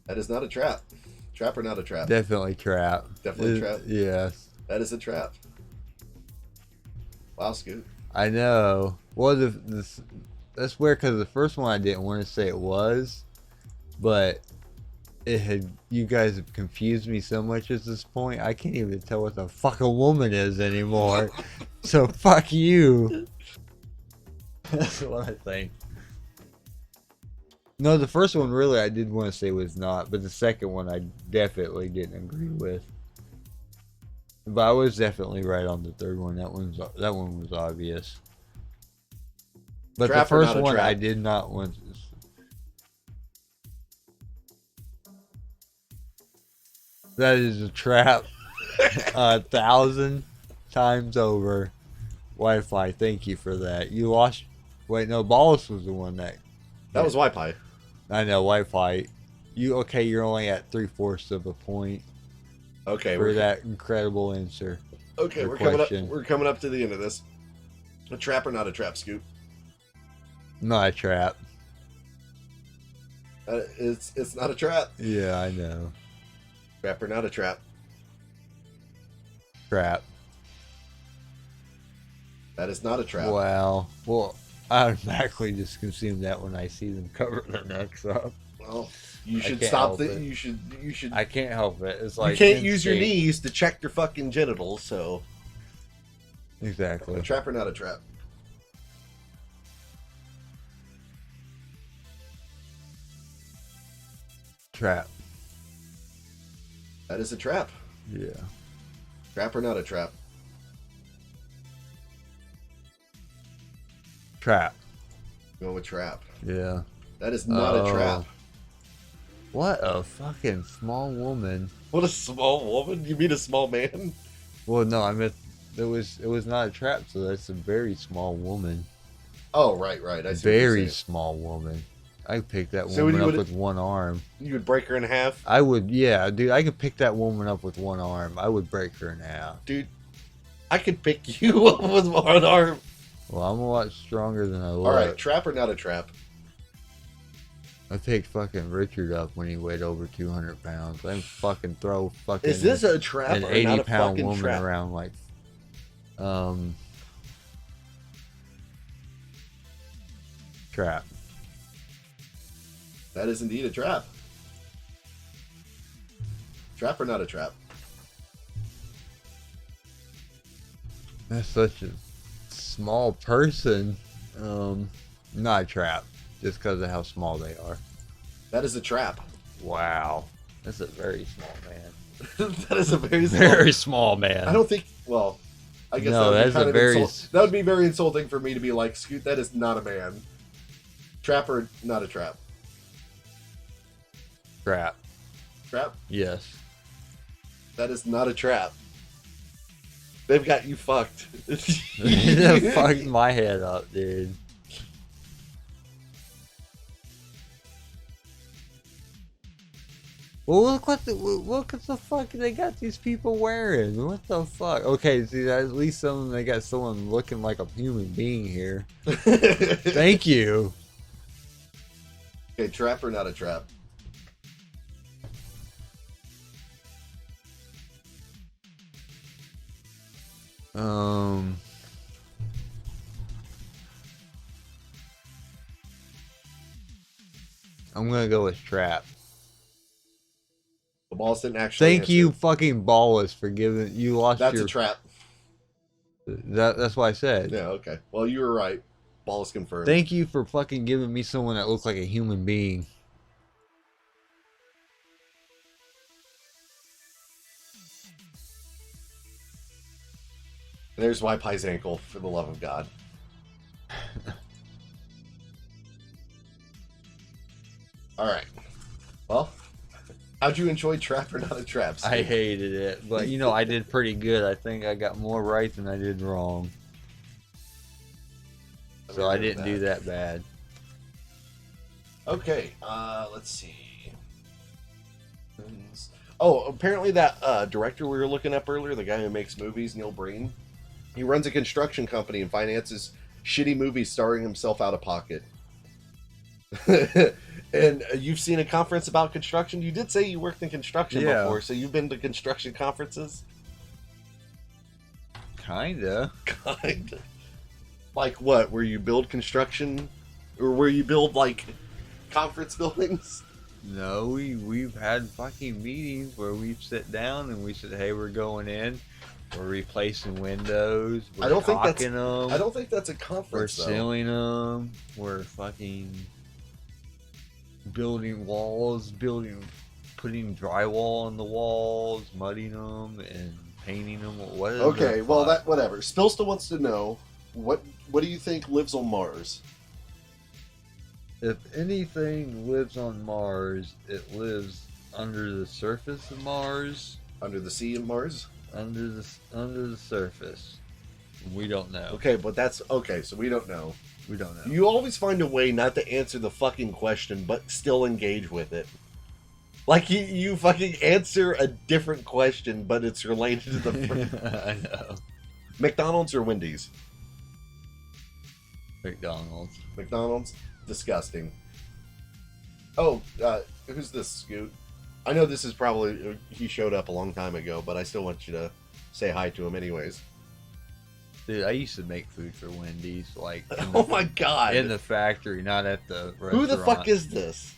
That is not a trap. Trap or not a trap? Definitely trap. Definitely trap? Yes, That is a trap. Wow, Scoot. I know. Well, that's weird because the first one I didn't want to say it was, but it had. You guys have confused me so much at this point. I can't even tell what the fuck a woman is anymore. So fuck you. That's what I think. No, the first one really I did want to say was not, but the second one I definitely didn't agree with. But I was definitely right on the third one. That one was obvious. But Trap the or first not a one trap? I did not want. That is a trap. 1,000 times over. Wi-Fi, thank you for that. You lost. Wait, no, Ballas was the one that. That was White Pie. I know, Wi-Fi. You're only at 3/4 of a point Okay, for that incredible answer. okay, Good we're coming up. question. We're coming up to the end of this. A trap or not a trap, Scoop? Not a trap. It's not a trap. Yeah, I know. Trap or not a trap? Trap. That is not a trap. Wow. Well, I automatically just consume that when I see them cover their necks up. Well, you I should can't stop help that. it. You should. I can't help it. It's like you can't use your instinct. knees to check your fucking genitals. So, Exactly. a trap or not a trap? Trap. That is a trap. Yeah. Trap or not a trap? Trap. Go with trap. Yeah. That is not a trap. What a fucking small woman. What a small woman? You mean a small man? Well, no, I meant it was not a trap, so that's a very small woman. Oh, right. I see what you're Very saying. small woman. I could pick that So woman you up would- with one arm. You would break her in half, I would, yeah, dude. I could pick that woman up with one arm. I would break her in half. dude. I could pick you up with one arm. Well, I'm a lot stronger than I look. All right, trap or not a trap? I picked fucking Richard up when he weighed over 200 pounds. I fucking throw fucking Is this a trap an or 80 not a pound fucking woman trap? around like trap. That is indeed a trap. Trap or not a trap? That's such a small person. Not a trap, just because of how small they are. That is a trap. Wow, that's a very small man. That is a very small. Very small man. I don't think. Well, I guess No, that would be that's kind a of very that would be very insulting for me to be like, Scoot, that is not a man. Trap or not a trap? trap. Trap? Yes. That is not a trap. They've got you fucked. That fucked my head up, dude. Well, look at the fuck they got these people wearing. What the fuck? Okay, see, at least some of them they got someone looking like a human being here. Thank you. Okay, trap or not a trap? I'm gonna go with trap. The balls didn't actually. Thank answer. you, fucking Ballas, for giving you lost That's your. a trap. That's what I said. Yeah. Okay. Well, you were right. Balls confirmed. Thank you for fucking giving me someone that looks like a human being. There's Y Pie's ankle, for the love of God. All right. Well, how'd you enjoy Trap or Not a Trap? I hated it, but you know I did pretty good. I think I got more right than I did wrong, so I didn't do that bad. Okay. Let's see. Oh, apparently that director we were looking up earlier, the guy who makes movies, Neil Breen, he runs a construction company and finances shitty movies starring himself out of pocket. And you've seen a conference about construction? You did say you worked in construction before, so you've been to construction conferences? Kinda. Kinda. Like what? Where you build construction? Or where you build, like, conference buildings? No, we've had fucking meetings where we sit down and we said, "Hey, we're going in. We're replacing windows. We're I don't think that's. caulking them. I don't think that's a We're conference. Though. sealing them. We're fucking building walls, putting drywall on the walls, mudding them, and painting them. What is Okay, the well, fuck? that whatever. Spilster wants to know what do you think lives on Mars? If anything lives on Mars, it lives under the surface of Mars, Under the sea of Mars? under the surface. We don't know. Okay, but that's okay. So we don't know. We don't know. You always find a way not to answer the fucking question, but still engage with it. Like you fucking answer a different question, but it's related to the I know. McDonald's or Wendy's? McDonald's. McDonald's, disgusting. Oh, who's this, Scoot? I know this is probably he showed up a long time ago, but I still want you to say hi to him anyways. Dude, I used to make food for Wendy's, like Oh my god! in the factory, not at the restaurant. Who the fuck is this?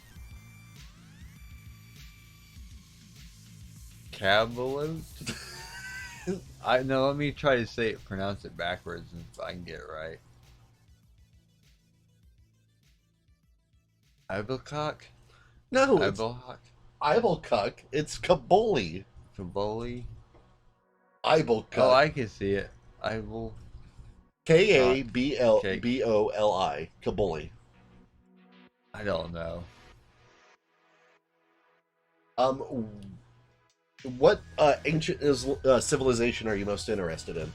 Cabalot? I know. Let me try to pronounce it backwards if I can get it right. Ibelcock? No, it's Ibelcock? Ibelcuck. It's Kaboli. Kaboli? Ibelcuck. Oh, I can see it. Ibel. Kaboli. Kaboli. I don't know. What ancient civilization are you most interested in?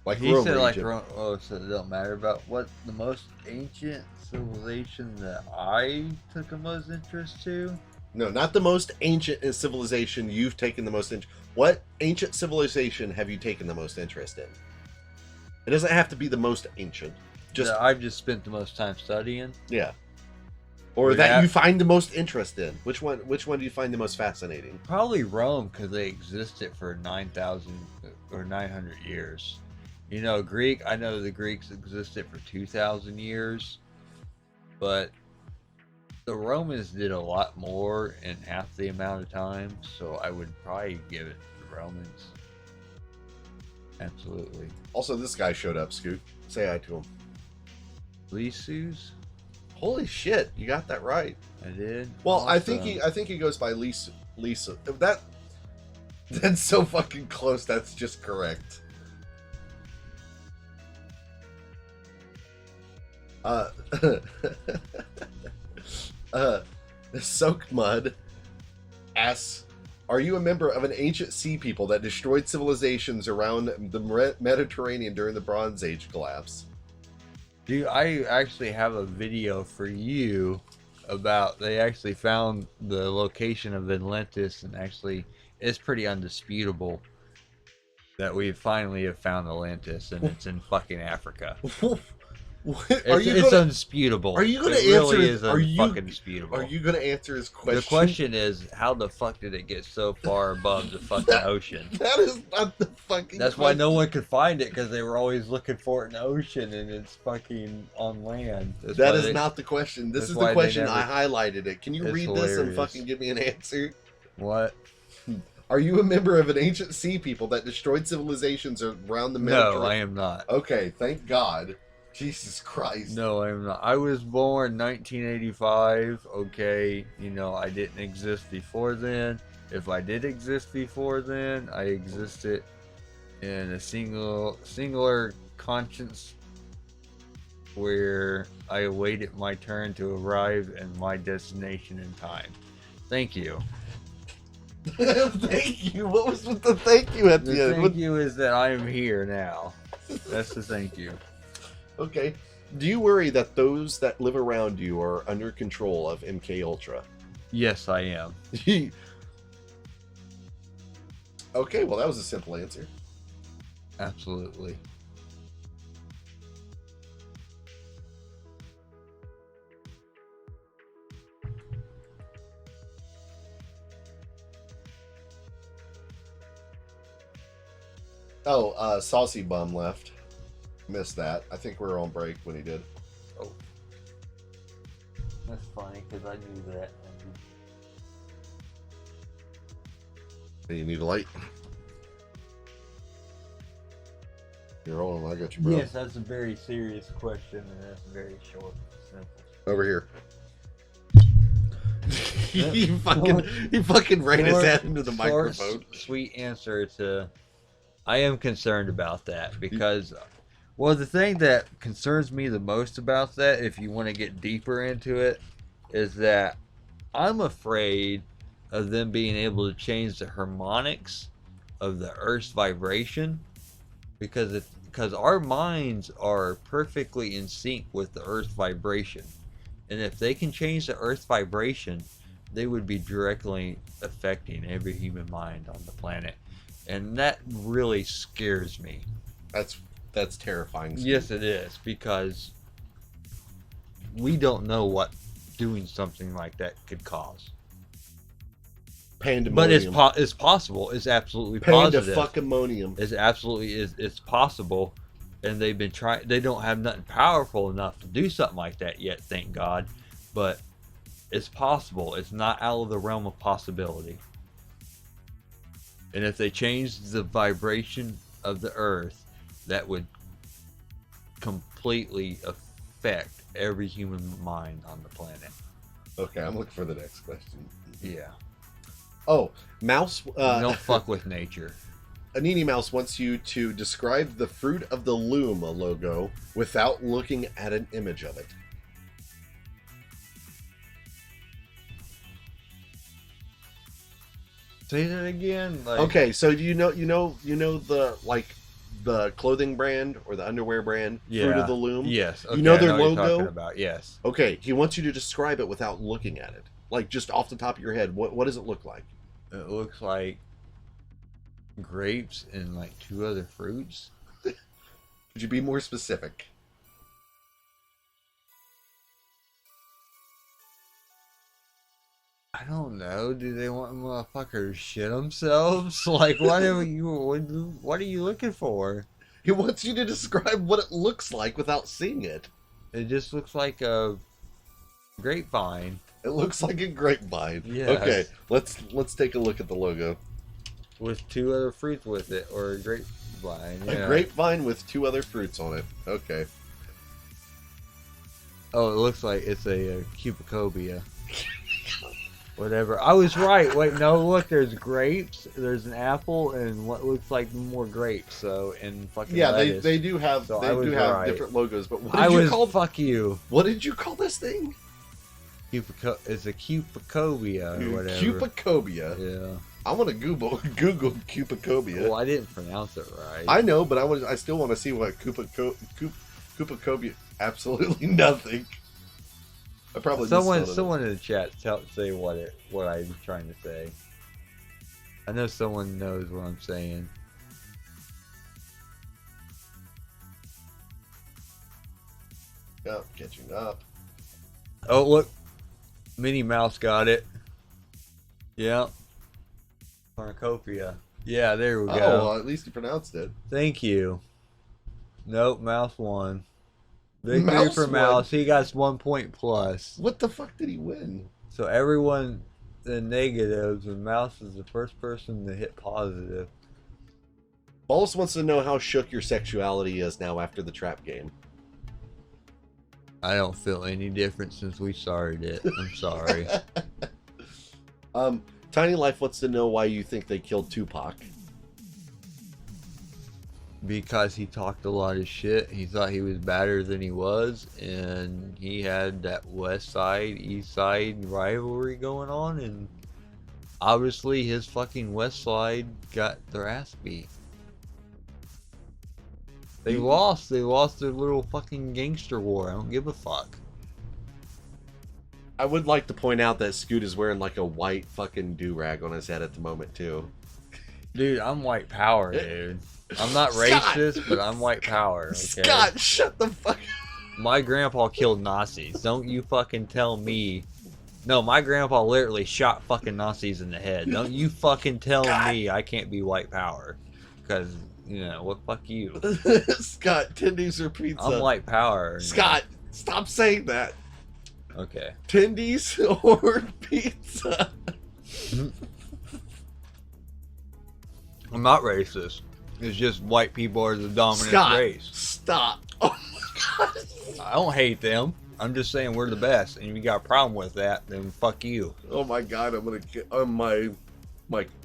Like He Rome said like region. Rome. Oh, so it don't matter about what the most ancient civilization that I took the most interest to. No, not the most ancient civilization you've taken the most interest. What ancient civilization have you taken the most interest in? It doesn't have to be the most ancient. Just That I've just spent the most time studying. yeah. Or that you find the most interest in. Which one do you find the most fascinating? Probably Rome, because they existed for 9,000 or 900 years. You know, Greek. I know the Greeks existed for 2,000 years, but the Romans did a lot more in half the amount of time. So I would probably give it to the Romans. Absolutely. Also, this guy showed up, Scoot. Say hi to him. Lisus? Holy shit, you got that right. I did. Well, Awesome. I think he goes by Lisa. That's so fucking close. That's just correct. Soaked Mud asks, are you a member of an ancient sea people that destroyed civilizations around the Mediterranean during the Bronze Age collapse? Dude, I actually have a video for you about they actually found the location of Atlantis, and actually it's pretty undisputable that we finally have found Atlantis, and it's in fucking Africa. It's undisputable. Are you gonna it really answer? is fucking disputable. Are you gonna answer his question? The question is, how the fuck did it get so far above the fucking ocean? That is not the fucking. That's why no one could find it, because they were always looking for it in the ocean, and it's fucking on land. That is not the question. This is the question. I highlighted it. Can you read this and hilarious. fucking give me an answer? What? Are you a member of an ancient sea people that destroyed civilizations around the Mediterranean? No, I am not. Okay, thank God. Jesus Christ. No, I am not. I was born 1985. Okay, you know, I didn't exist before then. If I did exist before then, I existed in a singular conscience where I awaited my turn to arrive at my destination in time. Thank you. Thank you. What was with the thank you at the The end? thank you is that I am here now. That's the thank you. Okay. Do you worry that those that live around you are under control of MK Ultra? Yes, I am. Okay, well that was a simple answer. Absolutely. Oh, Saucy Bum left. Missed that. I think we were on break when he did. Oh. That's funny, because I knew that. You need a light? You're on. I got you, bro. Yes, that's a very serious question, and that's very short and simple. Over here. he fucking ran his head into the microphone. Sweet answer to. I am concerned about that because, well, the thing that concerns me the most about that, if you want to get deeper into it, is that I'm afraid of them being able to change the harmonics of the Earth's vibration, because our minds are perfectly in sync with the Earth's vibration, and if they can change the Earth's vibration, they would be directly affecting every human mind on the planet, and that really scares me. That's terrifying. Yes, it is, because we don't know what doing something like that could cause. Pandemonium. But it's possible. It's absolutely Panda positive. fucking-monium. It's absolutely it's possible, and they've been trying. They don't have nothing powerful enough to do something like that yet, thank God. But It's possible. It's not out of the realm of possibility. And if they changed the vibration of the Earth, that would completely affect every human mind on the planet. Okay, I'm looking for the next question. Yeah. Oh, Mouse. Don't fuck with nature. Anini Mouse wants you to describe the Fruit of the Loom logo without looking at an image of it. Say that again. Like, Okay, so you know the the clothing brand or the underwear brand, yeah. Fruit of the Loom. Yes. Okay, you know I their what you're logo. talking about. Yes. Okay, he wants you to describe it without looking at it, like just off the top of your head. What does it look like? It looks like grapes and like 2 other fruits. Could you be more specific? I don't know. Do they want motherfuckers to shit themselves? Like, what are you looking for? He wants you to describe what it looks like without seeing it. It just looks like a grapevine It looks like a grapevine. Yes. Okay, let's take a look at the logo. with 2 other fruits with it, or a grapevine. A Yeah. grapevine with 2 other fruits on it. Okay. Oh, it looks like it's a cupicobia. Whatever. I was right. Wait, no, look, there's grapes, there's an apple, and what looks like more grapes. So, and fucking Yeah, lettuce. they do have So I was right. different logos, but what I did you was call fuck you. what did you call this thing? It's a cupicobia or whatever. Cupicobia. Yeah. I want to Google Cupicobia. Well, I didn't pronounce it right. I know, but I still want to see what Cupicobia. Absolutely nothing. I probably someone just spelled in the chat say what I'm trying to say. I know someone knows what I'm saying. it. Oh, catching up. Oh, look. Minnie Mouse got it. Yeah. Cornucopia. Yeah, there we Oh, go. well, at least you pronounced it. Thank you. Nope, Mouse won. Victory Mouse for won. Mouse. He got 1 point plus. What the fuck did he win? So everyone in negatives, and Mouse is the first person to hit positive. Balls wants to know how shook your sexuality is now after the trap game. I don't feel any different since we started it. I'm sorry. Tiny Life wants to know why you think they killed Tupac. Because he talked a lot of shit. He thought he was better than he was, and he had that West Side, East Side rivalry going on, and obviously his fucking West Side got their ass beat. They lost. They lost their little fucking gangster war. I don't give a fuck. I would like to point out that Scoot is wearing like a white fucking do-rag on his head at the moment too. Dude, I'm white power, dude. I'm not Scott! racist, but I'm white power. Okay? Scott, shut the fuck up. My grandpa killed Nazis. Don't you fucking tell me. No, my grandpa literally shot fucking Nazis in the head. Don't you fucking tell me I can't be white power. Because, you know, what fuck you. Scott, tendies or pizza? I'm white power. Scott, stop saying that. Okay. Tendies or pizza? I'm not racist. It's just white people are the dominant Scott, race. stop. Oh my god. I don't hate them. I'm just saying we're the best. And if you got a problem with that, then fuck you. Oh my god, I'm gonna get on my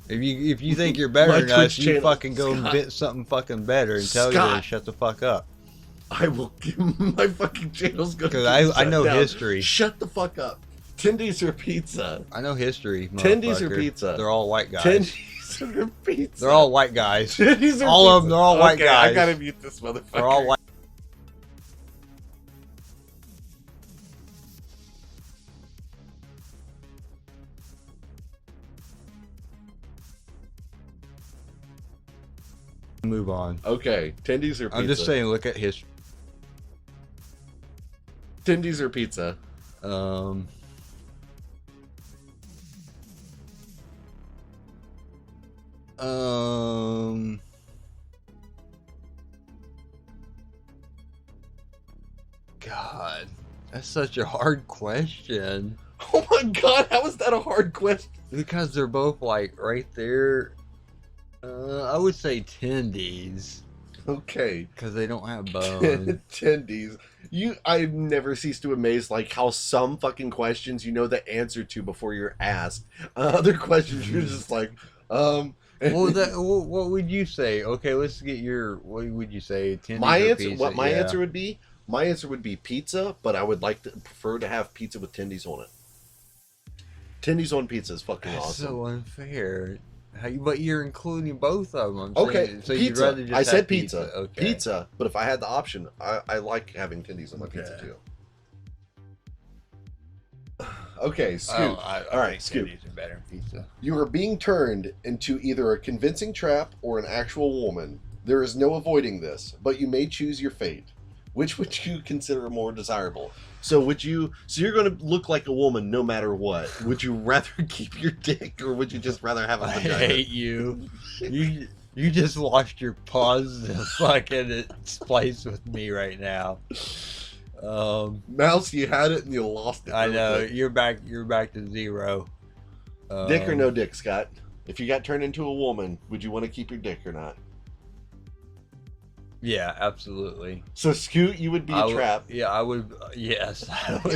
If you think you're better My than us, Twitch you channel. fucking go Scott. invent something fucking better and tell you Scott. to shut the fuck up. I will give my fucking channel's gonna Because get I shut know down. history. Shut the fuck up. Tendies or pizza? I know history. Tendies or motherfucker. pizza? They're all white guys. Tendies or pizza? They're all white guys. Tendies or all of pizza? them, they're all white Okay, guys. I gotta mute this motherfucker. They're all white. Move on. Okay, tendies or pizza? I'm just saying, look at history. Tendies or pizza? God, that's such a hard question. Oh my god, how is that a hard question? Because they're both like right there. I would say tendies Okay. because they don't have bones. Attendees. I never cease to amaze like how some fucking questions you know the answer to before you're asked. Other questions you're just like, What would you say? Okay, let's get your. What would you say? Tendies my or answer. pizza? What my Yeah. answer would be? My answer would be pizza, but I would prefer to have pizza with tendies on it. Tendies on pizza is fucking That's awesome. so unfair. But you're including both of them. Okay, So you'd pizza. rather just I said have pizza. Okay. Pizza, but if I had the option, I like having tendies on my pizza Okay. too. Okay, Scoot. I All right, think Scoot. tendies are better than pizza. You are being turned into either a convincing trap or an actual woman. There is no avoiding this, but you may choose your fate. Which would you consider more desirable? So you're going to look like a woman no matter what. Would you rather keep your dick or would you just rather have a I vagina? hate you. You just lost your positive fucking place with me right now. Mouse, you had it and you lost it. I really know quick. you're back to zero. Dick or no dick, Scott? If you got turned into a woman, would you want to keep your dick or not? Yeah, absolutely. So Scoot, you would be a trap. Yeah, I would. Yes, I would.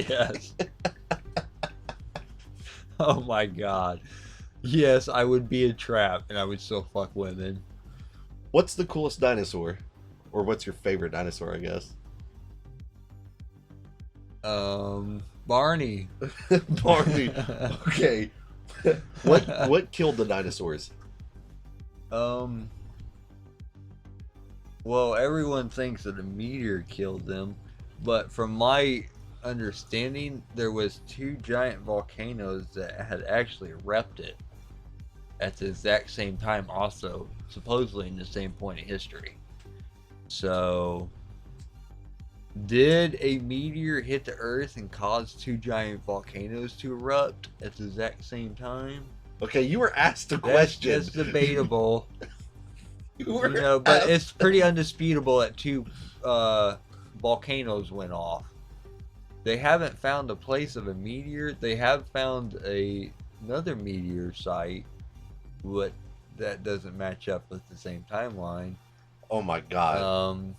Yes. Oh my god. Yes, I would be a trap, and I would still fuck women. What's the coolest dinosaur? Or what's your favorite dinosaur, I guess? Barney. Barney. Okay. What killed the dinosaurs? Well, everyone thinks that a meteor killed them, but from my understanding, there was 2 giant volcanoes that had actually erupted at the exact same time, also supposedly in the same point in history. So, did a meteor hit the Earth and cause 2 giant volcanoes to erupt at the exact same time? Okay, you were asked a question. That's debatable. You But asked- it's pretty undisputable that 2 volcanoes went off. They haven't found the place of a meteor. They have found another meteor site, but that doesn't match up with the same timeline. Oh my god.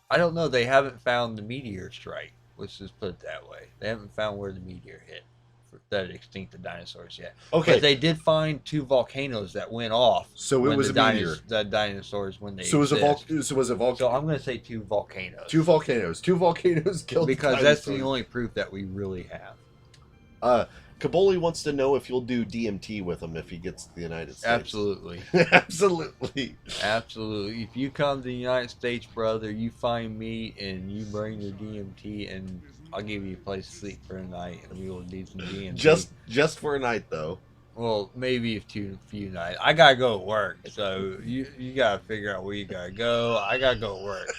I don't know. They haven't found the meteor strike. Let's just put it that way. They haven't found where the meteor hit that extinct the dinosaurs yet. Okay. But they did find 2 volcanoes that went off. So it was a meteor. The dinosaurs when they So it was a volcano. So I'm going to say 2 volcanoes. 2 volcanoes. 2 volcanoes killed Because the that's dinosaurs. the only proof that we really have. Kaboli wants to know if you'll do DMT with him if he gets to the United States. Absolutely. Absolutely. Absolutely. If you come to the United States, brother, you find me and you bring your DMT, and I'll give you a place to sleep for a night, and we will do some DMT. Just for a night though. Well, maybe a few nights. I gotta go to work, so you gotta figure out where you gotta go. I gotta go to work.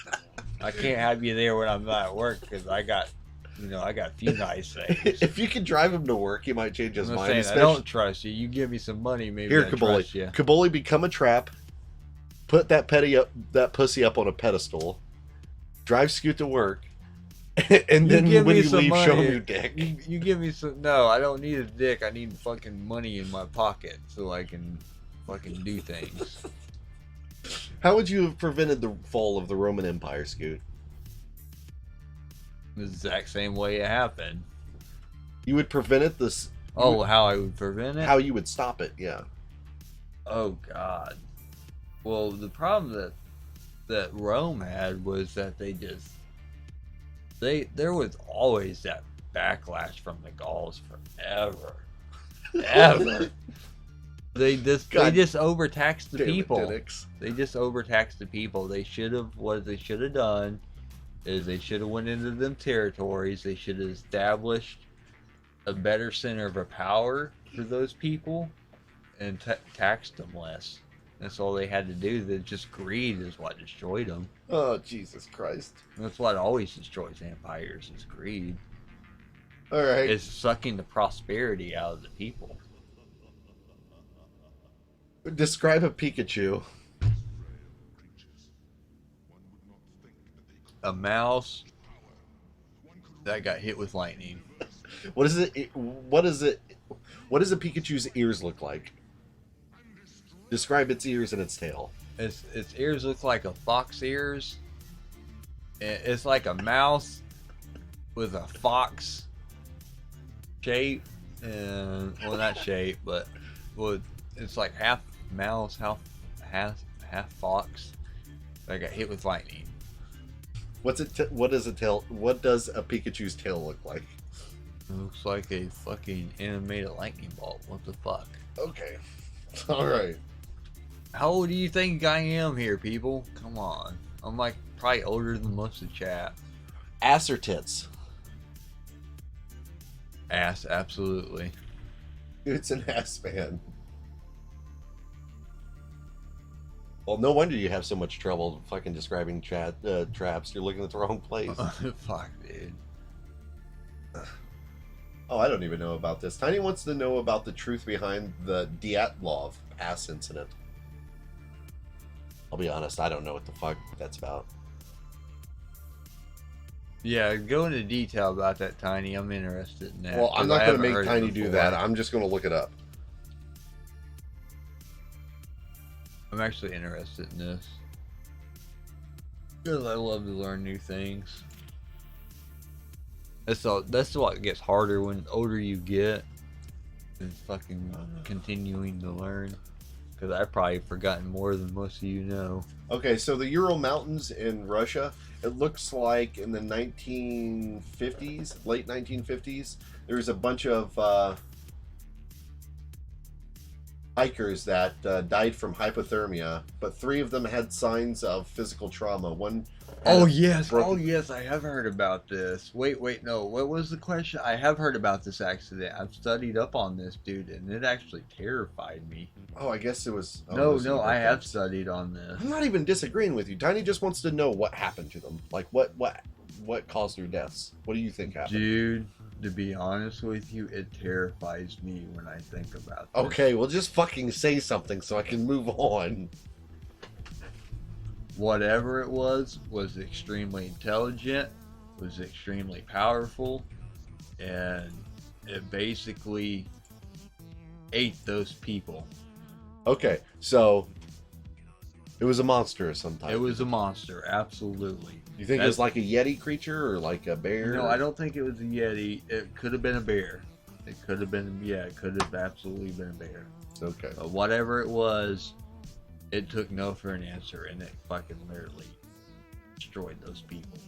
I can't have you there when I'm not at work because I got a few nice things. If you could drive him to work, he might change his I'm not mind. saying I don't trust you. You give me some money, maybe Here, I trust you. Kaboli, become a trap. Put that pussy up on a pedestal. Drive Scoot to work, and then give when me you some leave, money. show him your dick. You give me some. No, I don't need a dick. I need fucking money in my pocket so I can fucking do things. How would you have prevented the fall of the Roman Empire, Scoot? The exact same way it happened. You would prevent it. How I would prevent it? How you would stop it? Yeah. Oh God. Well, the problem that Rome had was that there was always that backlash from the Gauls forever. Ever. They just overtaxed the people. They just overtaxed the people. What they should have done is they should have went into them territories. They should have established a better center of power for those people and taxed them less. That's all they had to do. Just greed is what destroyed them. Oh, Jesus Christ. That's what always destroys empires is greed. All right. It's sucking the prosperity out of the people. Describe a Pikachu. A mouse that got hit with lightning. What is it? What is it? What does a Pikachu's ears look like? Describe its ears and its tail. Its ears look like a fox ears. It's like a mouse with a fox shape, and well, not shape, but well, it's like half mouse, half fox. I got hit with lightning. What's it? What does a tail? What does a Pikachu's tail look like? It looks like a fucking animated lightning bolt. What the fuck? Okay. All right. How old do you think I am here, people? Come on. I'm like probably older than most of the chat. Ass or tits? Ass, absolutely. It's an ass man. Well, no wonder you have so much trouble fucking describing traps. You're looking at the wrong place. Fuck, dude. Oh, I don't even know about this. Tiny wants to know about the truth behind the Dyatlov Pass incident. I'll be honest, I don't know what the fuck that's about. Yeah, go into detail about that, Tiny. I'm interested in that. Well, I'm 'cause not I going to haven't make heard it Tiny do before. that. I'm just going to look it up. I'm actually interested in this. Because I love to learn new things. That's what gets harder when older you get. Is fucking continuing to learn. Because I've probably forgotten more than most of you know. Okay, so the Ural Mountains in Russia, it looks like in the 1950s, late 1950s, there was a bunch of hikers that died from hypothermia, but 3 of them had signs of physical trauma. One had Oh a yes, broken- yes, I have heard about this. Wait, no, what was the question? I have heard about this accident. I've studied up on this, dude, and it actually terrified me. Oh, I guess it was... Oh, No, those are the I have victims. studied on this. I'm not even disagreeing with you. Tiny just wants to know what happened to them. Like, what caused their deaths? What do you think happened? Dude, to be honest with you, it terrifies me when I think about this. Okay, well, just fucking say something so I can move on. Whatever it was extremely intelligent, was extremely powerful, and it basically ate those people. Okay, so it was a monster of some type. It was a monster, absolutely. You think it was like a Yeti creature or like a bear? No, I don't think it was a Yeti. It could have been a bear. It could have been, yeah, it could have absolutely been a bear. Okay. But whatever it was, it took no for an answer, and it fucking literally destroyed those people.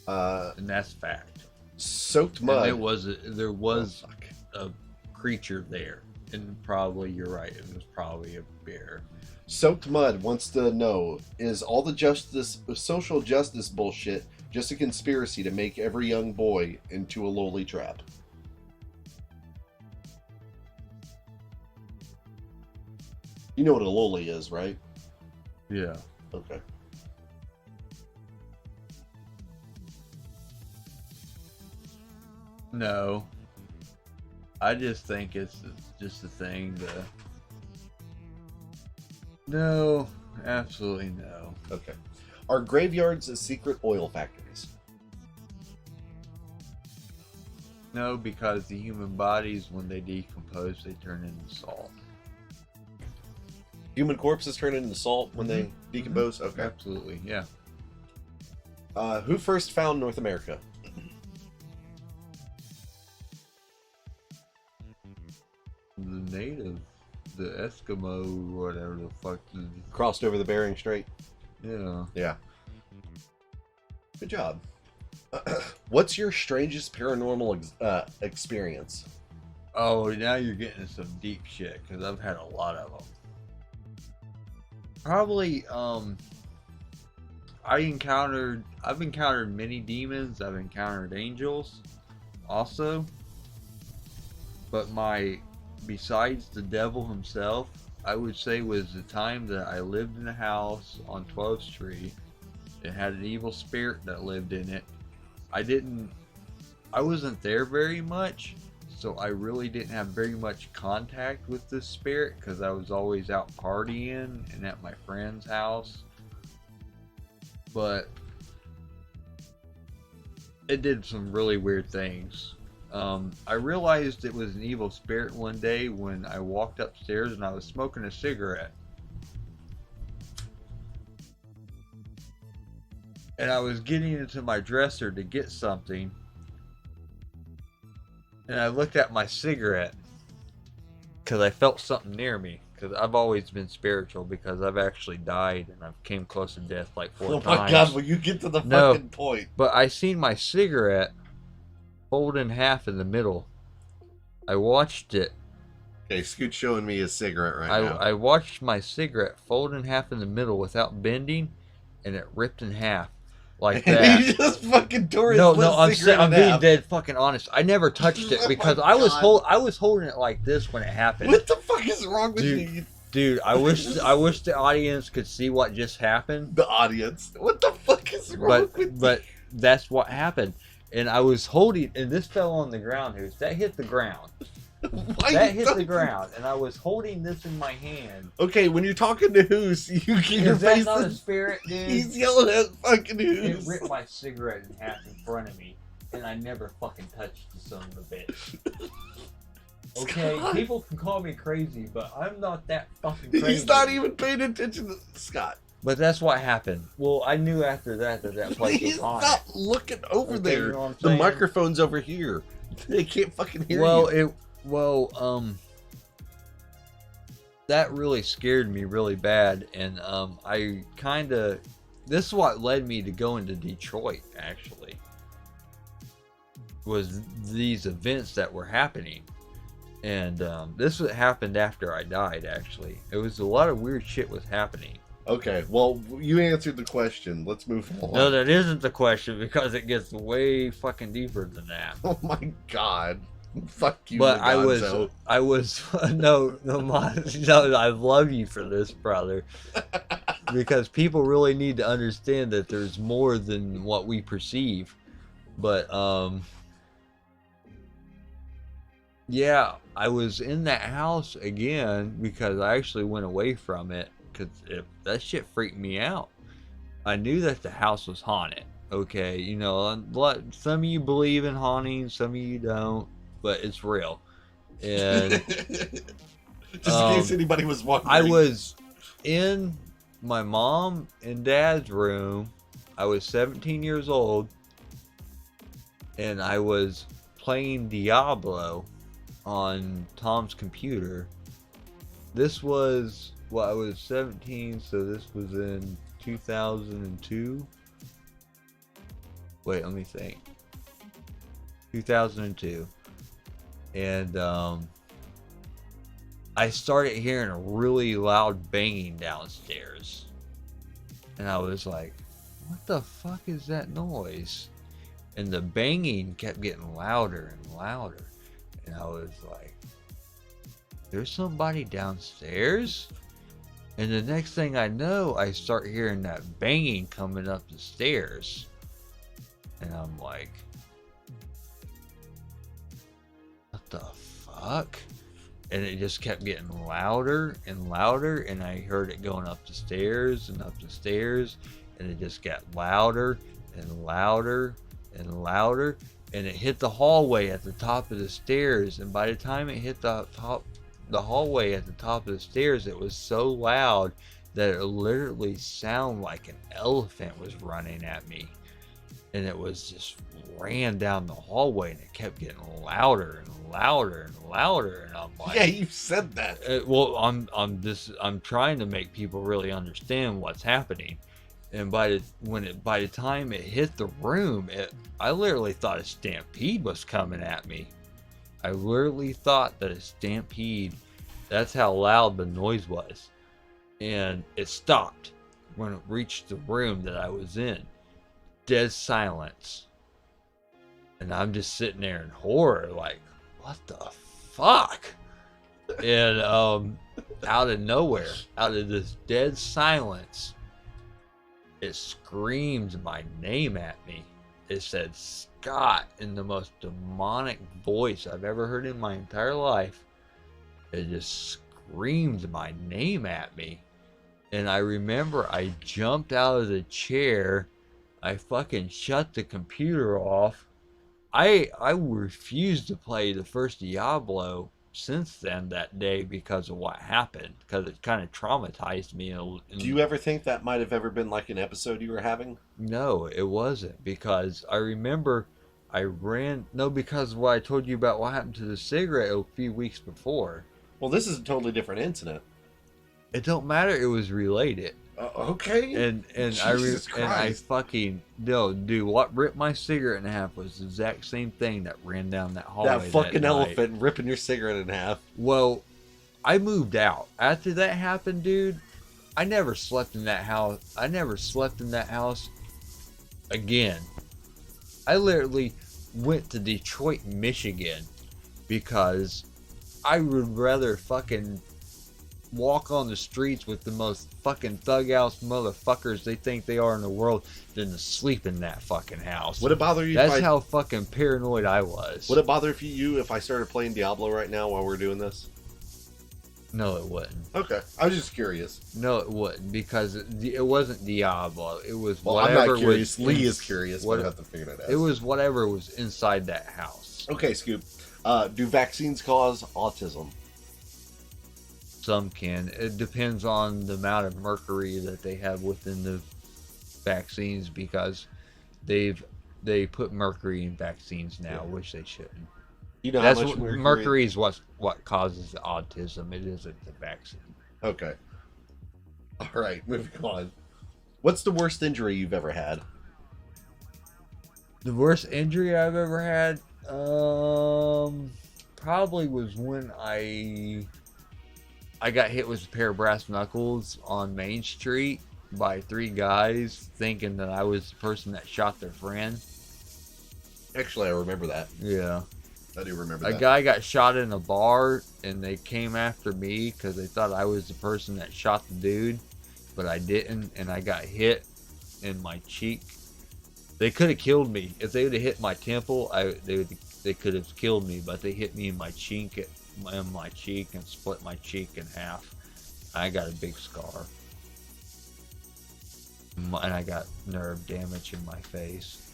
And that's fact. Soaked mud. And there was Oh, fuck. a creature there, and probably you're right. It was probably a bear. Soaked Mud wants to know, is all the social justice bullshit just a conspiracy to make every young boy into a lowly trap? You know what a lowly is, right? Yeah. Okay. No. I just think it's just a thing to... No, absolutely no. Okay. Are graveyards secret oil factories? No, because the human bodies, when they decompose, they turn into salt. Human corpses turn into salt when they decompose? Okay. Absolutely, yeah. Who first found North America? The native, the Eskimo, whatever the fuck. Crossed over the Bering Strait? Yeah. Yeah. Good job. What's your strangest paranormal experience? Oh, now you're getting some deep shit, because I've had a lot of them. Probably, I've encountered many demons, I've encountered angels, also. But besides the devil himself, I would say was the time that I lived in a house on 12th Street. It had an evil spirit that lived in it. I wasn't there very much, so I really didn't have very much contact with this spirit because I was always out partying and at my friend's house. But it did some really weird things. I realized it was an evil spirit one day when I walked upstairs and I was smoking a cigarette. And I was getting into my dresser to get something. And I looked at my cigarette because I felt something near me. Because I've always been spiritual because I've actually died and I've came close to death like 4 times. Oh my god, will you get to the No. fucking point? But I seen my cigarette fold in half in the middle. I watched it. Okay, Scoot's showing me his cigarette right now. I watched my cigarette fold in half in the middle without bending, and it ripped in half like that. He just fucking tore his I'm cigarette in being half. dead fucking honest. I never touched it Oh because my I was God. holding it like this when it happened. What the fuck is wrong with you? Dude, I wish the audience could see what just happened. The audience. What the fuck is wrong with But that's what happened. And I was holding, and this fell on the ground. That hit the ground. Why That you hit the talking- ground, and I was holding this in my hand. Okay, when you're talking to Hoos, you get your Is that face. not a spirit, dude? He's yelling at fucking It Hoos. ripped my cigarette in half in front of me, and I never fucking touched the son of a bitch. Okay, Scott. people can call me crazy, but I'm not that fucking crazy. He's not even paying attention to Scott. But that's what happened. Well, I knew after that place was He's haunted. not looking over Okay, there. you know what I'm The saying? microphone's over here. They can't fucking hear you. That really scared me really bad, and I kind of. This is what led me to go into Detroit. Actually, was these events that were happening, and this happened after I died. Actually, it was a lot of weird shit was happening. Okay, well, you answered the question. Let's move on. No, that isn't the question because it gets way fucking deeper than that. Oh my god. Fuck you, But Legonzo. I was no, I love you for this, brother, because people really need to understand that there's more than what we perceive. But yeah, I was in that house again because I actually went away from it because that shit freaked me out. I knew that the house was haunted. Okay, you know, some of you believe in hauntings, some of you don't. But it's real. And Just in case anybody was wondering. I was in my mom and dad's room. I was 17 years old. And I was playing Diablo on Tom's computer. This was, I was 17, so this was in 2002. Wait, let me think. 2002. And I started hearing a really loud banging downstairs. And I was like, what the fuck is that noise? And the banging kept getting louder and louder. And I was like, there's somebody downstairs? And the next thing I know, I start hearing that banging coming up the stairs. And I'm like, what the fuck? And it just kept getting louder and louder, and I heard it going up the stairs and up the stairs, and it just got louder and louder and louder, and it hit the hallway at the top of the stairs. And by the time it hit the hallway at the top of the stairs, it was so loud that it literally sounded like an elephant was running at me. And it was just ran down the hallway, and it kept getting louder and louder and louder. And I'm like, yeah, you said that. well, I'm trying to make people really understand what's happening. And by the time it hit the room, I literally thought a stampede was coming at me. I literally thought that a stampede. That's how loud the noise was. And it stopped when it reached the room that I was in. Dead silence. And I'm just sitting there in horror, like, what the fuck? And out of nowhere, out of this dead silence, it screamed my name at me. It said Scott in the most demonic voice I've ever heard in my entire life. It just screamed my name at me. And I remember I jumped out of the chair. I fucking shut the computer off. I refused to play the first Diablo since then that day because of what happened, because it kind of traumatized me. Do you ever think that might have ever been like an episode you were having? No, it wasn't, because I remember I ran. No, because of what I told you about what happened to the cigarette a few weeks before. Well, this is a totally different incident. It don't matter. It was related. Okay. And Jesus and I Christ. fucking no, dude. What ripped my cigarette in half was the exact same thing that ran down that hallway. That fucking night. elephant ripping your cigarette in half. Well, I moved out after that happened, dude. I never slept in that house. I never slept in that house again. I literally went to Detroit, Michigan, because I would rather fucking walk on the streets with the most fucking thug house motherfuckers they think they are in the world than to sleep in that fucking house. Would it bother you? That's how fucking paranoid I was. Would it bother you if I started playing Diablo right now while we're doing this? No, it wouldn't. Okay, I was just curious. No, it wouldn't, because it wasn't Diablo. It was Well, whatever I'm not curious. was. Lee is curious. But I have to figure it out. It was whatever was inside that house. Okay, Scoop. Do vaccines cause autism? Some can. It depends on the amount of mercury that they have within the vaccines, because they put mercury in vaccines now, which they shouldn't. You know That's how much what, mercury is what causes the autism. It isn't the vaccine. Okay. All right, moving on. What's the worst injury you've ever had? The worst injury I've ever had, probably was when I got hit with a pair of brass knuckles on Main Street by 3 guys, thinking that I was the person that shot their friend. Actually, I remember that. Yeah. I do remember A that. guy got shot in a bar, and they came after me because they thought I was the person that shot the dude, but I didn't, and I got hit in my cheek. They could have killed me. If they would have hit my temple, they could have killed me, but they hit me in my cheek, and split my cheek in half. I got a big scar. And I got nerve damage in my face.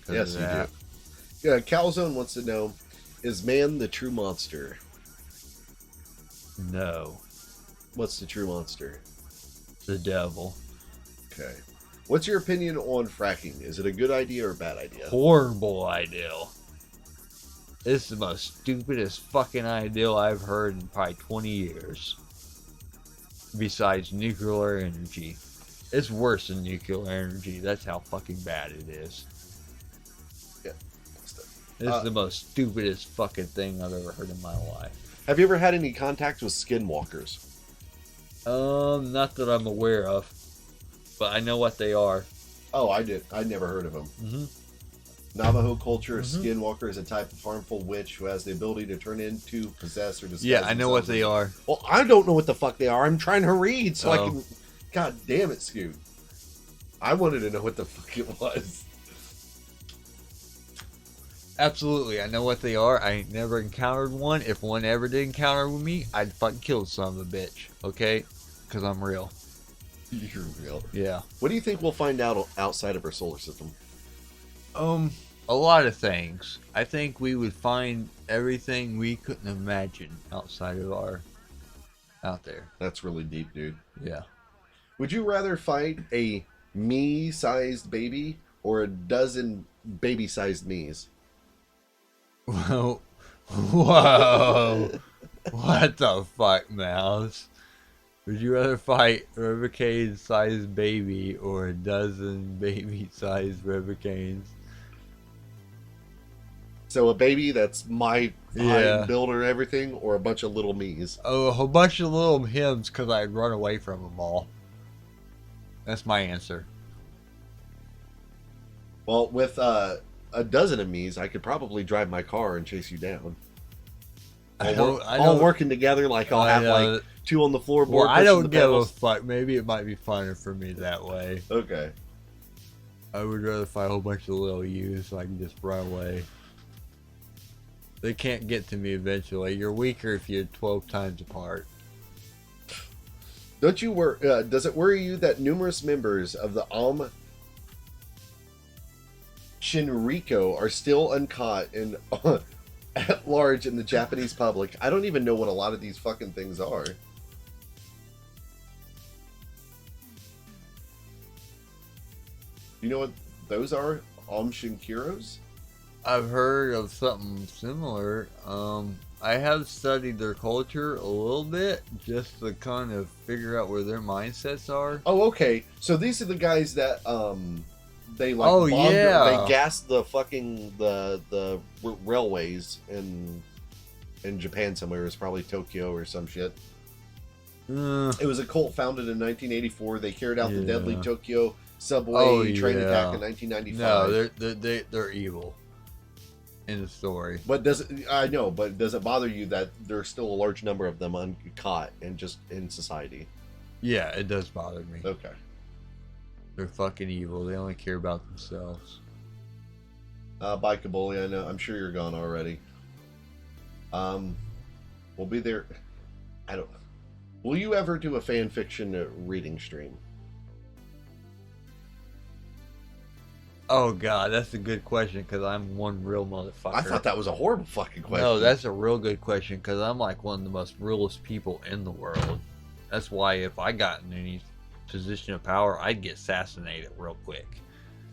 Yes, you do. Yeah, Calzone wants to know, is man the true monster? No. What's the true monster? The devil. Okay. What's your opinion on fracking? Is it a good idea or a bad idea? Horrible idea. This is the most stupidest fucking idea I've heard in probably 20 years. Besides nuclear energy. It's worse than nuclear energy. That's how fucking bad it is. Yeah. This is the most stupidest fucking thing I've ever heard in my life. Have you ever had any contact with skinwalkers? Not that I'm aware of. But I know what they are. Oh, I did. I never heard of them. Mm-hmm. Navajo culture, a skinwalker is a type of harmful witch who has the ability to turn into, possess, or disguise. Yeah, I know what they are. Well, I don't know what the fuck they are. I'm trying to read so I can... God damn it, Scoot. I wanted to know what the fuck it was. Absolutely, I know what they are. I ain't never encountered one. If one ever did encounter with me, I'd fucking kill son of a bitch. Okay? Because I'm real. You're real. Yeah. What do you think we'll find out outside of our solar system? A lot of things. I think we would find everything we couldn't imagine outside of out there. That's really deep, dude. Yeah. Would you rather fight a me-sized baby or a dozen baby-sized me's? Whoa. Whoa. What the fuck, Mouse? Would you rather fight a Revocaine-sized baby or a dozen baby-sized Revocaines? So a baby that's my Yeah. build or everything, or a bunch of little me's? Oh, a whole bunch of little hymns because I'd run away from them all. That's my answer. Well, with a dozen of me's, I could probably drive my car and chase you down. All working together, like I'll have like 2 on the floorboard. Well, I don't the give a pedals. fuck. Maybe it might be funner for me that way. Okay. I would rather fight a whole bunch of little yous so I can just run away. They can't get to me eventually. You're weaker if you're 12 times apart. Don't you worry? Does it worry you that numerous members of the Shinriko are still uncaught and at large in the Japanese public. I don't even know what a lot of these fucking things are. You know what those are? Shinkiros? I've heard of something similar. I have studied their culture a little bit just to kind of figure out where their mindsets are. Oh, okay. So these are the guys that they like Oh, yeah. they gas the fucking the railways in Japan somewhere. It's probably Tokyo or some shit. It was a cult founded in 1984. They carried out the deadly Tokyo subway train attack in 1995. No, they're evil in the story. But does it bother you that there's still a large number of them uncaught and just in society? Yeah, it does bother me. Okay. They're fucking evil. They only care about themselves. Bye, Kabuli. I know. I'm sure you're gone already. We'll be there. Will you ever do a fan fiction reading stream? Oh god, that's a good question because I'm one real motherfucker. I thought that was a horrible fucking question. No, that's a real good question because I'm like one of the most realest people in the world. That's why if I got in any position of power, I'd get assassinated real quick.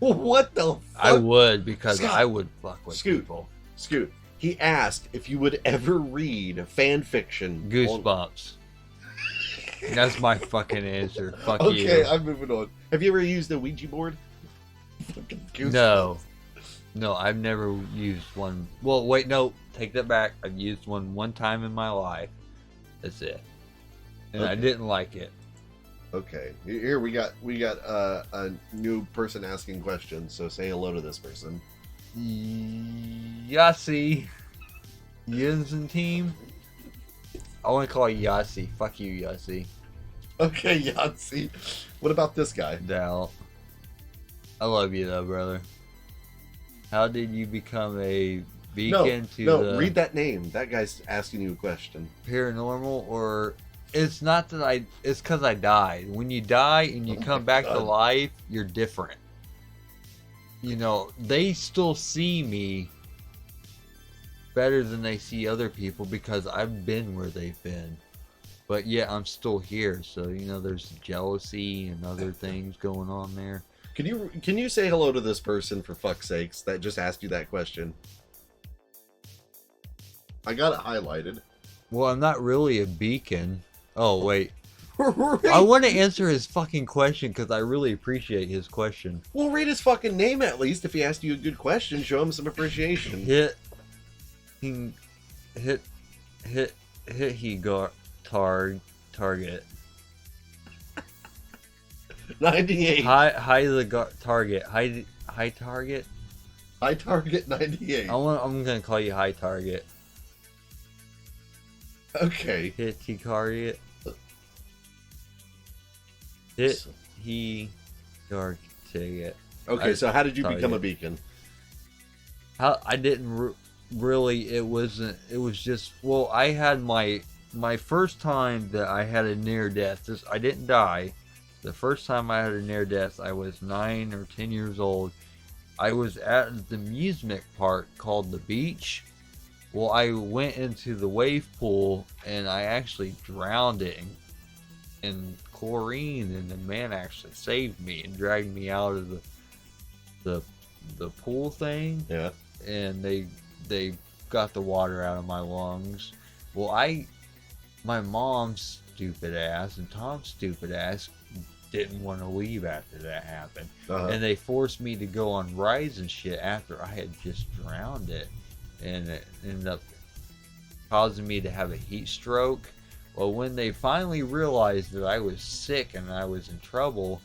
What the fuck? I would because Scott, I would fuck with Scoot. people. Scoot. He asked if you would ever read fan fiction. Goosebumps. That's my fucking answer. Fuck you. Okay, I'm moving on. Have you ever used a Ouija board? No, I've never used one. Well, wait, no, take that back. I've used one time in my life. That's it, and I didn't like it. Okay, here we got a new person asking questions. So say hello to this person. Yassi, Yinsen team. I want to call you Yassi. Fuck you, Yassi. Okay, Yahtzee. What about this guy? Doubt. I love you though, brother. How did you become a beacon to the read that name. That guy's asking you a question. paranormal? Or it's not that it's because I died. When you die and you come back to life, you're different. You know, they still see me better than they see other people because I've been where they've been. But yet I'm still here, so you know there's jealousy and other things going on there. Can you say hello to this person for fuck's sakes that just asked you that question? I got it highlighted. Well, I'm not really a beacon. Oh wait, Right. I want to answer his fucking question because I really appreciate his question. Well, read his fucking name at least. If he asked you a good question, show him some appreciation. Target. 98. Target. High target. High target 98. I'm gonna call you high target. Okay. Hit target. Target. Okay, so how did you become a beacon? How I didn't really. It was just. Well, I had my first time that I had a near death. I didn't die. The first time I had a near death, I was 9 or 10 years old. I was at the amusement park called the beach. Well, I went into the wave pool and I actually drowned it in chlorine, and the man actually saved me and dragged me out of the pool thing. Yeah. And they got the water out of my lungs. Well, my mom's stupid ass and Tom's stupid ass didn't want to leave after that happened. And they forced me to go on rides and shit after I had just drowned it, and it ended up causing me to have a heat stroke. Well, when they finally realized that I was sick and I was in trouble,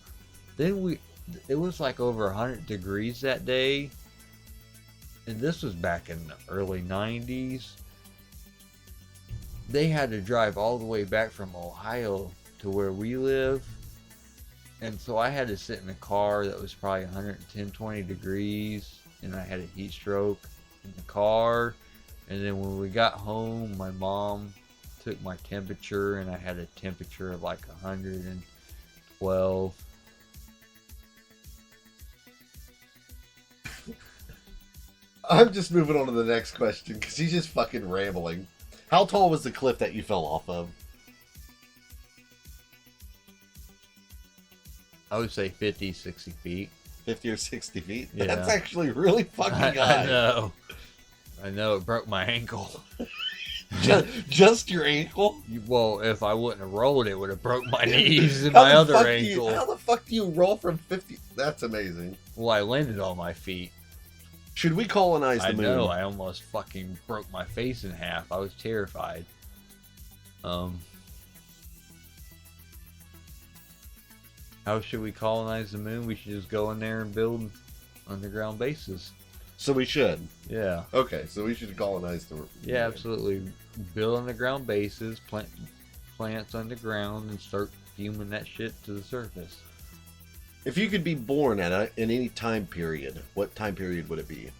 then it was like over 100 degrees that day, and this was back in the early 90s. They had to drive all the way back from Ohio to where we live. And so I had to sit in a car that was probably 110-20 degrees, and I had a heat stroke in the car. And then when we got home, my mom took my temperature, and I had a temperature of like 112. I'm just moving on to the next question because he's just fucking rambling. How tall was the cliff that you fell off of? I would say 50, 60 feet. 50 or 60 feet? Yeah. That's actually really fucking high. I know. I know, it broke my ankle. Just your ankle? Well, if I wouldn't have rolled, it would have broke my knees and How my the other fuck ankle. how the fuck do you roll from 50? That's amazing. Well, I landed on my feet. Should we colonize the I moon? know, I almost fucking broke my face in half. I was terrified. How should we colonize the moon? We should just go in there and build underground bases. So we should. Yeah. Okay, so we should colonize the moon. Yeah, absolutely. Build underground bases, plant plants underground, and start fuming that shit to the surface. If you could be born in any time period, what time period would it be?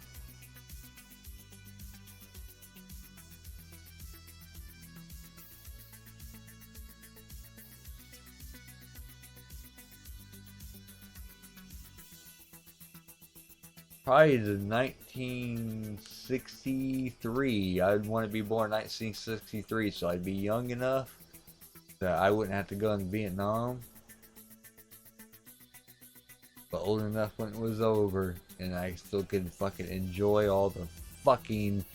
Probably the 1963. I'd want to be born 1963, so I'd be young enough that I wouldn't have to go in Vietnam, but old enough when it was over, and I still could fucking enjoy all the fucking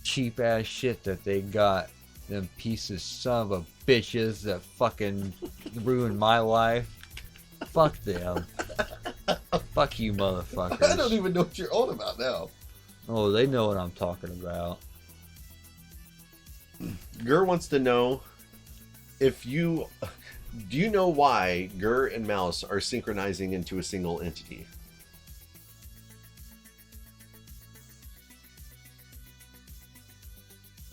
cheap ass shit that they got. Them pieces son of a bitches that fucking ruined my life. Fuck them. Fuck you, motherfuckers. I don't even know what you're on about now. Oh, they know what I'm talking about. Gur wants to know if you... Do you know why Gur and Mouse are synchronizing into a single entity?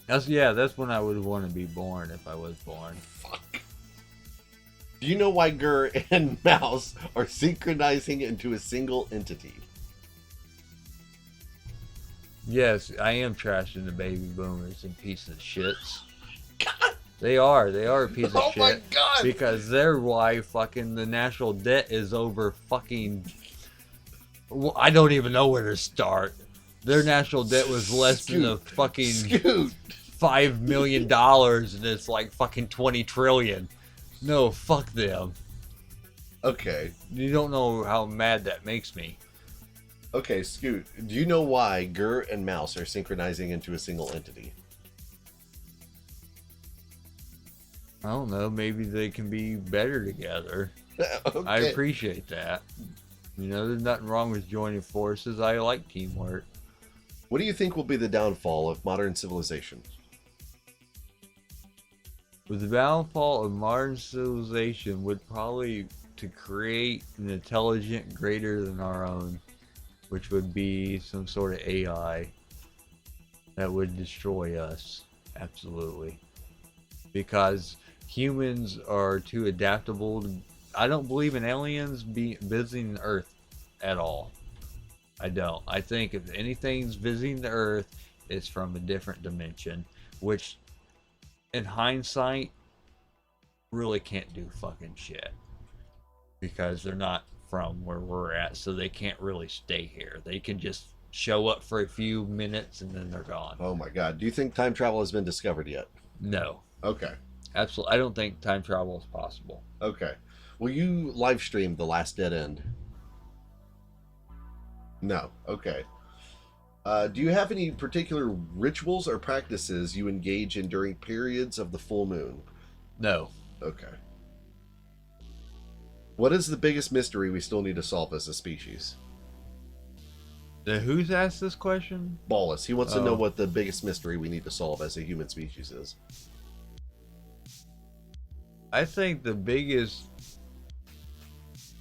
That's when I would want to be born if I was born. Fuck. Do you know why Gur and Mouse are synchronizing into a single entity? Yes, I am trashing the baby boomers and pieces of shits. They are a piece of shit. Oh my god! Because they're why fucking the national debt is over fucking... Well, I don't even know where to start. Their national debt was less than a fucking Scoot. $5 million, and it's like fucking 20 trillion. No, fuck them. Okay. You don't know how mad that makes me. Okay, Scoot. Do you know why Gur and Mouse are synchronizing into a single entity? I don't know. Maybe they can be better together. Okay. I appreciate that. You know, there's nothing wrong with joining forces. I like teamwork. What do you think will be the downfall of modern civilization? With the downfall of modern civilization would probably to create an intelligent greater than our own, which would be some sort of AI that would destroy us. Absolutely. Because humans are too adaptable. I don't believe in aliens visiting Earth at all. I don't. I think if anything's visiting the Earth, it's from a different dimension, which in hindsight really can't do fucking shit. Because they're not from where we're at, so they can't really stay here. They can just show up for a few minutes and then they're gone. Oh my god. Do you think time travel has been discovered yet? No. Okay. Absolutely. I don't think time travel is possible. Okay. Will you live stream The Last Dead End? No. Okay. Do you have any particular rituals or practices you engage in during periods of the full moon? No. Okay. What is the biggest mystery we still need to solve as a species? Who's asked this question? Ballus. He wants to know Oh. what the biggest mystery we need to solve as a human species is. I think the biggest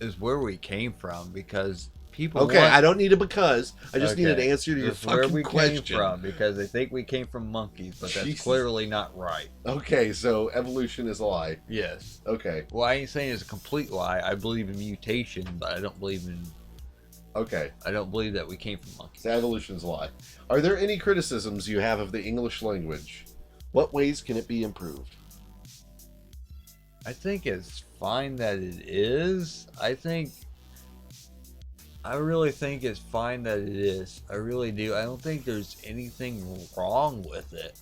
is where we came from, because people Okay, I don't need a because. I just need an Okay. answer to your It's where fucking we question. came from, because they think we came from monkeys, but that's Jesus. clearly not right. Okay, so evolution is a lie. Yes. Okay, Well, I ain't saying it's a complete lie. I believe in mutation, but I don't believe that we came from monkeys. so evolution is a lie. Are there any criticisms you have of the English language? What ways can it be improved? I think it's fine that it is. I think I really think it's fine that it is. I really do. I don't think there's anything wrong with it.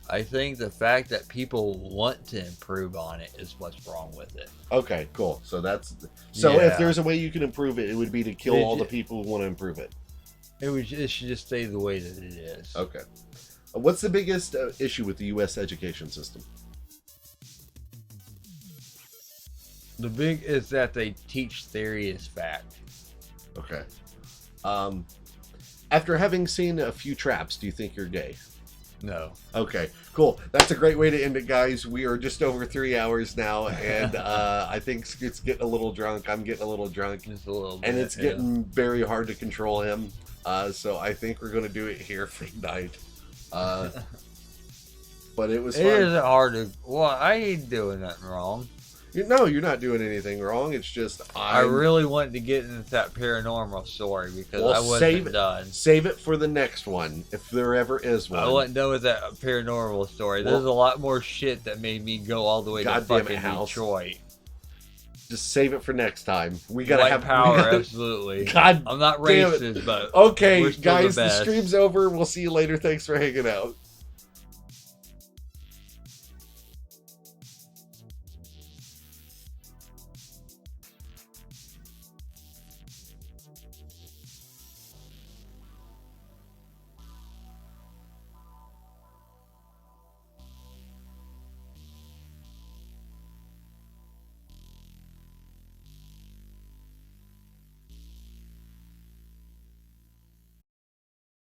I think the fact that people want to improve on it is what's wrong with it. Okay, cool. So if Yeah. there's a way you can improve it, it would be to kill all the people who want to improve it. It should just stay the way that it is. Okay. What's the biggest issue with the U.S. education system? The big is that they teach theory as fact. Okay. After having seen a few traps, do you think you're gay? No. Okay, cool. That's a great way to end it, guys. We are just over 3 hours now, and I think Scoot's getting a little drunk. I'm getting a little drunk. Just a little bit. And it's getting very hard to control him. So I think we're going to do it here for tonight. But it was It fun. isn't hard to. Well, I ain't doing nothing wrong. No, you're not doing anything wrong. It's just I really wanted to get into that paranormal story because I wasn't done. Save it for the next one, if there ever is one. I wasn't done with that paranormal story. Well, There's a lot more shit that made me go all the way to Goddamn it, fucking House. Detroit. Just save it for next time. We gotta White have power, absolutely. God I'm not damn it. racist, but Okay, we're still guys, the best. stream's over. We'll see you later. Thanks for hanging out.